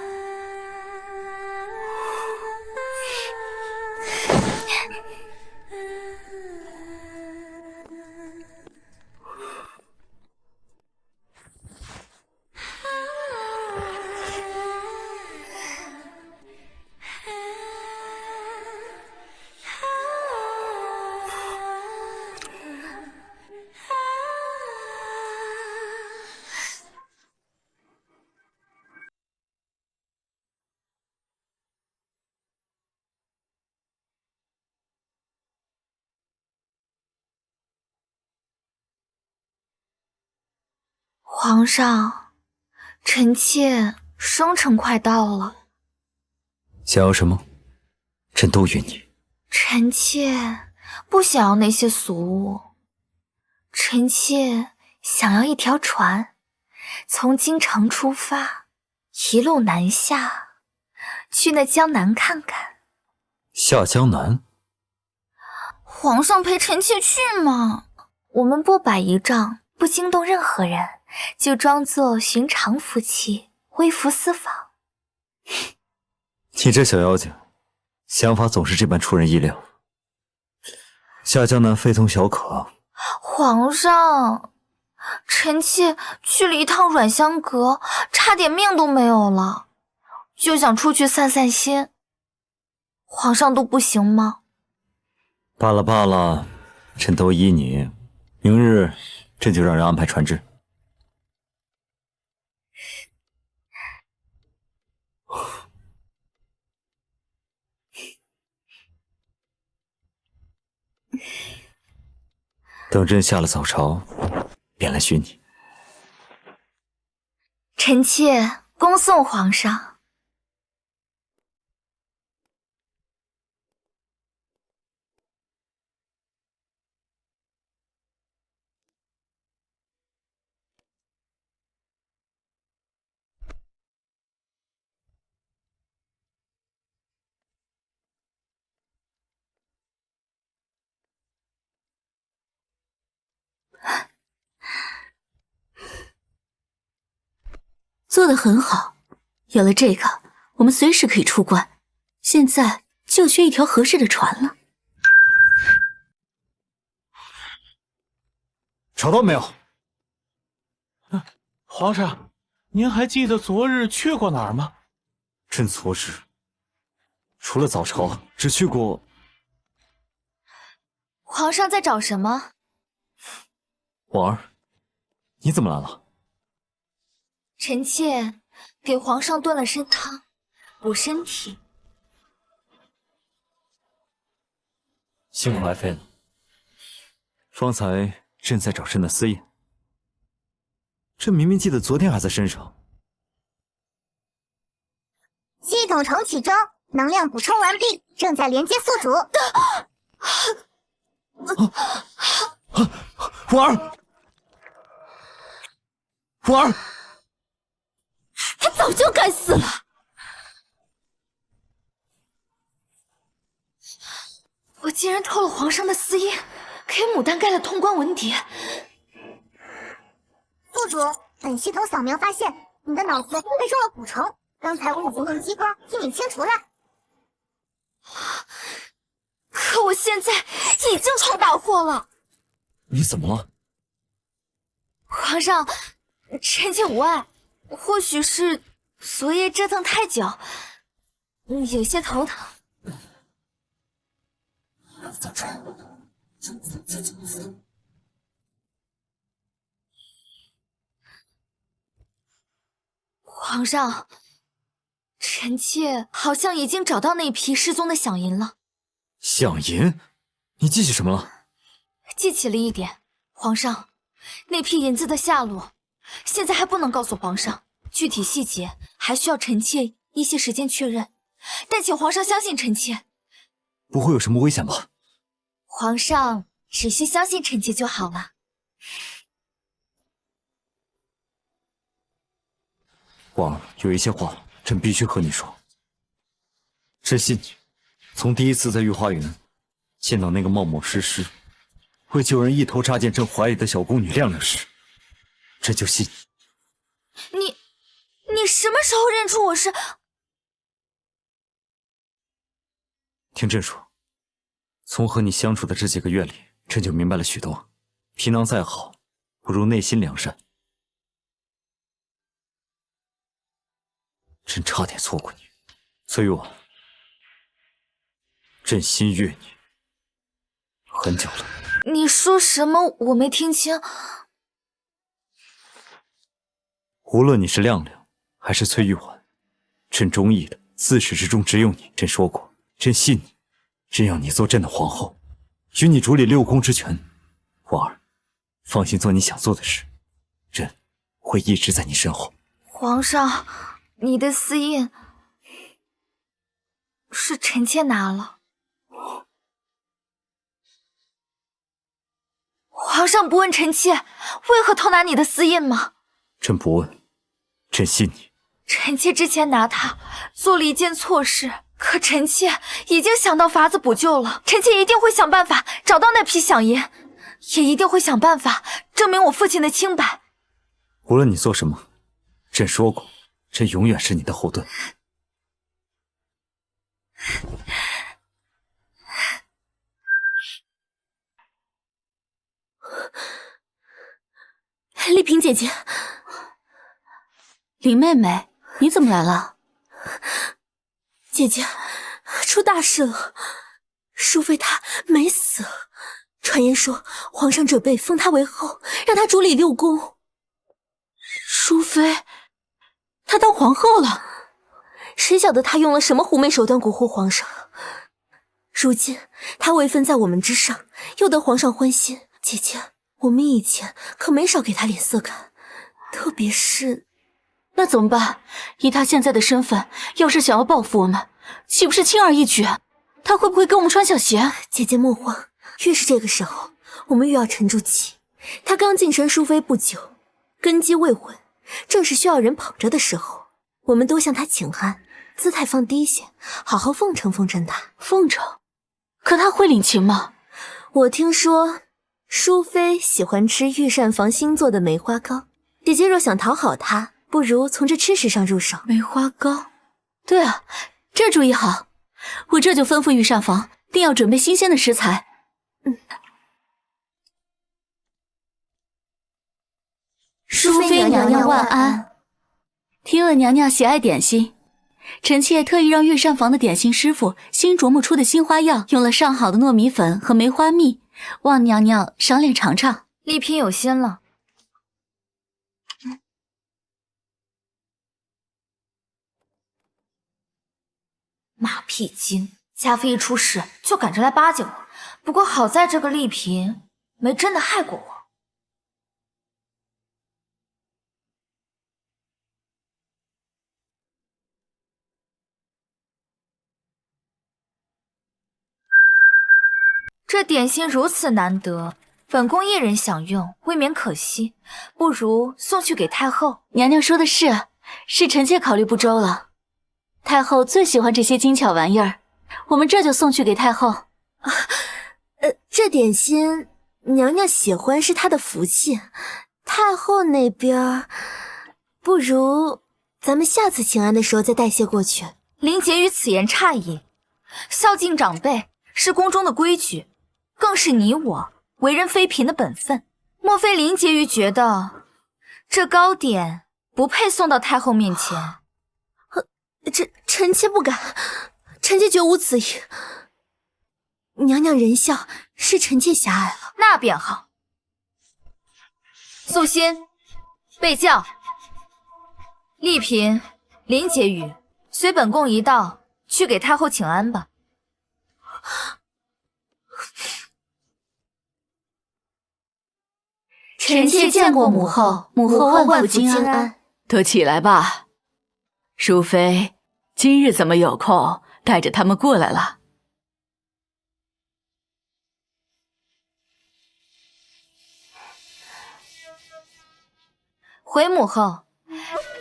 皇上，臣妾生辰快到了，想要什么，朕都允你。臣妾不想要那些俗物，臣妾想要一条船，从京城出发，一路南下，去那江南看看。下江南？皇上陪臣妾去嘛，我们不摆仪仗，不惊动任何人，就装作寻常夫妻，微服私访。你这小妖精，想法总是这般出人意料。下江南非同小可。皇上，臣妾去了一趟软香阁，差点命都没有了，就想出去散散心。皇上都不行吗？罢了罢了，朕都依你。明日朕就让人安排船只。等朕下了早朝，便来寻你。臣妾恭送皇上。做得很好，有了这个，我们随时可以出关。现在就缺一条合适的船了。找到没有？皇上，您还记得昨日去过哪儿吗？朕昨日除了早朝，只去过。皇上在找什么？婉儿，你怎么来了？臣妾给皇上炖了参汤，补身体。幸苦爱妃了。方才朕在找朕的私印，朕明明记得昨天还在身上。系统重启中，能量补充完毕，正在连接宿主。婉儿，婉儿。他早就该死了！我竟然偷了皇上的私印，给牡丹盖了通关文牒。宿主，本系统扫描发现你的脑子被中了蛊虫，刚才我已经用激光替你清除了。可我现在已经闯大祸了。你怎么了？皇上，臣妾无碍。或许是昨夜折腾太久，有些头疼。皇上，臣妾好像已经找到那批失踪的响银了。响银？你记起什么了？记起了一点。皇上，那批银子的下落现在还不能告诉皇上，具体细节还需要臣妾一些时间确认，但请皇上相信臣妾。不会有什么危险吧？皇上只需相信臣妾就好了。婉儿，有一些话朕必须和你说。朕信你，从第一次在御花园见到那个冒冒失失为救人一头扎进朕怀里的小宫女亮亮时，朕就信你。你什么时候认出我是？听朕说，从和你相处的这几个月里，朕就明白了许多。皮囊再好，不如内心良善。朕差点错过你，崔玉婉，朕心悦你很久了。你说什么？我没听清。无论你是亮亮还是崔玉婉，朕中意的自始至终只有你。朕说过，朕信你，朕要你做朕的皇后，与你主理6宫之权。婉儿，放心做你想做的事，朕会一直在你身后。皇上，你的私印是臣妾拿了。皇上不问臣妾为何偷拿你的私印吗？朕不问，朕信你。臣妾之前拿它做了一件错事，可臣妾已经想到法子补救了。臣妾一定会想办法找到那批响银，也一定会想办法证明我父亲的清白。无论你做什么，朕说过，朕永远是你的后盾。丽萍姐姐，林妹妹，你怎么来了？姐姐，出大事了，淑妃她没死，传言说皇上准备封她为后，让她主理6宫。淑妃，她当皇后了？谁晓得她用了什么狐媚手段蛊惑皇上？如今她位分在我们之上，又得皇上欢心，姐姐，我们以前可没少给她脸色看，特别是……那怎么办？以她现在的身份，要是想要报复我们，岂不是轻而易举？她会不会跟我们穿小鞋？姐姐莫慌，越是这个时候，我们越要沉住气。她刚晋升淑妃不久，根基未稳，正是需要人捧着的时候。我们都向她请安，姿态放低些，好好奉承奉承她。奉承？可她会领情吗？我听说淑妃喜欢吃御膳房新做的梅花糕，姐姐若想讨好她，不如从这吃食上入手。梅花糕，对啊，这主意好，我这就吩咐御膳房，定要准备新鲜的食材。淑妃娘娘万安。听了娘娘喜爱点心，臣妾特意让御膳房的点心师傅新琢磨出的新花样，用了上好的糯米粉和梅花蜜，望娘娘赏脸尝尝。丽嫔有心了。马屁精，嘉妃一出事就赶着来巴结我。不过好在这个丽嫔没真的害过我。这点心如此难得，本宫一人享用，未免可惜，不如送去给太后。娘娘说的是臣妾考虑不周了。太后最喜欢这些精巧玩意儿，我们这就送去给太后。这点心娘娘喜欢是她的福气，太后那边不如咱们下次请安的时候再带些过去。林婕妤此言差矣，孝敬长辈是宫中的规矩，更是你我为人妃嫔的本分。莫非林婕妤觉得这糕点不配送到太后面前？臣妾不敢，臣妾绝无此意。娘娘仁孝，是臣妾狭隘了。那便好。素心，备轿。丽嫔、林婕妤，随本宫一道去给太后请安吧。臣妾见过母后，母后万福金安。都起来吧。淑妃，今日怎么有空带着他们过来了？回母后，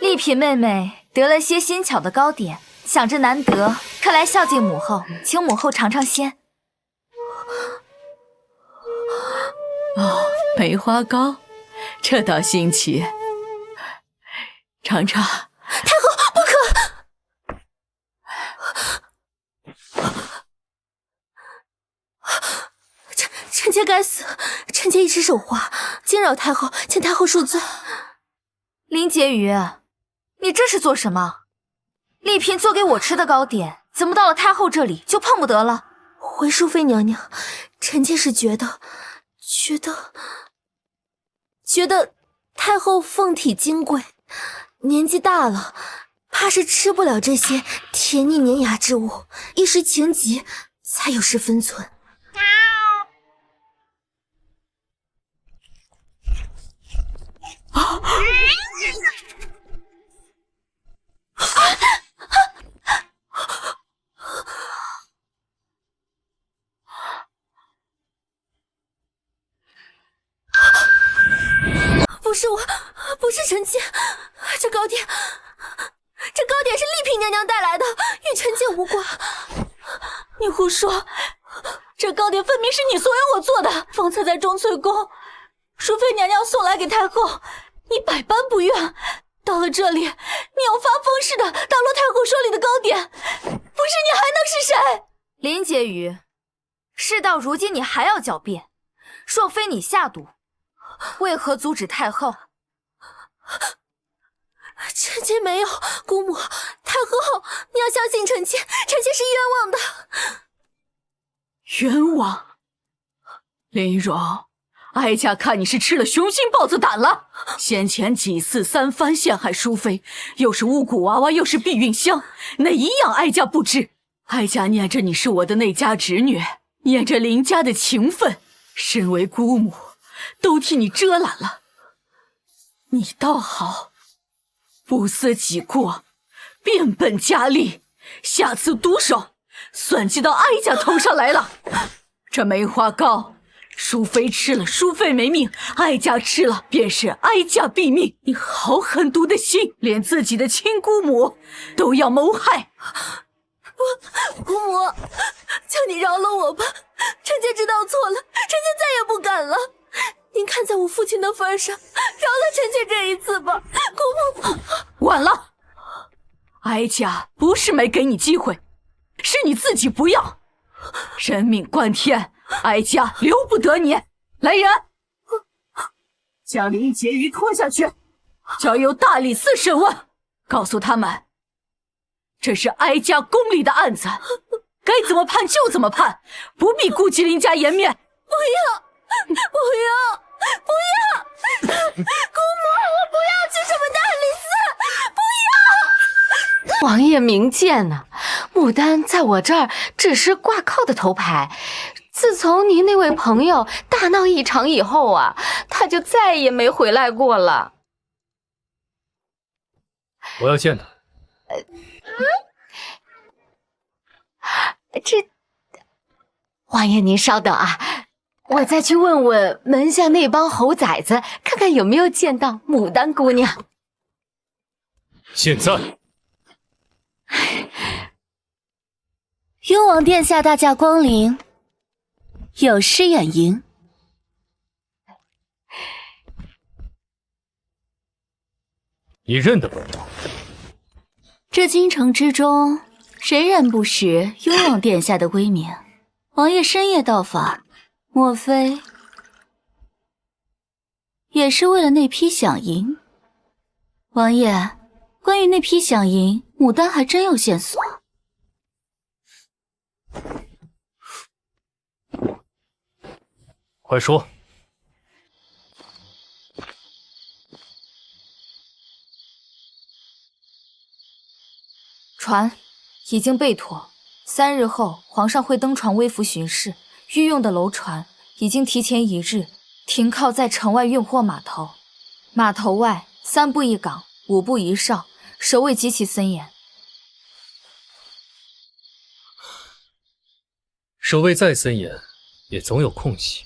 丽嫔妹妹得了些新巧的糕点，想着难得，特来孝敬母后，请母后尝尝鲜。哦，梅花糕，这倒新奇。尝尝。太后不可！臣妾该死，臣妾一时手滑，惊扰太后，请太后恕罪。林婕妤，你这是做什么？丽嫔做给我吃的糕点，怎么到了太后这里就碰不得了？回淑妃娘娘，臣妾是觉得太后凤体金贵，年纪大了，怕是吃不了这些甜腻粘牙之物，一时情急才有失分寸。不是我，不是臣妾，这糕点是丽嫔娘娘带来的，与臣妾无关。你胡说！这糕点分明是你怂恿我做的，方才在钟粹宫，淑妃娘娘送来给太后，你百般不愿。到了这里，你要发疯似的打落太后手里的糕点，不是你还能是谁？林婕妤，事到如今你还要狡辩，若非你下毒，为何阻止太后？臣妾没有，姑母，太后，你要相信臣妾，臣妾是冤枉的。冤枉？林荣，哀家看你是吃了雄心豹子胆了。先前几次三番陷害淑妃，又是巫蛊娃娃，又是避孕香，哪一样哀家不知？哀家念着你是我的内家侄女，念着林家的情分，身为姑母，都替你遮拦了。你倒好，不思己过，变本加厉，下次毒手算计到哀家头上来了。这梅花糕，淑妃吃了，淑妃没命；哀家吃了，便是哀家毙命。你好狠毒的心，连自己的亲姑母都要谋害。姑母，求你饶了我吧，臣妾知道错了，臣妾再也不敢了。您看在我父亲的份上，饶了臣妾这一次吧，姑母。晚了，哀家不是没给你机会，是你自己不要。人命关天，哀家留不得你。来人，将林婕妤拖下去，交由大理寺审问。告诉他们，这是哀家宫里的案子，该怎么判就怎么判，不必顾及林家颜面。不要，不要，不要！姑母，我不要去什么大理寺，不要！王爷明鉴呐，牡丹在我这儿只是挂靠的头牌。自从您那位朋友大闹一场以后啊，他就再也没回来过了。我要见他。王爷您稍等啊，我再去问问门下那帮猴崽子，看看有没有见到牡丹姑娘。现在。幽王殿下大驾光临，有失远迎。你认得本王？这京城之中，谁人不识幽王殿下的威名？王爷深夜到访，莫非也是为了那批响银？王爷，关于那批响银，牡丹还真有线索。快说。船已经备妥，3日后皇上会登船微服巡视，御用的楼船已经提前1日停靠在城外运货码头。码头外3步一岗，5步一哨，守卫极其森严。守卫再森严，也总有空隙。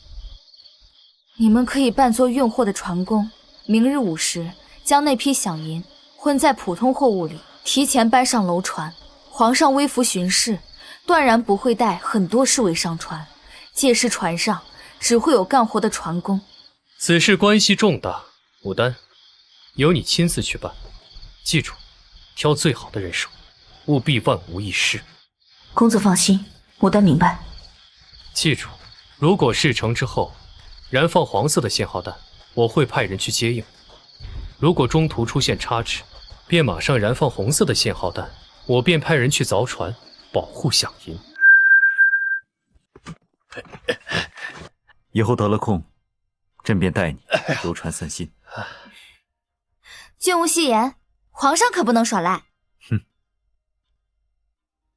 你们可以扮作运货的船工，明日午时将那批响银混在普通货物里，提前搬上楼船。皇上微服巡视，断然不会带很多侍卫上船，届时船上只会有干活的船工。此事关系重大，牡丹，由你亲自去办。记住，挑最好的人手，务必万无一失。公子放心，牡丹明白。记住，如果事成之后燃放黄色的信号弹，我会派人去接应。如果中途出现差池，便马上燃放红色的信号弹，我便派人去凿船，保护响银。以后得了空，朕便带你游船散心。君无戏言，皇上可不能耍赖。哼。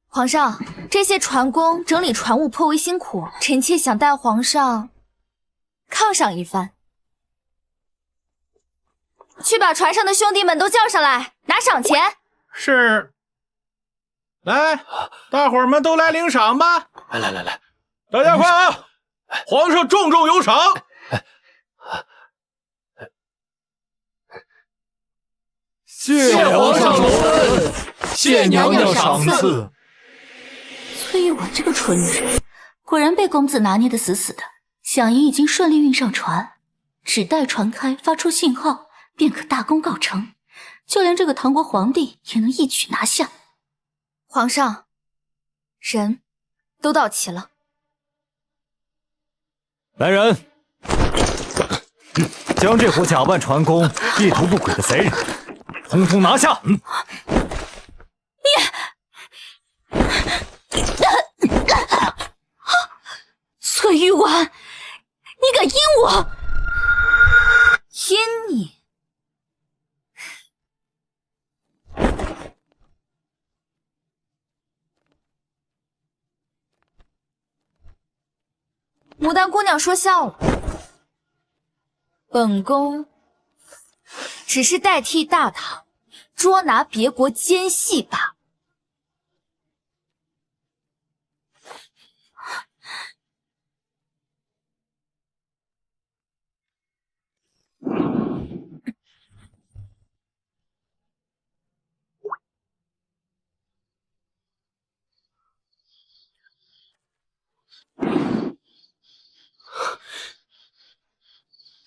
皇上，这些船工整理船务颇为辛苦，臣妾想带皇上犒赏一番。去把船上的兄弟们都叫上来，拿赏钱。是。来，大伙儿们都来领赏吧！来，大家快啊！皇上重重有赏。谢皇上隆恩，谢娘娘赏赐。崔玉婉这个蠢女，果然被公子拿捏得死死的。响银已经顺利运上船，只待船开发出信号，便可大功告成，就连这个唐国皇帝也能一举拿下。皇上，人都到齐了。来人，将这伙假扮传宫、意图不轨的贼人，统统拿下！崔玉婉，你敢阴我？阴你？牡丹姑娘说笑了，本宫只是代替大唐捉拿别国奸细罢了。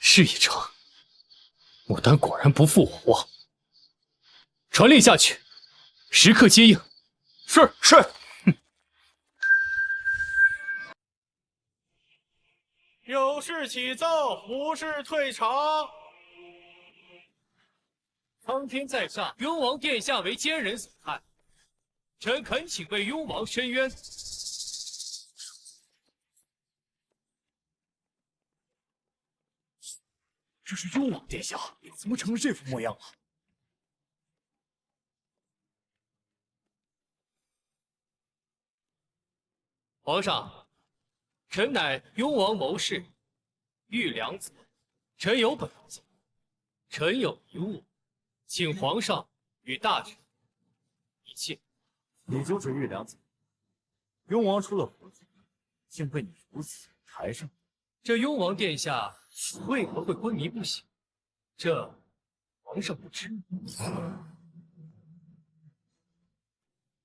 是一场，牡丹果然不负我望。传令下去，时刻接应。是。有事起奏，无事退朝。苍天在上，雍王殿下为奸人所害，臣恳请为雍王申冤。这是雍王殿下，怎么成了这副模样了？皇上，臣乃雍王谋士玉良子，臣有本要奏，臣有一物，请皇上与大臣一见。你就是玉良子，雍王出了何罪，竟被你如此抬上？这雍王殿下为何会昏迷不醒？这皇上不知。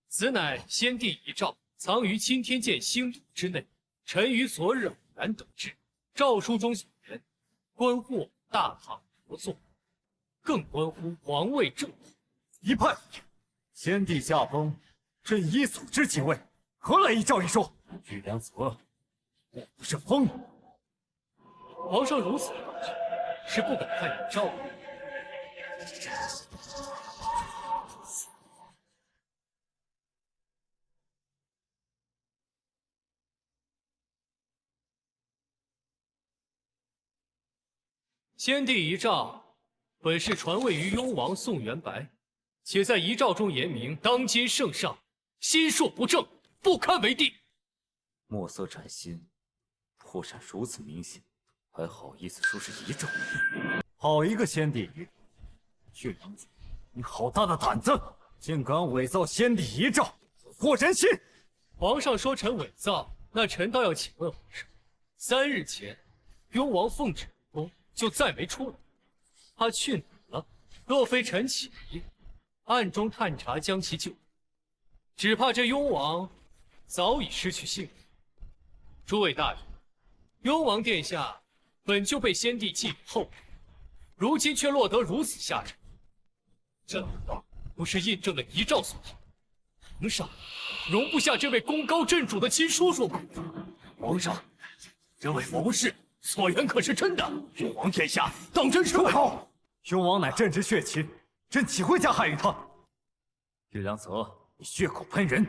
此乃先帝遗诏，藏于钦天监星牍之内。臣于昨日偶然得知，诏书中所言，关乎大唐国祚，更关乎皇位正统。一派！先帝驾崩，朕依祖之即位，何来一诏一说？玉良子，莫不是疯了？皇上如此大事，是不敢看遗诏。先帝遗诏本是传位于雍王宋元白，且在遗诏中言明，当今圣上心术不正，不堪为帝。墨色崭新，破绽如此明显，还好意思说是遗诏？好一个先帝遗诏！玉良子，你好大的胆子，竟敢伪造先帝遗诏，惑人心！皇上说臣伪造，那臣倒要请问皇上，3日前，雍王奉旨入宫，就再没出来，他去哪了？若非臣起疑，暗中探查将其救，只怕这雍王早已失去性命。诸位大人，雍王殿下本就被先帝寄予厚望，如今却落得如此下场，这难道不是印证了遗诏所言？皇上容不下这位功高震主的亲叔叔吗？皇上，这位谋士所言可是真的？雍王殿下当真是？住口！雍王乃朕之血亲，朕岂会加害于他？玉良泽，你血口喷人！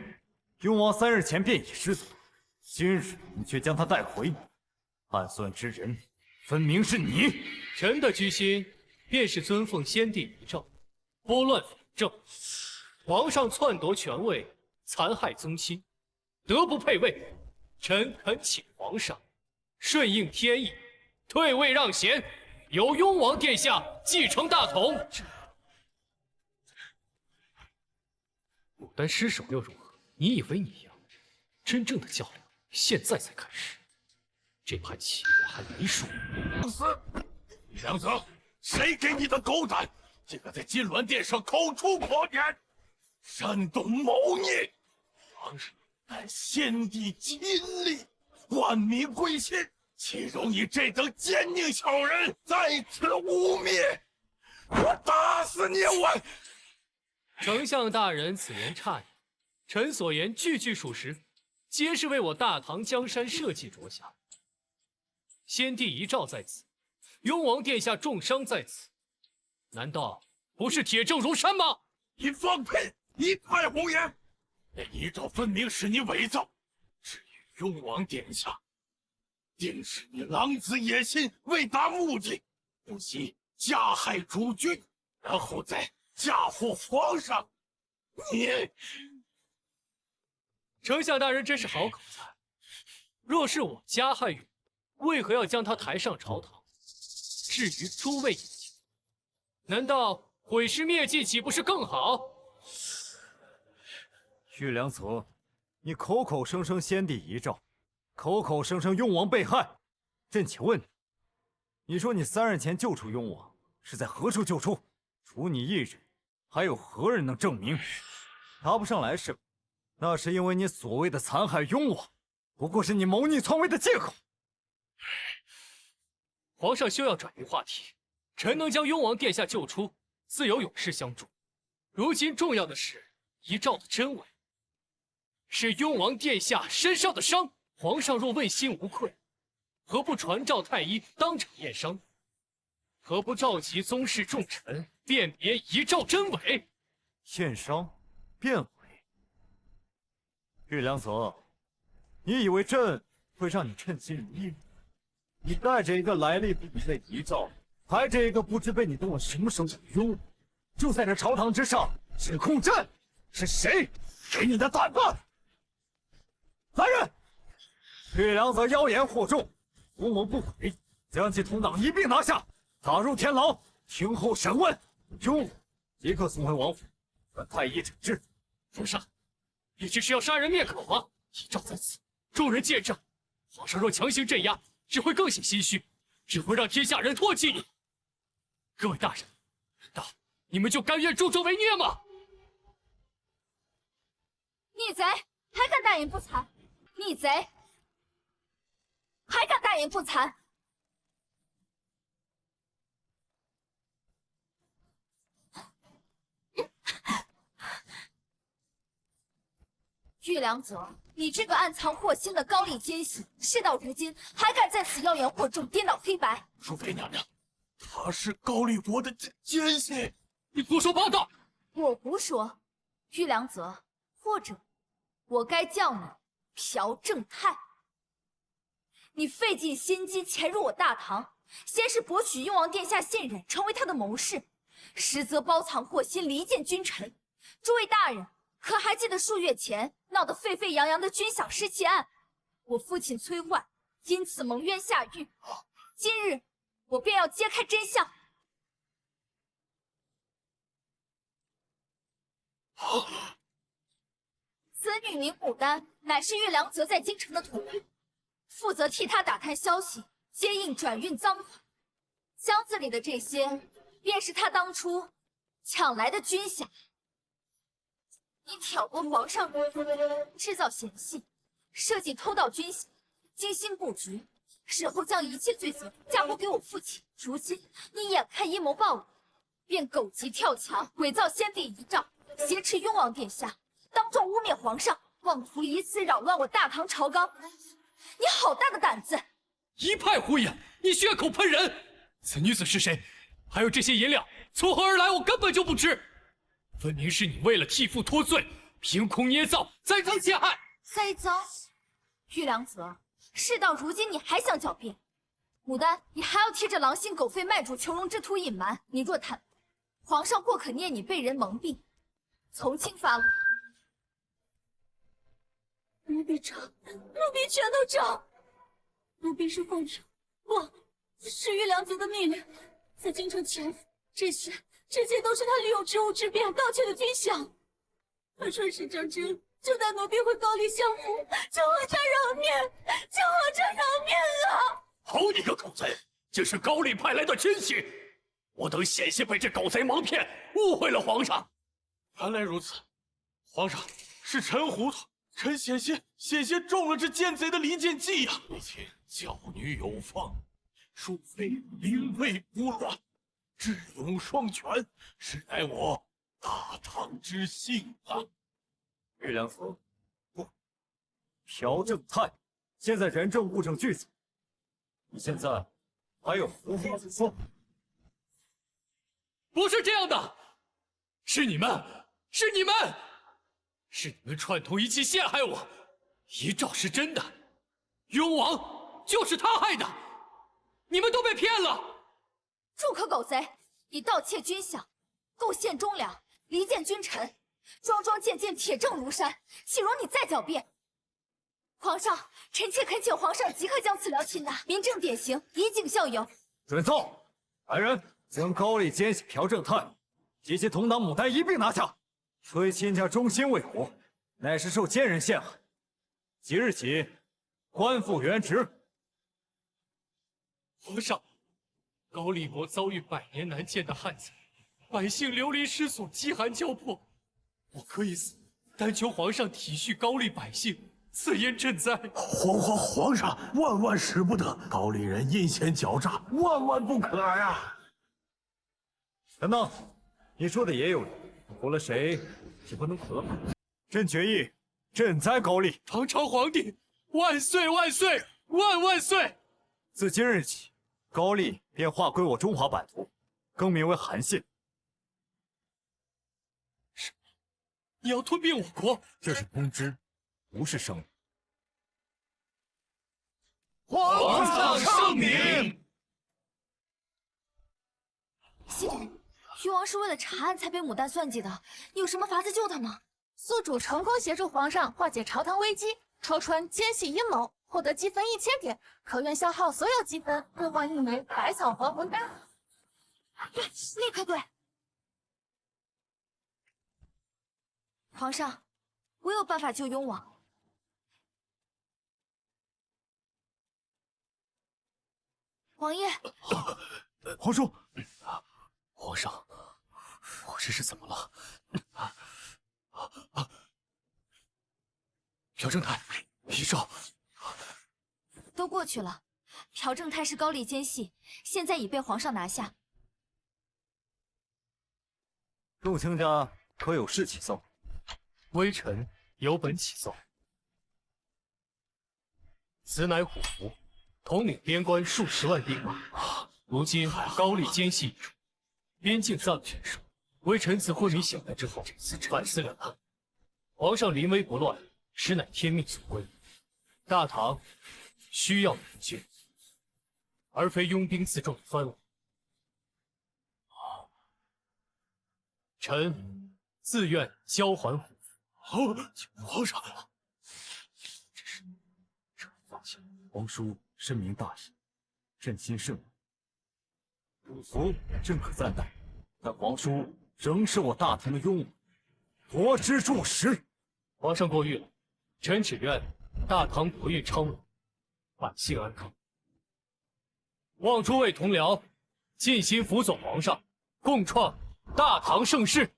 雍王3日前便已失踪，今日你却将他带回，暗算之人分明是你。臣的居心便是遵奉先帝遗诏，拨乱反正。皇上篡夺权位，残害宗亲，德不配位。臣恳请皇上顺应天意，退位让贤，由雍王殿下继承大统。牡丹失手又如何？你以为你赢？真正的较量现在才开始。这盘棋我还没输。良子，谁给你的狗胆，竟敢在金銮殿上口出狂言，煽动谋逆？皇上乃先帝亲历，万民归心，岂容你这等奸佞小人在此污蔑？我打死你！我丞相大人此言差矣，臣所言句句属实，皆是为我大唐江山社稷着想。先帝遗诏在此，雍王殿下重伤在此，难道不是铁证如山吗？你放屁！一派胡言！那遗诏分明是你伪造。至于雍王殿下，定是你狼子野心，为达目的，不惜加害主君，然后再嫁祸皇上。你，丞相大人真是好口才。若是我加害于，为何要将他抬上朝堂，置于诸位眼前？难道毁尸灭迹岂不是更好？玉良泽，你口口声声先帝遗诏，口口声声雍王被害，朕且问你，你说你3日前救出雍王，是在何处救出？除你一人，还有何人能证明？答不上来是吧？那是因为你所谓的残害雍王，不过是你谋逆篡位的借口。皇上休要转移话题，臣能将雍王殿下救出，自有永世相助。如今重要的是遗诏的真伪，是雍王殿下身上的伤。皇上若问心无愧，何不传召太医当场验伤？何不召集宗室重臣辨别遗诏真伪？验伤，辨伪。玉良泽，你以为朕会让你称心如意吗？你带着一个来历不明的遗诏，抬着一个不知被你动了什么手脚的雍王，就在这朝堂之上指控朕，是谁给你的胆子？来人！玉良泽妖言惑众，图谋不轨，将其同党一并拿下，打入天牢，听候审问。雍王即刻送回王府，传太医诊治。皇上，你这是要杀人灭口吗？遗诏在此，众人见证。皇上若强行镇压，只会更显心虚，只会让天下人唾弃你。各位大人，难道你们就甘愿助纣为虐吗？逆贼，还敢大言不惭！逆贼，还敢大言不惭！玉良泽，你这个暗藏祸心的高丽奸细，事到如今还敢在此妖言惑众，颠倒黑白！淑妃娘娘，他是高丽国的奸细，你胡说八道！我胡说，玉良泽，或者我该叫你朴正泰。你费尽心机潜入我大唐，先是博取雍王殿下信任，成为他的谋士，实则包藏祸心，离间君臣。诸位大人，可还记得数月前闹得沸沸扬扬的军饷失窃案？我父亲崔焕因此蒙冤下狱，今日我便要揭开真相。此女名牡丹，乃是玉良泽在京城的土人，负责替他打探消息，接应转运赃款。箱子里的这些，便是他当初抢来的军饷。你挑拨皇上，制造嫌隙，设计偷盗军饷，精心布局，事后将一切罪责嫁祸给我父亲。如今你眼看阴谋暴露，便狗急跳墙，伪造先帝遗诏，挟持雍王殿下，当众污蔑皇上，妄图以此扰乱我大唐朝纲。你好大的胆子！一派胡言！你血口喷人！此女子是谁？还有这些银两从何而来？我根本就不知。分明是你为了替父脱罪，凭空捏造，栽赃陷害。栽赃？玉良泽，事到如今你还想狡辩？牡丹，你还要贴着狼心狗肺、卖主求荣之徒隐瞒？你若坦白，皇上或可念你被人蒙蔽，从轻发落。奴婢招，奴婢全都招。奴婢是奉承我是玉良泽的命令，在京城潜伏，这些都是他利用职务之便盗窃的军饷。他顺势争真，就待奴婢回高丽相扶，求皇上饶面，求皇上饶面啊！好你个狗贼，竟是高丽派来的奸细！我等险些被这狗贼蒙骗，误会了皇上。原来如此，皇上，是臣糊涂，臣险些中了这奸贼的离间计呀！父亲教女有方，淑妃临危不乱，智勇双全，实乃我大唐之幸啊！玉良府不，朴正泰，现在人证物证俱在，你现在还有胡话可说？不是这样的，是你们串通一气陷害我。遗诏是真的，雍王就是他害的，你们都被骗了。住口，狗贼！你盗窃军饷，构陷忠良，离间君臣，桩桩件件铁证如山，岂容你再狡辩？皇上，臣妾恳请皇上即刻将此僚擒拿，明正典刑，以儆效尤。准奏，来人，将高丽奸细朴正泰及其同党牡丹一并拿下。崔亲家忠心为国，乃是受奸人陷害，即日起官复原职。皇上，高丽国遭遇100年难见的旱灾，百姓流离失所，饥寒交迫。我可以死，但求皇上体恤高丽百姓，赐言赈灾。皇上，万使不得！高丽人阴险狡诈，万不可呀！等等，你说的也有理，除了谁也不能和盘。朕决议赈灾高丽。唐朝皇帝万岁万岁万岁！自今日起，高丽便划归我中华版图，更名为韩信。你要吞并我国？这是公知，不是圣明。皇上圣明。西陵，余王是为了查案才被牡丹算计的，你有什么法子救他吗？宿主成功协助皇上化解朝堂危机，戳穿奸细阴谋，获得积分1000点，可愿消耗所有积分兑换1枚百草还魂丹？对，立刻对。皇上，我有办法救雍王。王爷，皇叔，皇上，我这是怎么了？朴正泰，遗诏都过去了。朴正泰是高丽奸细，现在已被皇上拿下。陆卿家可有事启奏？微臣有本启奏。此乃虎符，统领边关数10万兵马。如今高丽奸细已除，边境暂无人守。微臣自昏迷醒来之后，反思两难。皇上临危不乱，实乃天命所归。大唐需要援军，而非拥兵自重的藩王。臣自愿交还虎符。皇上，放下。皇叔深明大义，朕心甚安。虎符朕可暂代，但皇叔仍是我大唐的拥护，国之柱石。皇上过誉了，臣只愿大唐国运昌隆，百姓安康。望诸位同僚尽心辅佐皇上，共创大唐盛世。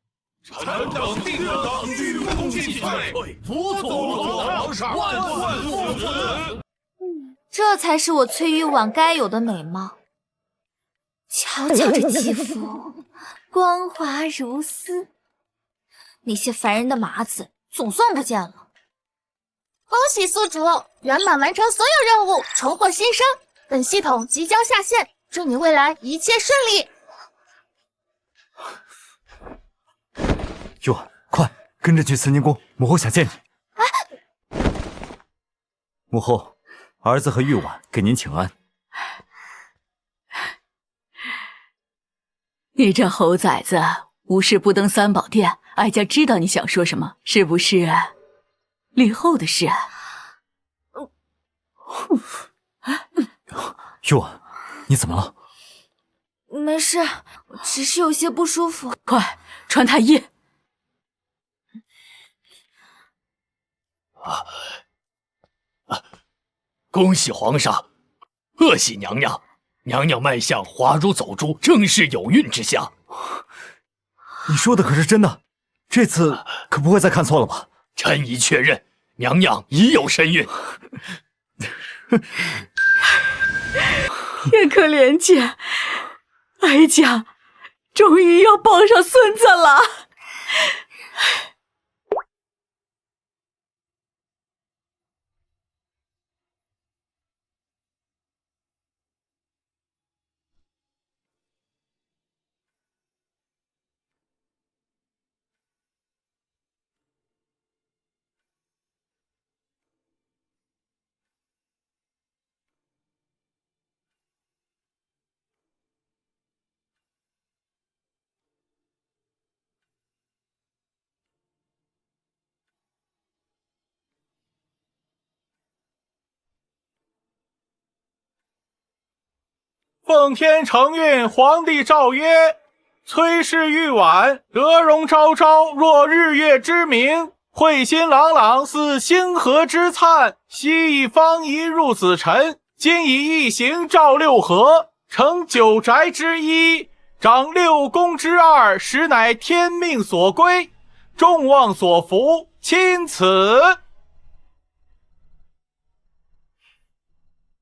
臣等定当鞠躬尽瘁，辅佐皇上，万不辞。这才是我崔玉婉该有的美貌。瞧瞧这肌肤，光滑如丝。那些烦人的麻子总算不见了。恭喜宿主圆满完成所有任务，重获新生。本系统即将下线，祝你未来一切顺利。玉婉，快跟着去慈宁宫，母后想见你。母后，儿子和玉婉给您请安。你这猴崽子，无事不登三宝殿，哀家知道你想说什么，是不是李后的事？玉婉，你怎么了？没事，只是有些不舒服。快传太医。恭喜皇上，贺喜娘娘！娘娘脉象滑如走珠，正是有孕之象。你说的可是真的？这次可不会再看错了吧？臣已确认，娘娘已有身孕。天可怜见，哀家终于要抱上孙子了。奉天承运，皇帝诏曰：崔氏玉婉，得容昭昭，若日月之明；慧心朗朗，似星河之灿。昔以方仪入子辰，今以一行照六合，成九宅之一，长六宫之二，实乃天命所归，众望所服，钦此。